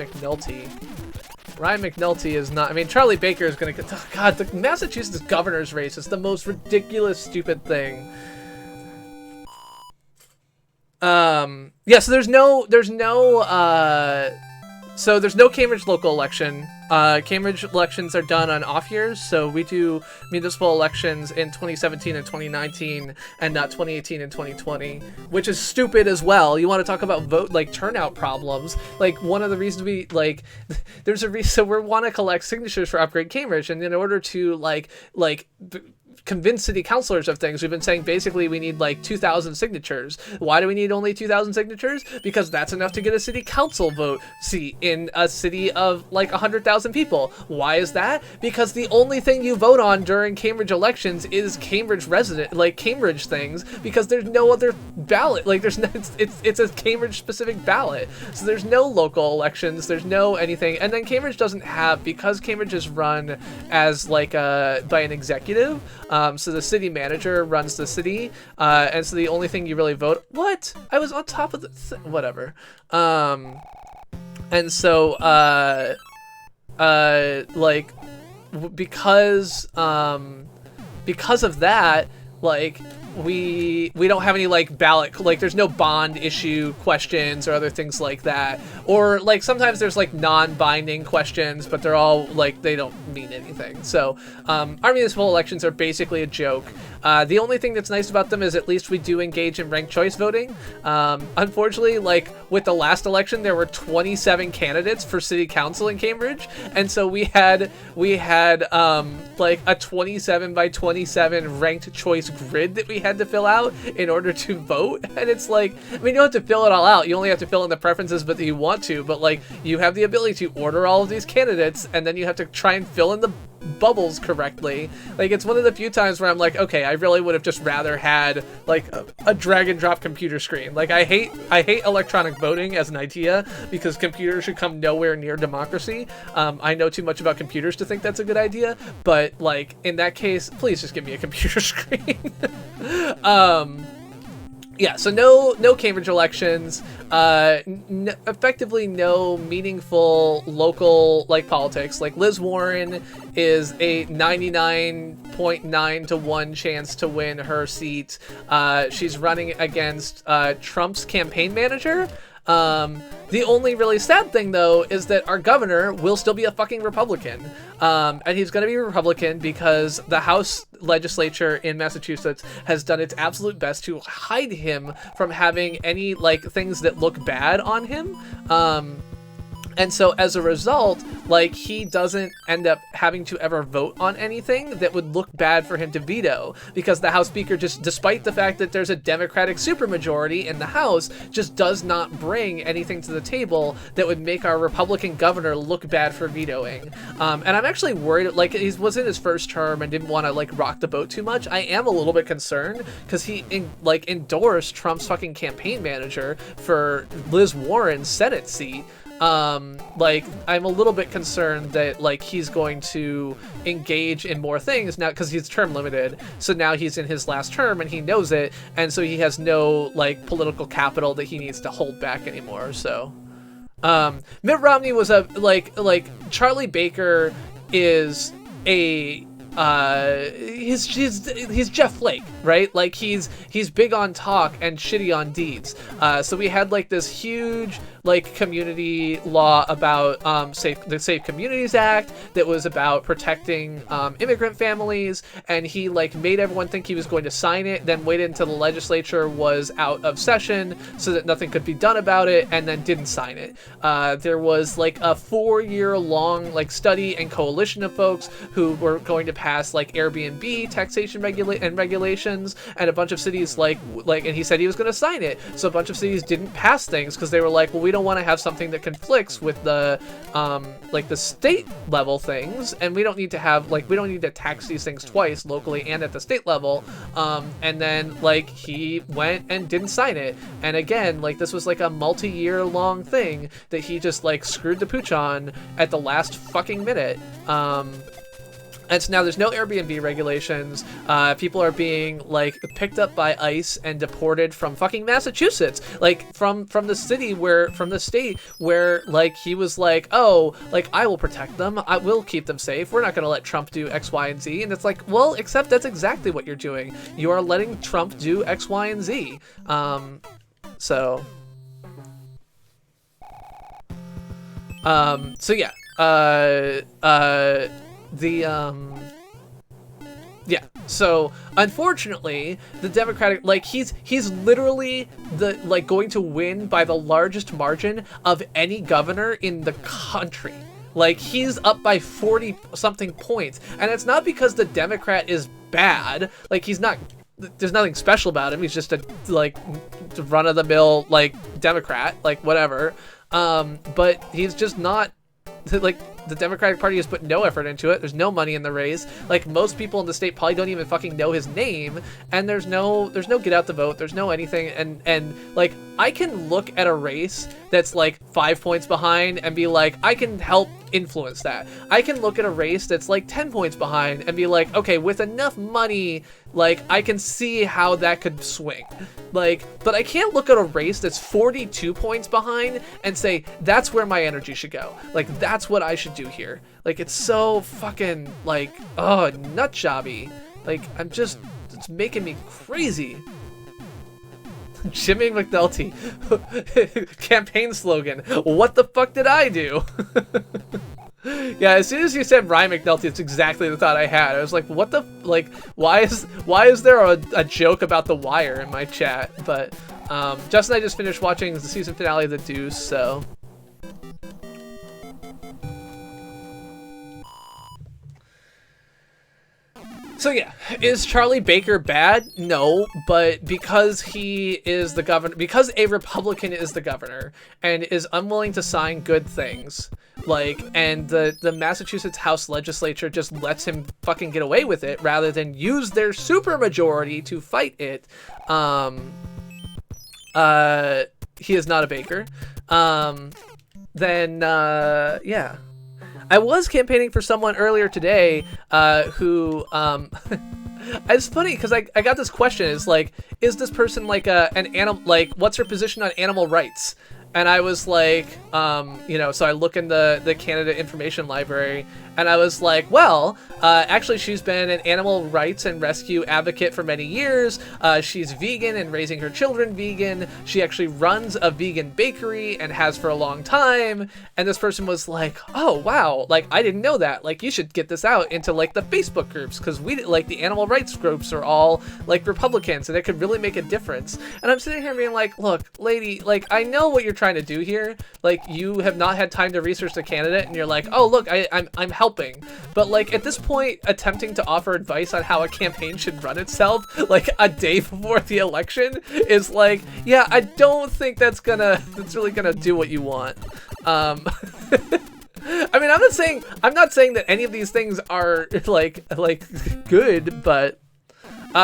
McNulty is not. I mean, Charlie Baker is gonna. Oh God, the Massachusetts governor's race is the most ridiculous, stupid thing. Yeah. So there's no Cambridge local election. Cambridge elections are done on off years, so we do municipal elections in 2017 and 2019 and not 2018 and 2020, which is stupid as well. You want to talk about turnout problems. Like, one of the reasons there's a reason, so we want to collect signatures for Upgrade Cambridge, and in order to convince city councilors of things, we've been saying basically we need 2,000 signatures. Why do we need only 2,000 signatures? Because that's enough to get a city council vote seat in a city of 100,000 people. Why is that? Because the only thing you vote on during Cambridge elections is Cambridge Cambridge things, because there's no other ballot. It's a Cambridge specific ballot. So there's no local elections, there's no anything. And then Cambridge doesn't have, because Cambridge is run as by an executive, so the city manager runs the city, and so the only thing you really vote. What? I was on top of the whatever. And so because of that, Like, we don't have any like ballot, like there's no bond issue questions or other things like that, or like sometimes there's like non-binding questions, but they're all like, they don't mean anything. So our municipal elections are basically a joke. The only thing that's nice about them is at least we do engage in ranked choice voting. Unfortunately, like with the last election, there were 27 candidates for city council in Cambridge, and so we had like a 27 by 27 ranked choice grid that we had to fill out in order to vote. And it's like, I mean, you don't have to fill it all out, you only have to fill in the preferences but that you want to, but like you have the ability to order all of these candidates and then you have to try and fill in the bubbles correctly. Like, it's one of the few times where I'm like, okay, I really would have just rather had like a drag and drop computer screen. Like, I hate electronic voting as an idea because computers should come nowhere near democracy. I know too much about computers to think that's a good idea, but like in that case, please just give me a computer screen. Yeah, so no Cambridge elections, effectively no meaningful local like politics. Like, Liz Warren is a 99.9 to 1 chance to win her seat. She's running against Trump's campaign manager. The only really sad thing, though, is that our governor will still be a fucking Republican. And he's going to be a Republican because the House legislature in Massachusetts has done its absolute best to hide him from having any, like, things that look bad on him. And so as a result, like, he doesn't end up having to ever vote on anything that would look bad for him to veto, because the House Speaker, just despite the fact that there's a Democratic supermajority in the House, just does not bring anything to the table that would make our Republican governor look bad for vetoing. And I'm actually worried, like, he was in his first term and didn't want to, like, rock the boat too much. I am a little bit concerned because he, endorsed Trump's fucking campaign manager for Liz Warren's Senate seat. Like, I'm a little bit concerned that, like, he's going to engage in more things now because he's term limited. So now he's in his last term and he knows it, and so he has no, like, political capital that he needs to hold back anymore. So Mitt Romney was a like Charlie Baker is a he's Jeff Flake, right? Like, he's big on talk and shitty on deeds. So we had like this huge like community law about the Safe Communities Act that was about protecting immigrant families, and he like made everyone think he was going to sign it, then waited until the legislature was out of session so that nothing could be done about it, and then didn't sign it. There was like a 4-year-long like study and coalition of folks who were going to pass like Airbnb taxation regulations, and a bunch of cities like and he said he was going to sign it, so a bunch of cities didn't pass things because they were like, well, we don't want to have something that conflicts with the like the state level things, and we don't need to have we don't need to tax these things twice, locally and at the state level. And then like he went and didn't sign it, and again, like, this was like a multi-year long thing that he just like screwed the pooch on at the last fucking minute. And so now there's no Airbnb regulations. People are being like picked up by ICE and deported from fucking Massachusetts, like from the state where like he was like, oh, like, I will protect them, I will keep them safe, we're not going to let Trump do X, Y, and Z. And it's like, well, except that's exactly what you're doing. You are letting Trump do X, Y, and Z. So yeah. Yeah, so unfortunately the Democratic, like, he's literally going to win by the largest margin of any governor in the country. Like, he's up by 40 something points, and it's not because the Democrat is bad. Like, he's not, there's nothing special about him. He's just a like run-of-the-mill like Democrat, like whatever. But he's just not, like, the Democratic Party has put no effort into it. There's no money in the race. Like, most people in the state probably don't even fucking know his name, and there's no get out the vote. There's no anything. And like, I can look at a race that's like 5 points behind and be like, I can help influence that. I can look at a race that's like 10 points behind and be like, okay, with enough money, like, I can see how that could swing. Like, but I can't look at a race that's 42 points behind and say, that's where my energy should go. Like, that's what I should do here. Like, it's so fucking like, oh, nut jobby. Like, I'm just It's making me crazy. Jimmy McNulty. Campaign slogan. What the fuck did I do? Yeah, as soon as you said Ryan McNulty, it's exactly the thought I had. I was like, what the, like, why is there a joke about The Wire in my chat? But Justin and I just finished watching the season finale of The Deuce, so. So yeah, is Charlie Baker bad? No, but because he is the governor, because a Republican is the governor and is unwilling to sign good things, like, and the Massachusetts House legislature just lets him fucking get away with it rather than use their supermajority to fight it, he is not a Baker. Then, yeah. I was campaigning for someone earlier today who, it's funny because I got this question. It's like, is this person like an animal, like, what's her position on animal rights? And I was like, you know, so I look in the candidate information library and I was like, well, actually she's been an animal rights and rescue advocate for many years. She's vegan and raising her children vegan. She actually runs a vegan bakery and has for a long time. And this person was like, oh, wow, like, I didn't know that. Like, you should get this out into like the Facebook groups because we, like, the animal rights groups are all like Republicans and it could really make a difference. And I'm sitting here being like, look, lady, like, I know what you're trying to do here. Like, you have not had time to research the candidate and you're like, oh, look, I'm helping. But like, at this point, attempting to offer advice on how a campaign should run itself like a day before the election is like, yeah, I don't think that's really gonna do what you want. I mean, I'm not saying that any of these things are like good, but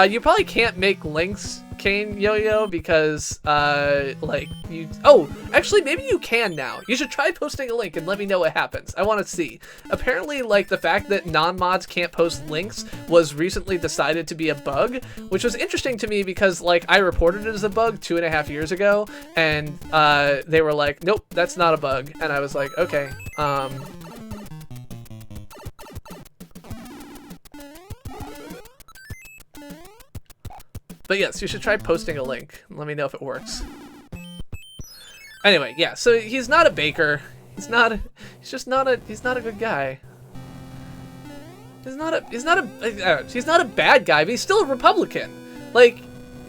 you probably can't make links, Kane Yo-Yo, because like you, oh, actually maybe you can now. You should try posting a link and let me know what happens. I want to see. Apparently, like, the fact that non-mods can't post links was recently decided to be a bug, which was interesting to me because, like, I reported it as a bug 2.5 years ago, and they were like, nope, that's not a bug, and I was like, okay. But yes, you should try posting a link. Let me know if it works. Anyway, yeah, so he's not a baker. He's not a good guy. He's not a bad guy, but he's still a Republican. Like,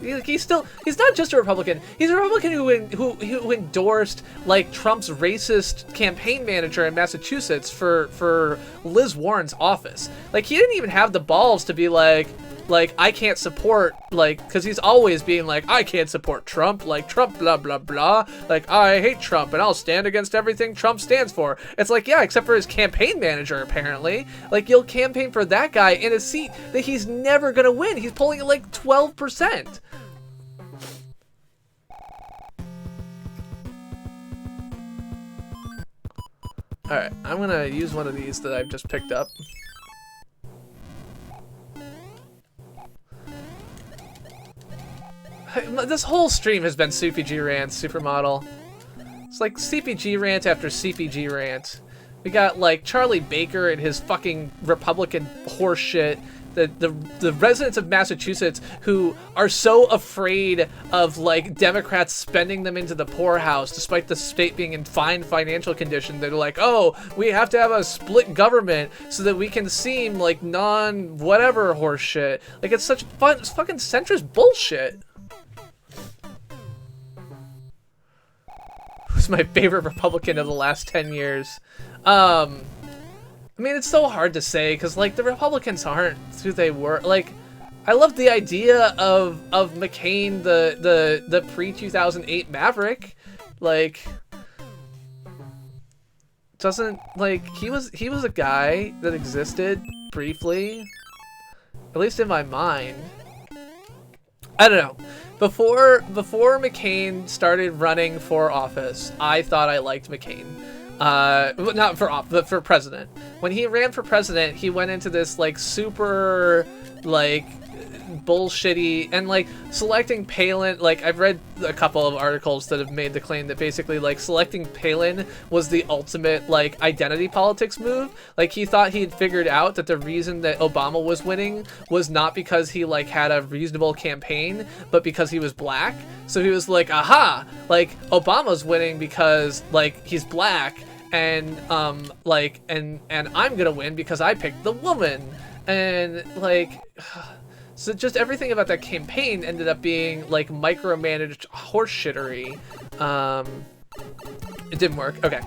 he's not just a Republican. He's a Republican who endorsed, like, Trump's racist campaign manager in Massachusetts for Liz Warren's office. Like, he didn't even have the balls to be like, I can't support, like, because he's always being like, I can't support Trump, like, Trump, blah, blah, blah, like, I hate Trump, and I'll stand against everything Trump stands for. It's like, yeah, except for his campaign manager, apparently. Like, you'll campaign for that guy in a seat that he's never gonna win. He's polling at, like, 12%. Alright, I'm gonna use one of these that I've just picked up. This whole stream has been CPG rant, Supermodel. It's like CPG rant after CPG rant. We got, like, Charlie Baker and his fucking Republican horseshit. The residents of Massachusetts who are so afraid of, like, Democrats spending them into the poorhouse despite the state being in fine financial condition. They're like, oh, we have to have a split government so that we can seem like non-whatever horseshit. Like, it's such it's fucking centrist bullshit. Who's my favorite Republican of the last 10 years? I mean, it's so hard to say because, like, the Republicans aren't who they were. Like, I love the idea of McCain, the pre-2008 Maverick. Like, doesn't, like, he was a guy that existed briefly, at least in my mind. I don't know. Before McCain started running for office, I thought I liked McCain. Not for office, but for president. When he ran for president, he went into this, like, super, like, bullshitty, and like selecting Palin, like I've read a couple of articles that have made the claim that basically like selecting Palin was the ultimate like identity politics move. Like he thought he had figured out that the reason that Obama was winning was not because he like had a reasonable campaign, but because he was black. So he was like, aha, like Obama's winning because like he's black, and like and I'm gonna win because I picked the woman. And like, so just everything about that campaign ended up being like micromanaged horseshittery. It didn't work. Okay.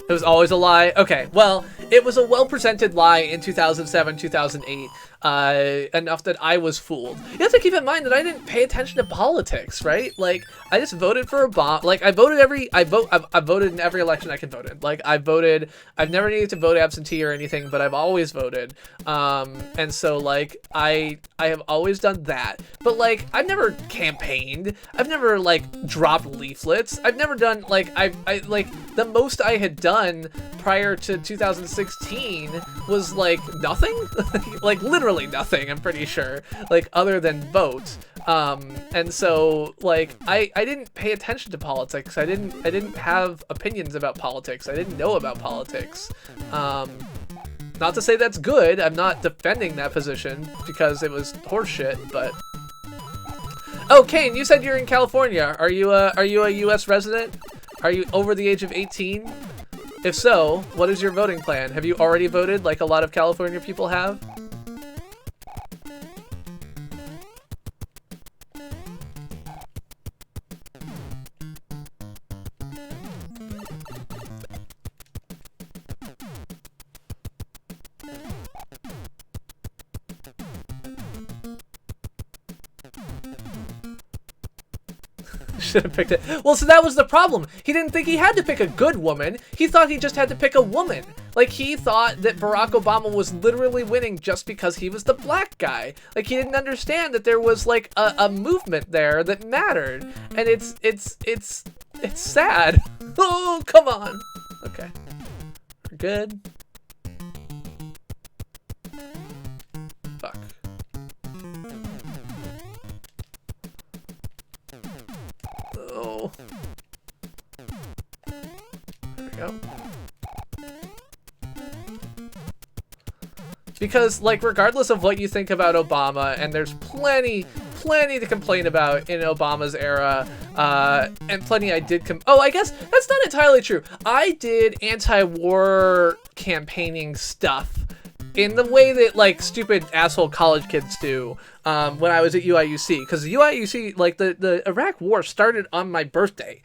It was always a lie. Okay, well, it was a well-presented lie in 2007, 2008, enough that I was fooled. You have to keep in mind that I didn't pay attention to politics, right? Like, I just voted for Obama. Like, I voted I've voted in every election I can vote in. Like, I've never needed to vote absentee or anything, but I've always voted. And so, like, I have always done that. But, like, I've never campaigned. I've never, like, dropped leaflets. I've never done, like, like, the most I had done prior to 2016 was like nothing. Like literally nothing, I'm pretty sure, like other than vote. And so like I didn't pay attention to politics. I didn't have opinions about politics. I didn't know about politics. Not to say that's good. I'm not defending that position because it was horseshit, but oh, Kane, you said you're in California. Are you a US resident? Are you over the age of 18? If so, what is your voting plan? Have you already voted like a lot of California people have? Should have picked it. Well, so that was the problem. He didn't think he had to pick a good woman. He thought he just had to pick a woman. Like, he thought that Barack Obama was literally winning just because he was the black guy. Like, he didn't understand that there was, like, a movement there that mattered. And it's sad. Oh, come on. Okay. We're good. Fuck. Oh. There we go. Because, like, regardless of what you think about Obama, and there's plenty to complain about in Obama's era, and plenty I did oh, I guess that's not entirely true. I did anti-war campaigning stuff in the way that, like, stupid asshole college kids do when I was at UIUC. Because UIUC, like, the Iraq War started on my birthday.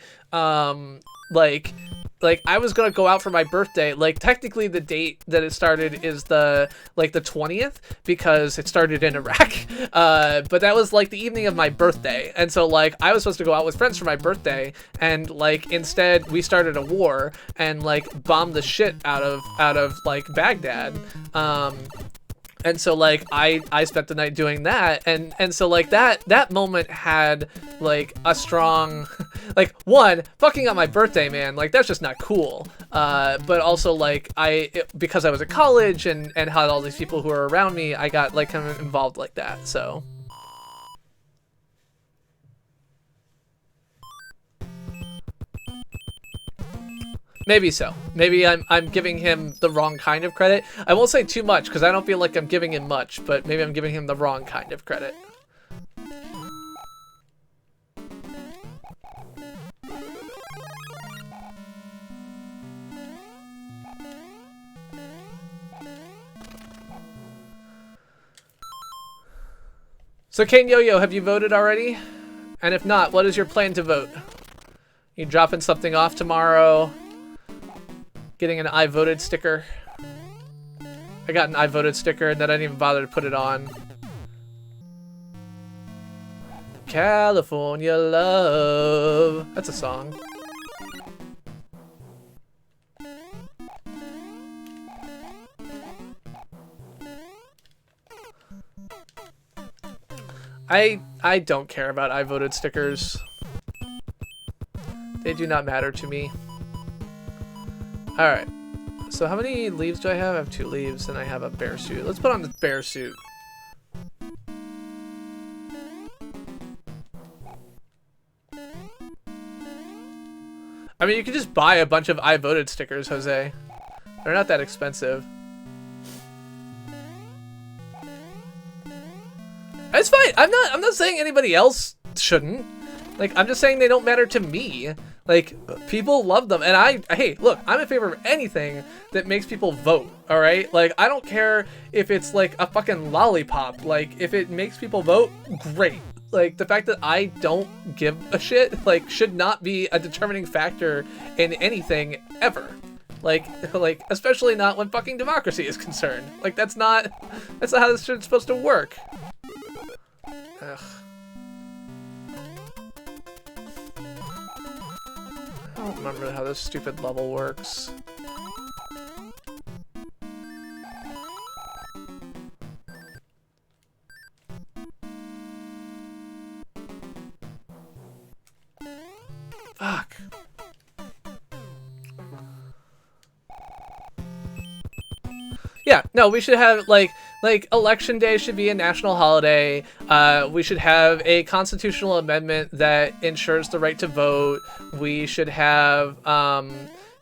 Like, I was gonna go out for my birthday. Like, technically the date that it started is the 20th, because it started in Iraq. But that was, like, the evening of my birthday. And so, like, I was supposed to go out with friends for my birthday, and, like, instead we started a war and, like, bombed the shit out of like, Baghdad. And so, like, I spent the night doing that, and so, like, that moment had, like, a strong, like, one, fucking up my birthday, man, like, that's just not cool, but also, like, because I was at college and had all these people who were around me, I got, like, kind of involved like that, so. Maybe so. Maybe I'm giving him the wrong kind of credit. I won't say too much because I don't feel like I'm giving him much, but maybe I'm giving him the wrong kind of credit. So Kane Yo-Yo, have you voted already? And if not, what is your plan to vote? You dropping something off tomorrow? Getting an I voted sticker. I got an I voted sticker and then I didn't even bother to put it on. California love. That's a song. I don't care about I voted stickers. They do not matter to me. Alright. So how many leaves do I have? I have 2 leaves, and I have a bear suit. Let's put on the bear suit. I mean, you can just buy a bunch of I voted stickers, Jose. They're not that expensive. It's fine. I'm not saying anybody else shouldn't. Like, I'm just saying they don't matter to me. Like, people love them. And hey, look, I'm in favor of anything that makes people vote, all right? Like, I don't care if it's, like, a fucking lollipop. Like, if it makes people vote, great. Like, the fact that I don't give a shit, like, should not be a determining factor in anything ever. Like, especially not when fucking democracy is concerned. Like, that's not how this shit's supposed to work. Ugh. I don't remember how this stupid level works. Fuck. Yeah, no, we should have, like election day should be a national holiday. We should have a constitutional amendment that ensures the right to vote. We should have,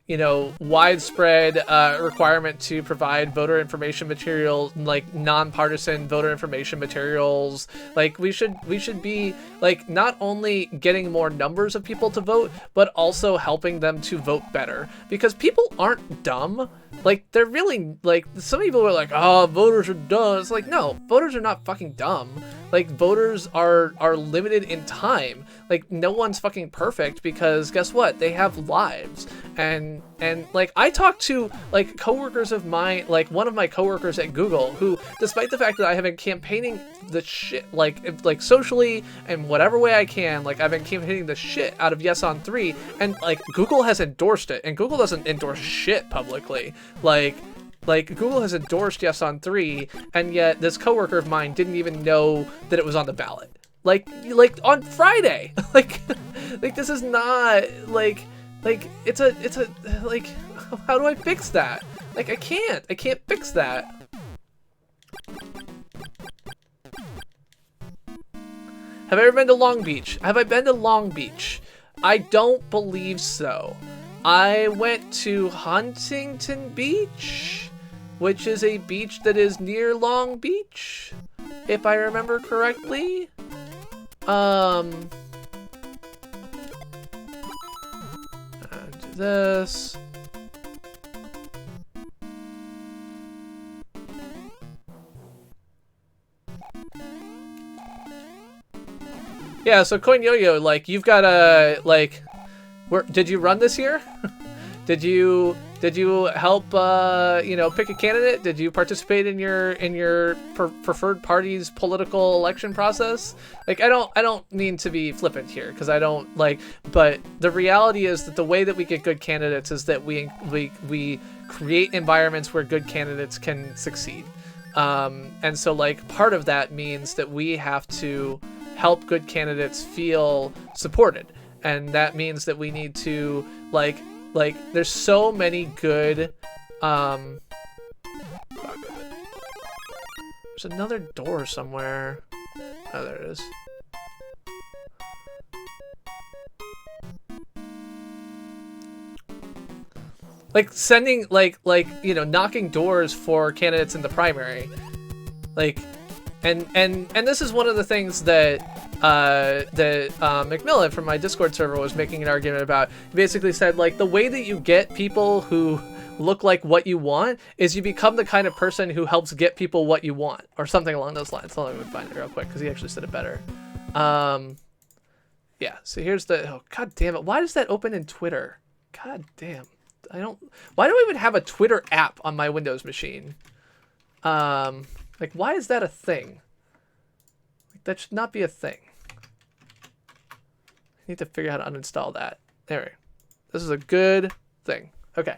you know, widespread requirement to provide voter information material, like nonpartisan voter information materials. Like, we should be, like, not only getting more numbers of people to vote, but also helping them to vote better. Because people aren't dumb. Like, they're really, like, some people are like, oh, voters are dumb. It's like, no, voters are not fucking dumb. Like, voters are limited in time. Like, no one's fucking perfect because guess what? They have lives. And like, I talked to, like, coworkers of mine, like, one of my coworkers at Google, who, despite the fact that I have been campaigning the shit, like socially and whatever way I can, like, I've been campaigning the shit out of Yes on 3, and, like, Google has endorsed it, and Google doesn't endorse shit publicly. Like Google has endorsed Yes on 3, and yet this coworker of mine didn't even know that it was on the ballot. Like on Friday. like this is not like it's a like, how do I fix that? Like, I can't fix that. Have I ever been to Long Beach? Have I been to Long Beach? I don't believe so. I went to Huntington Beach, which is a beach that is near Long Beach, if I remember correctly. Do this. Yeah, so Coin Yo-Yo, like, you've got a, like, did you run this year? Did you help you know, pick a candidate? Did you participate in your preferred party's political election process? Like, I don't mean to be flippant here, because I don't, like, but the reality is that the way that we get good candidates is that we create environments where good candidates can succeed. And so, like, part of that means that we have to help good candidates feel supported. And that means that we need to, like there's so many good, there's another door somewhere. Oh, there it is. Like, sending, like, you know, knocking doors for candidates in the primary. Like, and this is one of the things that Macmillan from my Discord server was making an argument about. He basically said, like, the way that you get people who look like what you want is you become the kind of person who helps get people what you want, or something along those lines. Hold on, let me find it real quick, because he actually said it better. Yeah, so here's the, oh, god damn it, why does that open in Twitter? God damn. Why do I even have a Twitter app on my Windows machine? Like, why is that a thing? Like, that should not be a thing. I need to figure out how to uninstall that. There we go. This is a good thing. Okay.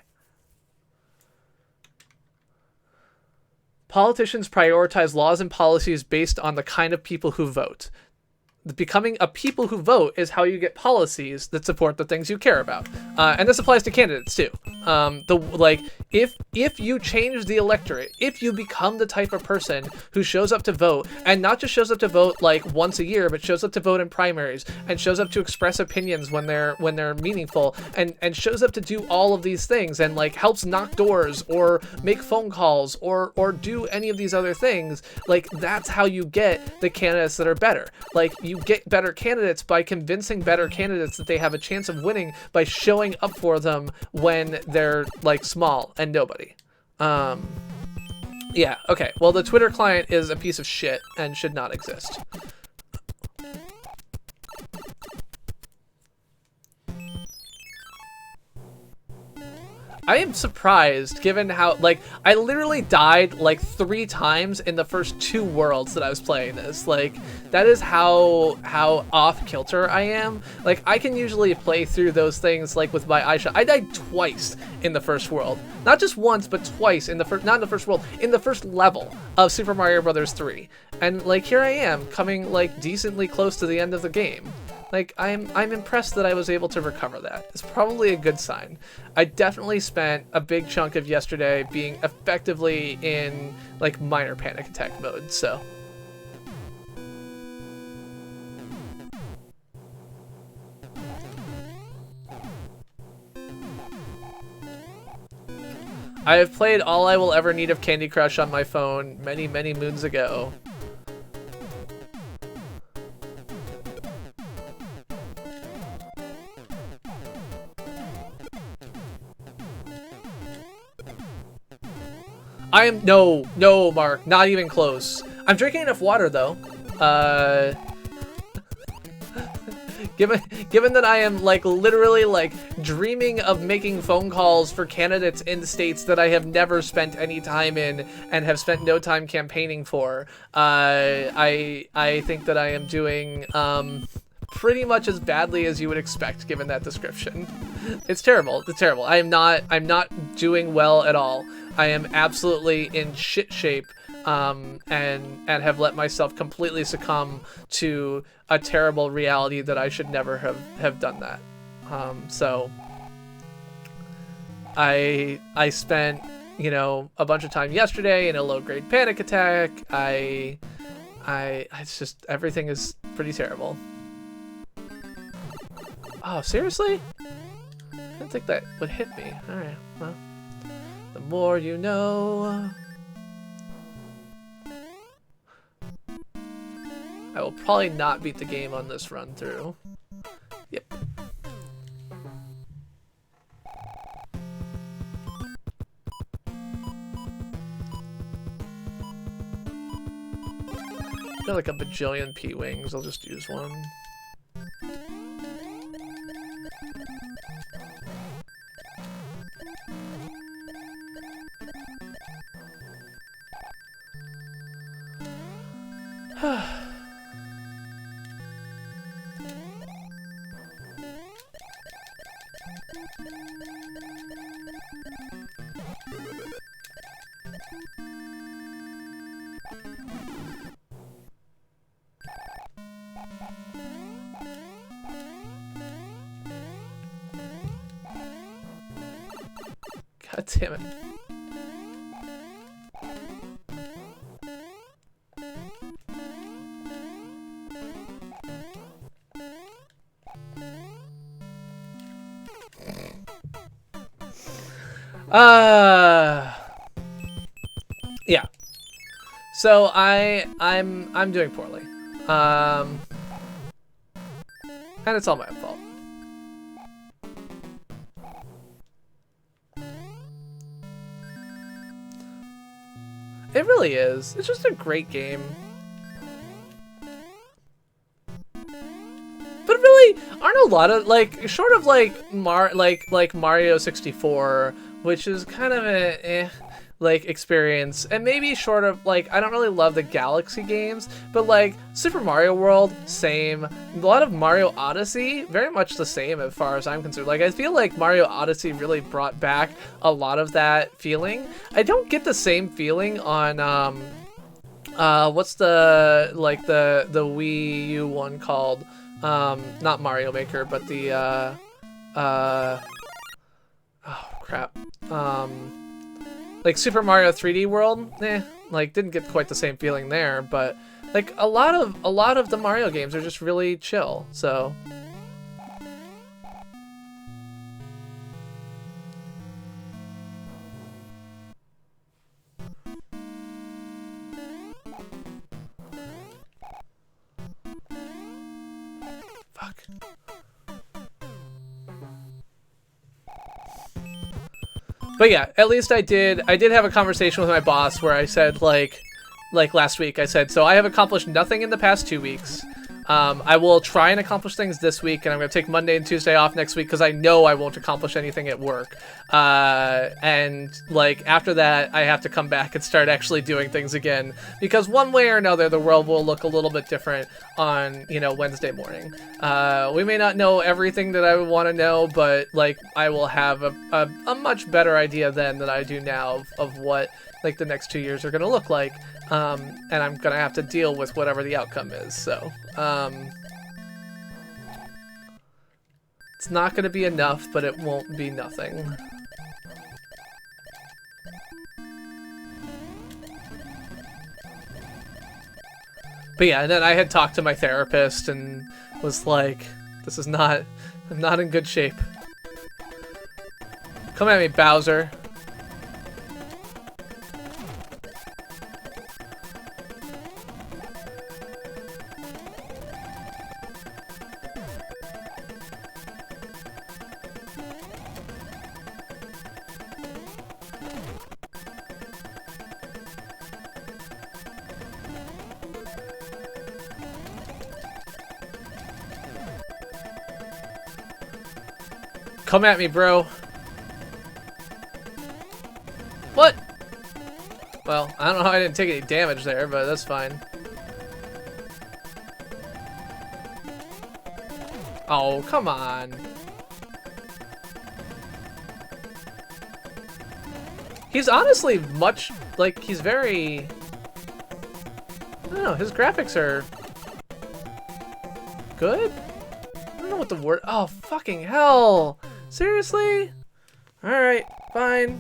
Politicians prioritize laws and policies based on the kind of people who vote. becoming a people who vote is how you get policies that support the things you care about. And this applies to candidates too. If you change the electorate, if you become the type of person who shows up to vote, and not just shows up to vote like once a year, but shows up to vote in primaries, and shows up to express opinions when they're meaningful, and shows up to do all of these things, and like helps knock doors or make phone calls or do any of these other things, like that's how you get the candidates that are better. Like you get better candidates by convincing better candidates that they have a chance of winning by showing up for them when they're like small and nobody. Yeah, okay. Well, the Twitter client is a piece of shit and should not exist. I am surprised, given how, like, I literally died, like, 3 times in the first 2 worlds that I was playing this. Like, that is how off-kilter I am. Like, I can usually play through those things, like, with my eye shot. I died twice in the first world. Not just once, but twice in the first, not in the first world, in the first level of Super Mario Bros. 3. And, like, here I am, coming, like, decently close to the end of the game. Like, I'm impressed that I was able to recover that. It's probably a good sign. I definitely spent a big chunk of yesterday being effectively in, like, minor panic attack mode, so. I have played all I will ever need of Candy Crush on my phone many, many moons ago. I am, no, Mark, not even close. I'm drinking enough water, though. Given that I am, like, literally, like, dreaming of making phone calls for candidates in states that I have never spent any time in and have spent no time campaigning for, I think that I am doing, pretty much as badly as you would expect, given that description. It's terrible. It's terrible. I'm not doing well at all. I am absolutely in shit shape, and have let myself completely succumb to a terrible reality that I should never have done that. So I spent, you know, a bunch of time yesterday in a low-grade panic attack. It's just, everything is pretty terrible. Oh, seriously? I didn't think that would hit me. Alright, well. The more you know. I will probably not beat the game on this run through. Yep. Got like a bajillion P-Wings, I'll just use one. God damn it. Yeah. So I'm doing poorly. And it's all my fault. It really is. It's just a great game. But really, aren't a lot of, like, short of like Mario 64, which is kind of a like experience, and maybe short of, like, I don't really love the Galaxy games, but like Super Mario World, same. A lot of Mario Odyssey, very much the same as far as I'm concerned. Like, I feel like Mario Odyssey really brought back a lot of that feeling. I don't get the same feeling on What's the the Wii U one called? Not Mario Maker, but the oh crap. Like Super Mario 3D World, like didn't get quite the same feeling there, but like a lot of the Mario games are just really chill. So fuck. But yeah, at least I did have a conversation with my boss where I said like last week, I said, so I have accomplished nothing in the past 2 weeks. I will try and accomplish things this week, and I'm going to take Monday and Tuesday off next week because I know I won't accomplish anything at work. And like after that, I have to come back and start actually doing things again, because one way or another, the world will look a little bit different on, you know, Wednesday morning. We may not know everything that I would want to know, but like I will have a much better idea then than I do now of what like the next 2 years are going to look like. And I'm gonna have to deal with whatever the outcome is, so it's not gonna be enough, but it won't be nothing. But yeah, and then I had talked to my therapist and was like, this is not, I'm not in good shape. Come at me, Bowser. Come at me, bro. What? Well, I don't know how I didn't take any damage there, but that's fine. Oh, come on. He's honestly much, like, he's very... I don't know, his graphics are... good? I don't know what the word... Oh, fucking hell! Seriously? Alright, fine.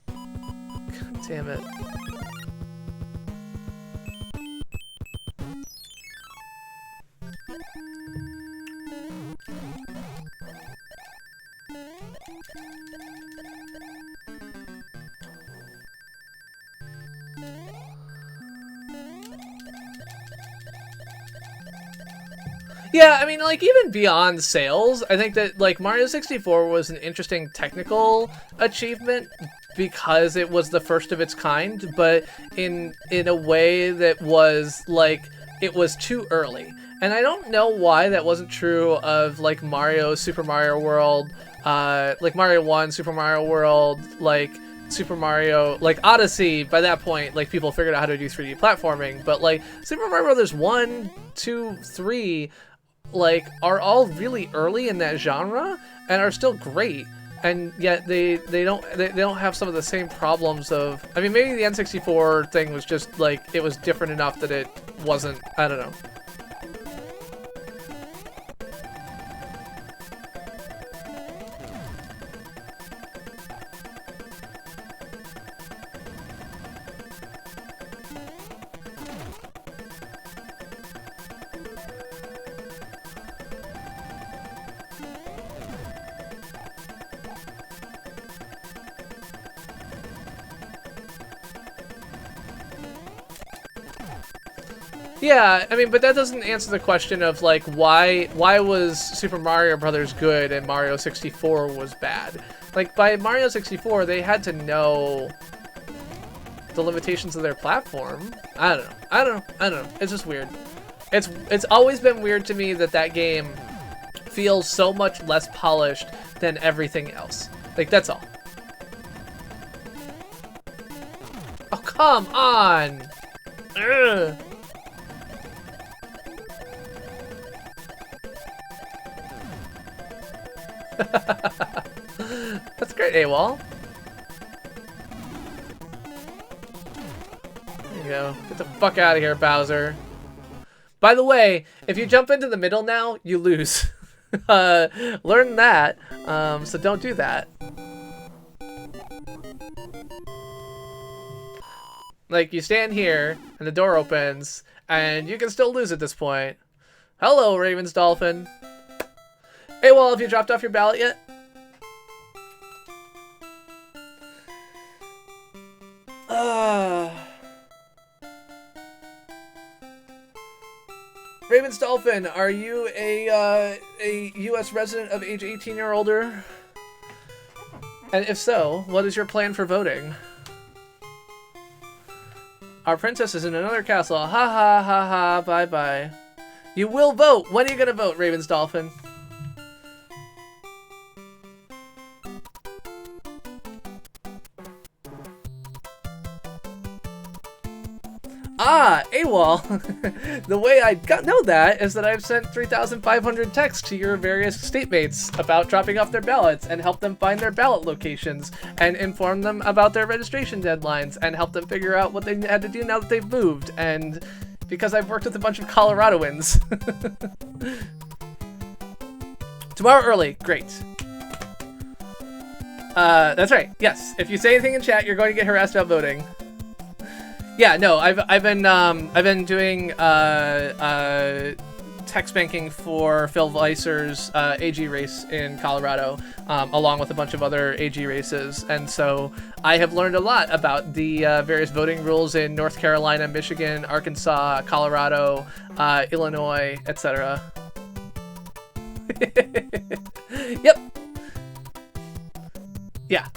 God damn it. Yeah, I mean, like, even beyond sales, I think that, like, Mario 64 was an interesting technical achievement because it was the first of its kind, but in a way that was, like, it was too early. And I don't know why that wasn't true of, like, Mario, Super Mario World, like, Mario 1, Super Mario World, like, Super Mario, like, Odyssey. By that point, like, people figured out how to do 3D platforming, but, like, Super Mario Brothers 1, 2, 3... like, are all really early in that genre and are still great, and yet they don't have some of the same problems of, I mean, maybe the N64 thing was just like, it was different enough that it wasn't, I don't know. Yeah, I mean, but that doesn't answer the question of, like, why was Super Mario Brothers good and Mario 64 was bad? Like, by Mario 64, they had to know the limitations of their platform. I don't know. It's just weird. It's always been weird to me that that game feels so much less polished than everything else. Like, that's all. Oh, come on! Ugh. That's great, AWOL. There you You know, get the fuck out of here, Bowser. By the way, if you jump into the middle now, you lose. Learn that, so don't do that. Like, you stand here, and the door opens, and you can still lose at this point. Hello, Raven's Dolphin. Hey, well, have you dropped off your ballot yet? Raven's Dolphin, are you a U.S. resident of age 18 or older? And if so, what is your plan for voting? Our princess is in another castle. Ha ha ha ha, bye bye. You will vote! When are you gonna vote, Raven's Dolphin? Ah, AWOL. The way I know that is that I've sent 3,500 texts to your various state-mates about dropping off their ballots and help them find their ballot locations and inform them about their registration deadlines and help them figure out what they had to do now that they've moved. And because I've worked with a bunch of Coloradoans. Tomorrow early, great. That's right, yes. If you say anything in chat, you're going to get harassed about voting. Yeah, no, I've been doing text banking for Phil Weiser's AG race in Colorado, along with a bunch of other AG races, and so I have learned a lot about the various voting rules in North Carolina, Michigan, Arkansas, Colorado, Illinois, etc. Yep. Yeah.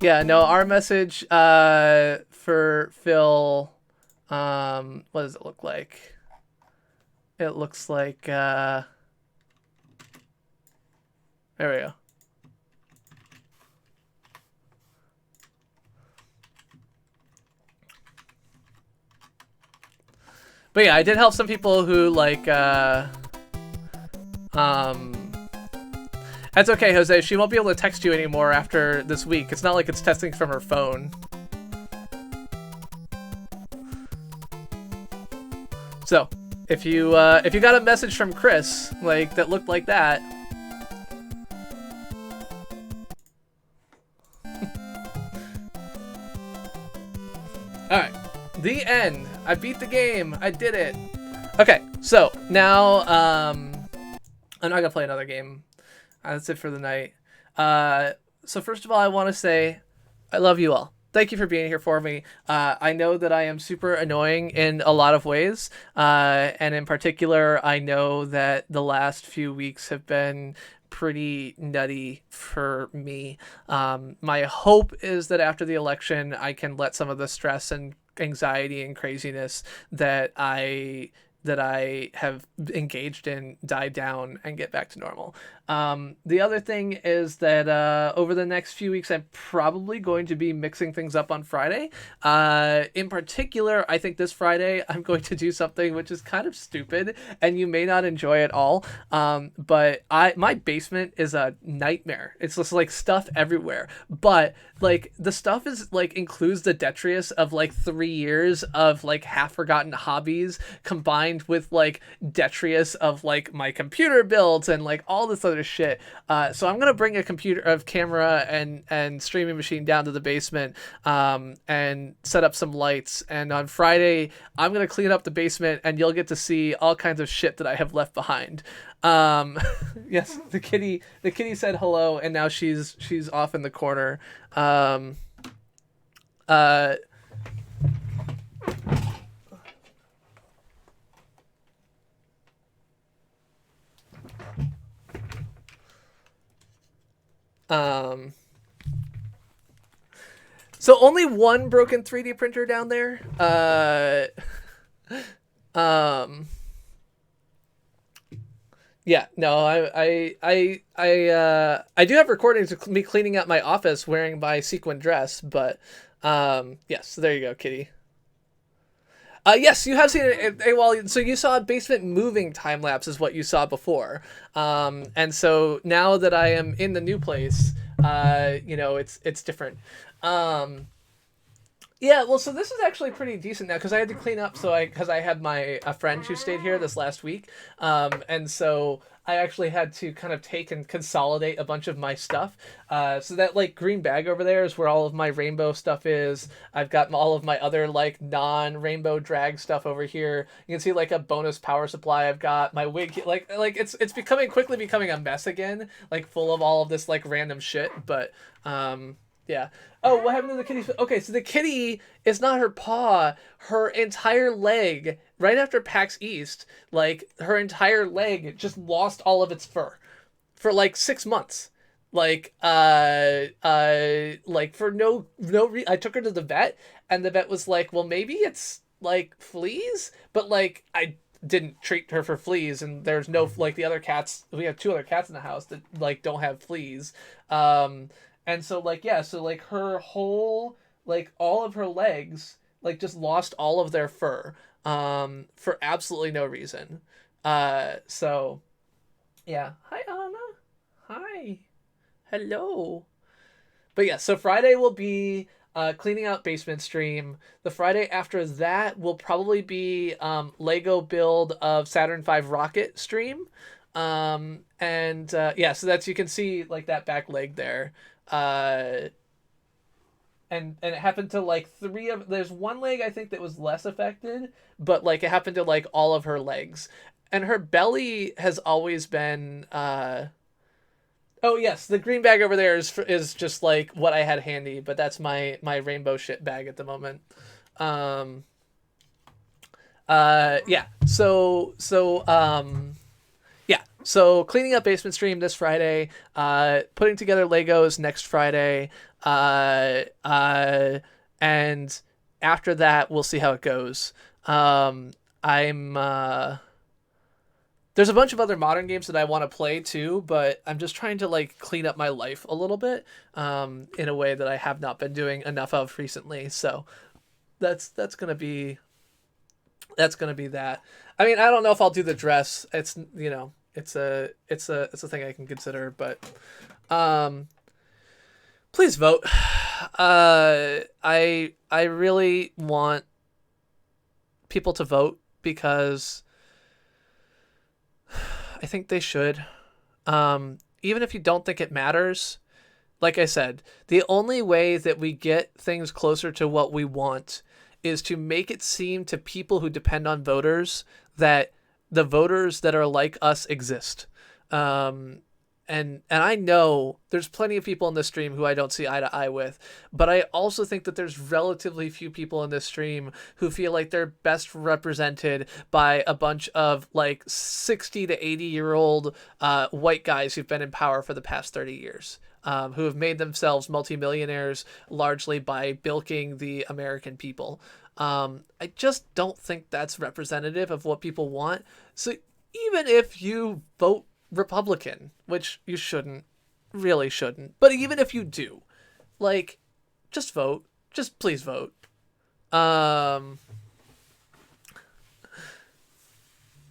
Yeah, no, our message for Phil, what does it look like? It looks like, there we go. But yeah, I did help some people who, like, that's okay, Jose. She won't be able to text you anymore after this week. It's not like it's testing from her phone. So, if you got a message from Chris, like, that looked like that. Alright. The end. I beat the game. I did it. Okay, so, now, I'm not gonna play another game. That's it for the night. So first of all, I want to say I love you all. Thank you for being here for me. I know that I am super annoying in a lot of ways. And in particular, I know that the last few weeks have been pretty nutty for me. My hope is that after the election, I can let some of the stress and anxiety and craziness that I have engaged in die down and get back to normal. The other thing is that over the next few weeks, I'm probably going to be mixing things up on Friday. In particular, I think this Friday, I'm going to do something which is kind of stupid, and you may not enjoy it all. But my basement is a nightmare. It's just like stuff everywhere. But like the stuff is like includes the detritus of like 3 years of like half forgotten hobbies combined with like detritus of like my computer builds and like all this other shit. So I'm gonna bring a camera and streaming machine down to the basement and set up some lights, and on Friday I'm gonna clean up the basement and you'll get to see all kinds of shit that I have left behind. Yes, the kitty said hello and now she's off in the corner. So only one broken 3D printer down there. Yeah, no, I do have recordings of me cleaning out my office wearing my sequin dress, but yes, there you go, kitty. Yes, you have seen it. Well, so you saw a basement moving time lapse is what you saw before, and so now that I am in the new place, you know, it's different. Yeah, well, so this is actually pretty decent now because I had to clean up. Because I had my a friend who stayed here this last week, and so I actually had to kind of take and consolidate a bunch of my stuff. So that like green bag over there is where all of my rainbow stuff is. I've got all of my other like non-rainbow drag stuff over here. You can see like a bonus power supply. I've got my wig. Like it's becoming quickly becoming a mess again, like full of all of this like random shit. But yeah. Oh, what happened to the kitty's? Okay, so the kitty is not her paw. Her entire leg, right after PAX East, like her entire leg just lost all of its fur for like 6 months. Like for I took her to the vet, and the vet was like, well, maybe it's like fleas, but like I didn't treat her for fleas, and there's no like the other cats. We have two other cats in the house that like don't have fleas. And so like yeah, so like her whole like all of her legs like just lost all of their fur for absolutely no reason. So yeah. Hi Anna. Hi. Hello. But yeah, so Friday will be cleaning out basement stream. The Friday after that will probably be Lego build of Saturn V rocket stream. And yeah, so that's you can see like that back leg there. Uh, and it happened to like three of there's one leg I think that was less affected, but like it happened to like all of her legs. And her belly has always been oh yes, the green bag over there is just like what I had handy, but that's my rainbow shit bag at the moment. Um yeah. Yeah. So cleaning up basement stream this Friday, putting together Legos next Friday, uh and after that we'll see how it goes. I'm There's a bunch of other modern games that I want to play too, but I'm just trying to like clean up my life a little bit, in a way that I have not been doing enough of recently. So that's gonna be that. I mean, I don't know if I'll do the dress. It's it's a thing I can consider, but um, please vote. I really want people to vote because I think they should. Even if you don't think it matters, like I said, the only way that we get things closer to what we want is to make it seem to people who depend on voters that the voters that are like us exist. Um, and I know there's plenty of people in this stream who I don't see eye to eye with, but I also think that there's relatively few people in this stream who feel like they're best represented by a bunch of like 60 to 80-year-old white guys who've been in power for the past 30 years. Who have made themselves multimillionaires largely by bilking the American people. I just don't think that's representative of what people want. So even if you vote Republican, which you shouldn't, really shouldn't, but even if you do, like, just vote. Just please vote. Um,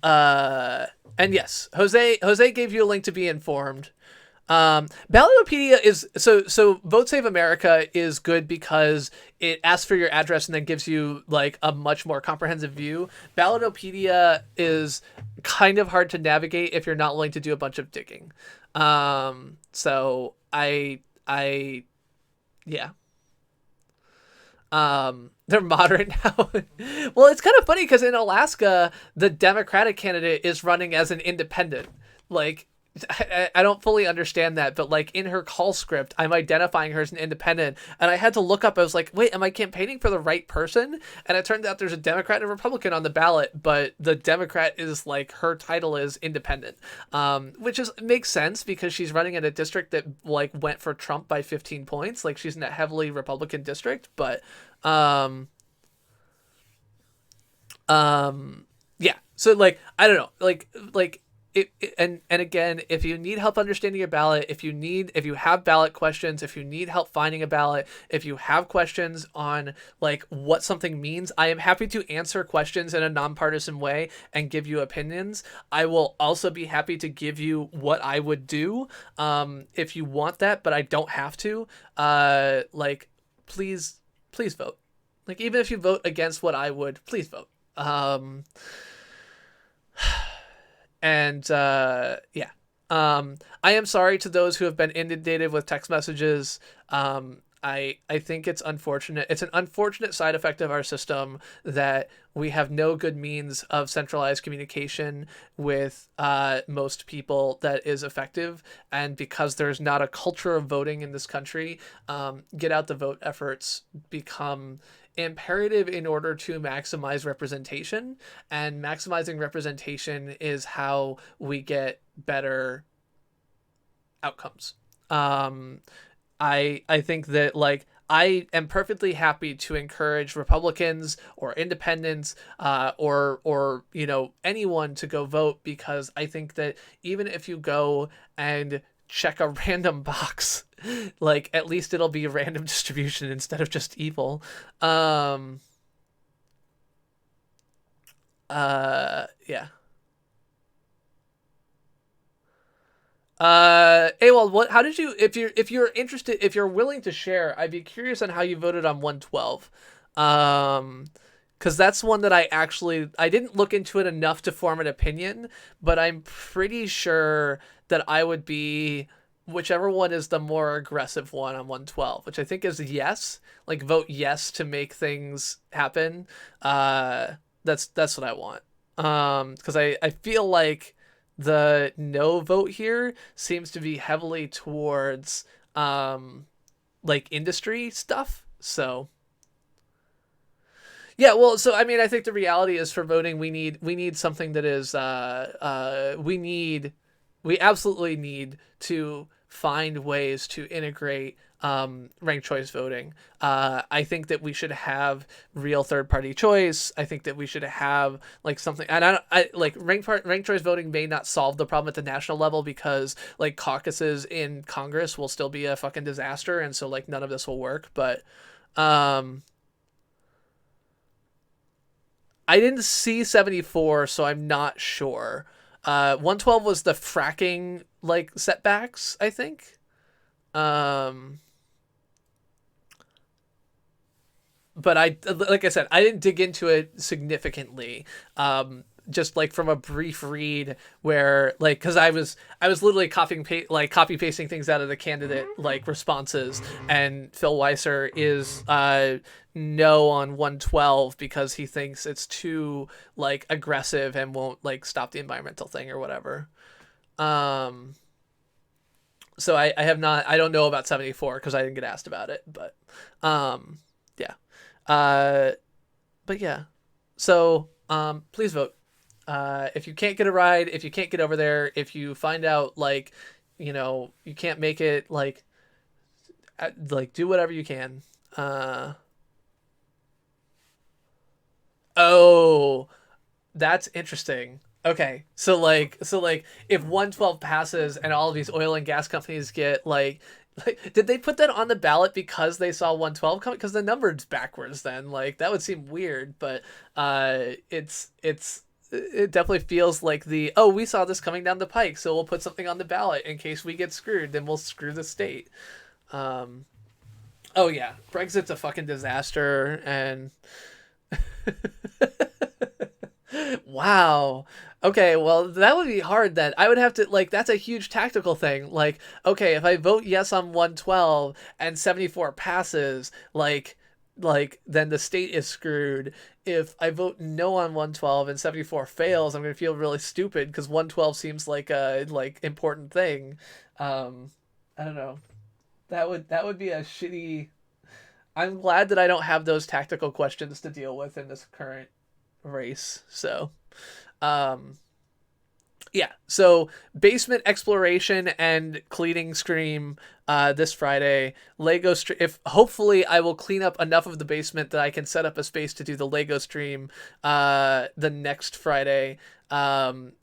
and yes, Jose gave you a link to be informed. Ballotopedia is so Vote Save America is good because it asks for your address and then gives you like a much more comprehensive view. Ballotopedia is kind of hard to navigate if you're not willing to do a bunch of digging. So I yeah. They're moderate now. Well, it's kind of funny because in Alaska, the Democratic candidate is running as an independent. Like, I don't fully understand that, but like in her call script, I'm identifying her as an independent, and I had to look up. I was like, wait, am I campaigning for the right person? And it turned out there's a Democrat and a Republican on the ballot, but the Democrat is like her title is independent, which is makes sense because she's running in a district that like went for Trump by 15 points. Like she's in a heavily Republican district, but yeah. So like I don't know, like and again, if you need help understanding your ballot, if you have ballot questions, if you need help finding a ballot, if you have questions on like what something means, I am happy to answer questions in a nonpartisan way and give you opinions. I will also be happy to give you what I would do if you want that, but I don't have to. Like please vote. Like, even if you vote against what I would, please vote. Um, and yeah. I am sorry to those who have been inundated with text messages. I think it's unfortunate. It's an unfortunate side effect of our system that we have no good means of centralized communication with most people that is effective. And because there's not a culture of voting in this country, get out the vote efforts become imperative in order to maximize representation. And maximizing representation is how we get better outcomes. Um, I think that, like, I am perfectly happy to encourage Republicans or independents, or anyone to go vote, because I think that even if you go and check a random box, like, at least it'll be a random distribution instead of just evil. Um, yeah. Well, what? How did you? If you're interested, if you're willing to share, I'd be curious on how you voted on 112. Um, because that's one that I didn't look into it enough to form an opinion, but I'm pretty sure that I would be whichever one is the more aggressive one on 112, which I think is yes, like vote yes to make things happen. That's what I want. Because I feel like the no vote here seems to be heavily towards like industry stuff. So yeah, well, so I mean, I think the reality is, for voting, we need something that is we absolutely need to find ways to integrate ranked choice voting. I think that we should have real third party choice. I think that we should have like something, and I like ranked choice voting may not solve the problem at the national level, because like caucuses in Congress will still be a fucking disaster, and so like none of this will work. But um, I didn't see 74, so I'm not sure. 112 was the fracking like setbacks, I think. Um, but like I said, I didn't dig into it significantly. Just like from a brief read, where like, because I was literally copy pasting things out of the candidate like responses, and Phil Weiser is no on 112 because he thinks it's too like aggressive and won't like stop the environmental thing or whatever. Um, so I have not, I don't know about 74 because I didn't get asked about it, but um, yeah. Uh, but yeah. So please vote. If you can't get a ride, if you can't get over there, if you find out like, you can't make it, like do whatever you can. Oh, that's interesting. Okay, so like if 112 passes and all of these oil and gas companies get like, did they put that on the ballot because they saw 112 coming? Because the number's backwards then. Like, that would seem weird, but it definitely feels like we saw this coming down the pike, so we'll put something on the ballot in case we get screwed, then we'll screw the state. Um, oh yeah, Brexit's a fucking disaster, and wow. Okay, well, that would be hard then. I would have to, like, that's a huge tactical thing. Like, okay, if I vote yes on 112 and 74 passes, like then the state is screwed. If I vote no on 112 and 74 fails, I'm going to feel really stupid because 112 seems like a like important thing. Um I don't know. That would be a shitty. I'm glad that I don't have those tactical questions to deal with in this current race. So, um, yeah. So basement exploration and cleaning scream this Friday. If hopefully I will clean up enough of the basement that I can set up a space to do the Lego stream the next Friday. And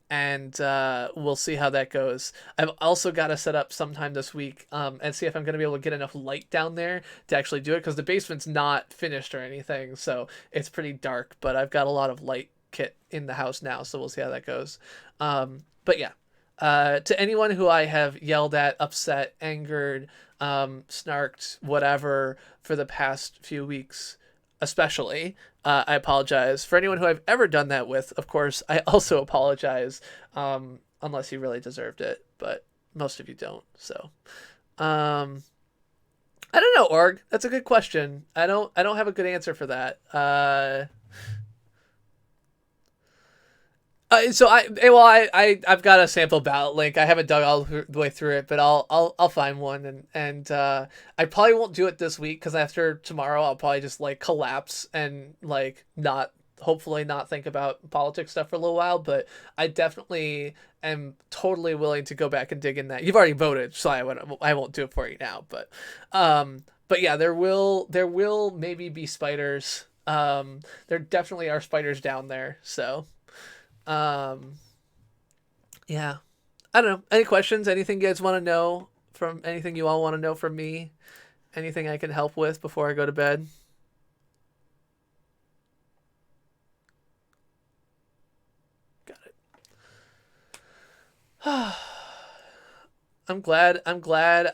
we'll see how that goes. I've also got to set up sometime this week and see if I'm going to be able to get enough light down there to actually do it, because the basement's not finished or anything, so it's pretty dark, but I've got a lot of light kit in the house now, so we'll see how that goes. But yeah, to anyone who I have yelled at, upset, angered, snarked, whatever for the past few weeks, especially, I apologize. For anyone who I've ever done that with, of course, I also apologize, unless you really deserved it, but most of you don't. So, um, I don't know, Org. That's a good question. I don't have a good answer for that. So I've got a sample ballot link. I haven't dug all the way through it, but I'll find one, and I probably won't do it this week because after tomorrow I'll probably just like collapse and like not, hopefully not think about politics stuff for a little while. But I definitely am totally willing to go back and dig in that. You've already voted, so I won't do it for you now. But yeah, there will maybe be spiders. There definitely are spiders down there. So. Um, yeah. I don't know. Any questions? Anything you guys want to know from anything you all want to know from me? Anything I can help with before I go to bed? Got it. I'm glad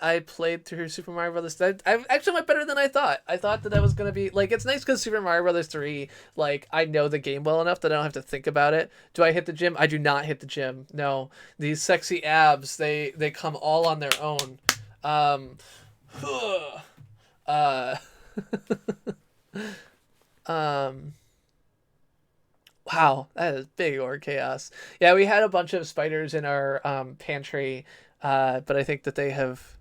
I played through Super Mario Brothers. I actually went better than I thought. I thought that I was gonna be like, it's nice because Super Mario Brothers 3, like I know the game well enough that I don't have to think about it. Do I hit the gym? I do not hit the gym. No, these sexy abs, they come all on their own. Um, uh, um. Wow, that is big or chaos. Yeah, we had a bunch of spiders in our pantry, but I think that they have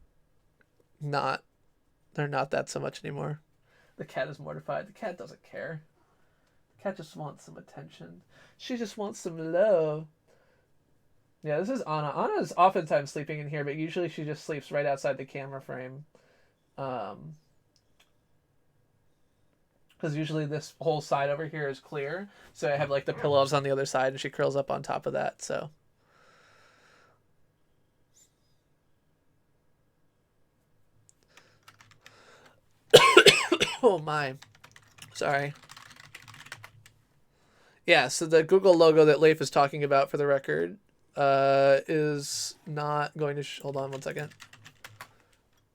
not. They're not that so much anymore. The cat is mortified. The cat doesn't care. The cat just wants some attention. She just wants some love. Yeah, this is Anna. Anna is oftentimes sleeping in here, but usually she just sleeps right outside the camera frame. Because usually this whole side over here is clear, so I have like the pillows on the other side, and she curls up on top of that. So. Oh my. Sorry. Yeah, so the Google logo that Leif is talking about, for the record, is not going to... hold on one second.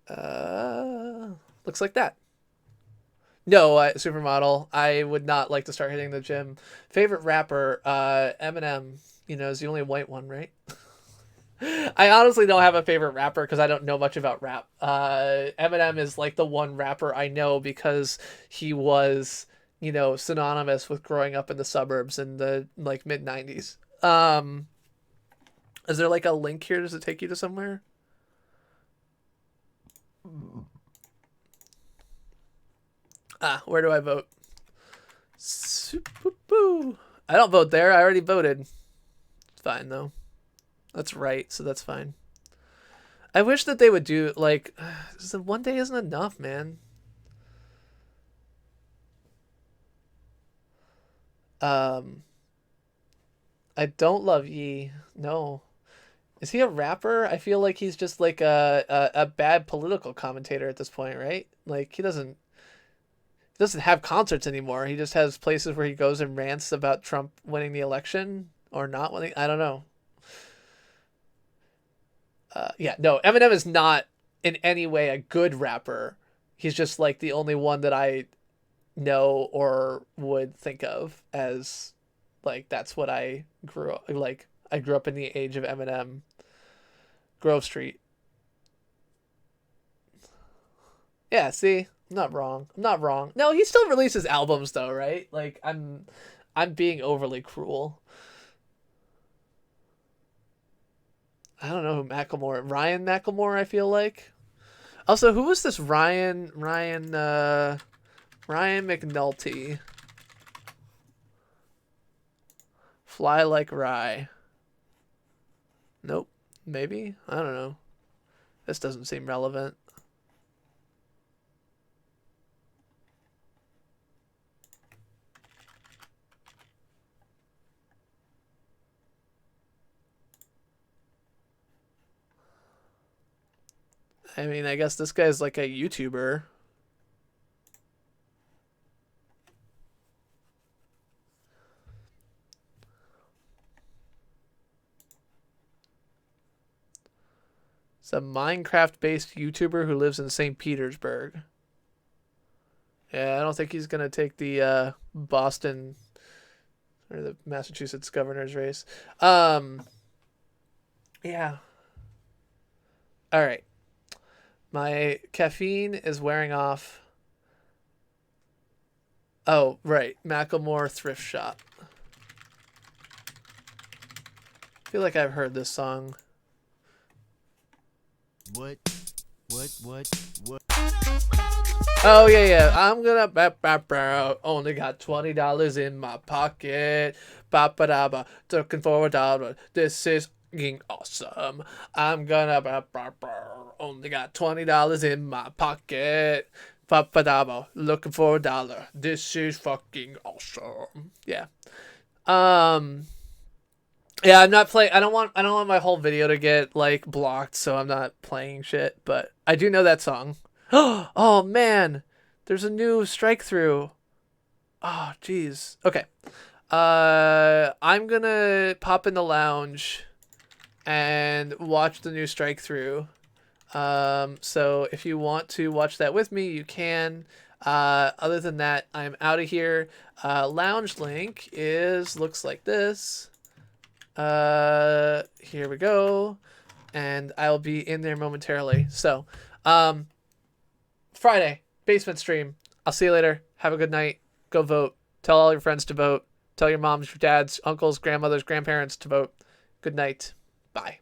Looks like that. No, Supermodel. I would not like to start hitting the gym. Favorite rapper, Eminem, is the only white one, right? I honestly don't have a favorite rapper because I don't know much about rap. Eminem is like the one rapper I know because he was, synonymous with growing up in the suburbs in the like mid 90s. Is there like a link here? Does it take you to somewhere? Where do I vote? I don't vote there. I already voted. It's fine though. That's right, so that's fine. I wish that they would do, like, one day isn't enough, man. I don't love Yee. No. Is he a rapper? I feel like he's just like a bad political commentator at this point, right? Like, he doesn't have concerts anymore. He just has places where he goes and rants about Trump winning the election or not winning. I don't know. Yeah, no, Eminem is not in any way a good rapper. He's just like the only one that I know or would think of as like that's what I grew up like. I grew up in the age of Eminem. Grove Street. Yeah, see, I'm not wrong. I'm not wrong. No, he still releases albums though, right? Like I'm being overly cruel. I don't know who Macklemore. Ryan Macklemore, I feel like. Also, who was this Ryan McNulty? Fly Like Rye. Nope. Maybe? I don't know. This doesn't seem relevant. I mean, I guess this guy's like a YouTuber. It's a Minecraft-based YouTuber who lives in St. Petersburg. Yeah, I don't think he's gonna take the Boston or the Massachusetts governor's race. Yeah. All right. My caffeine is wearing off. Oh, right. Macklemore Thrift Shop. I feel like I've heard this song.
What?
Oh, yeah. I'm gonna only got $20 in my pocket. Ba-ba-da-ba. Looking for $1. This is fucking awesome. I'm gonna only got $20 in my pocket. Ba-ba-da-ba. Looking for $1. This is fucking awesome. Yeah. Um. Yeah, I'm not playing. I don't want my whole video to get like blocked, so I'm not playing shit. But I do know that song. Oh man, there's a new strike through. Oh jeez. Okay. I'm gonna pop in the lounge and watch the new strike through. So if you want to watch that with me, you can. Other than that, I'm out of here. Lounge link looks like this. Here we go. And I'll be in there momentarily. So, Friday, basement stream. I'll see you later. Have a good night. Go vote. Tell all your friends to vote. Tell your moms, your dads, uncles, grandmothers, grandparents to vote. Good night. Bye.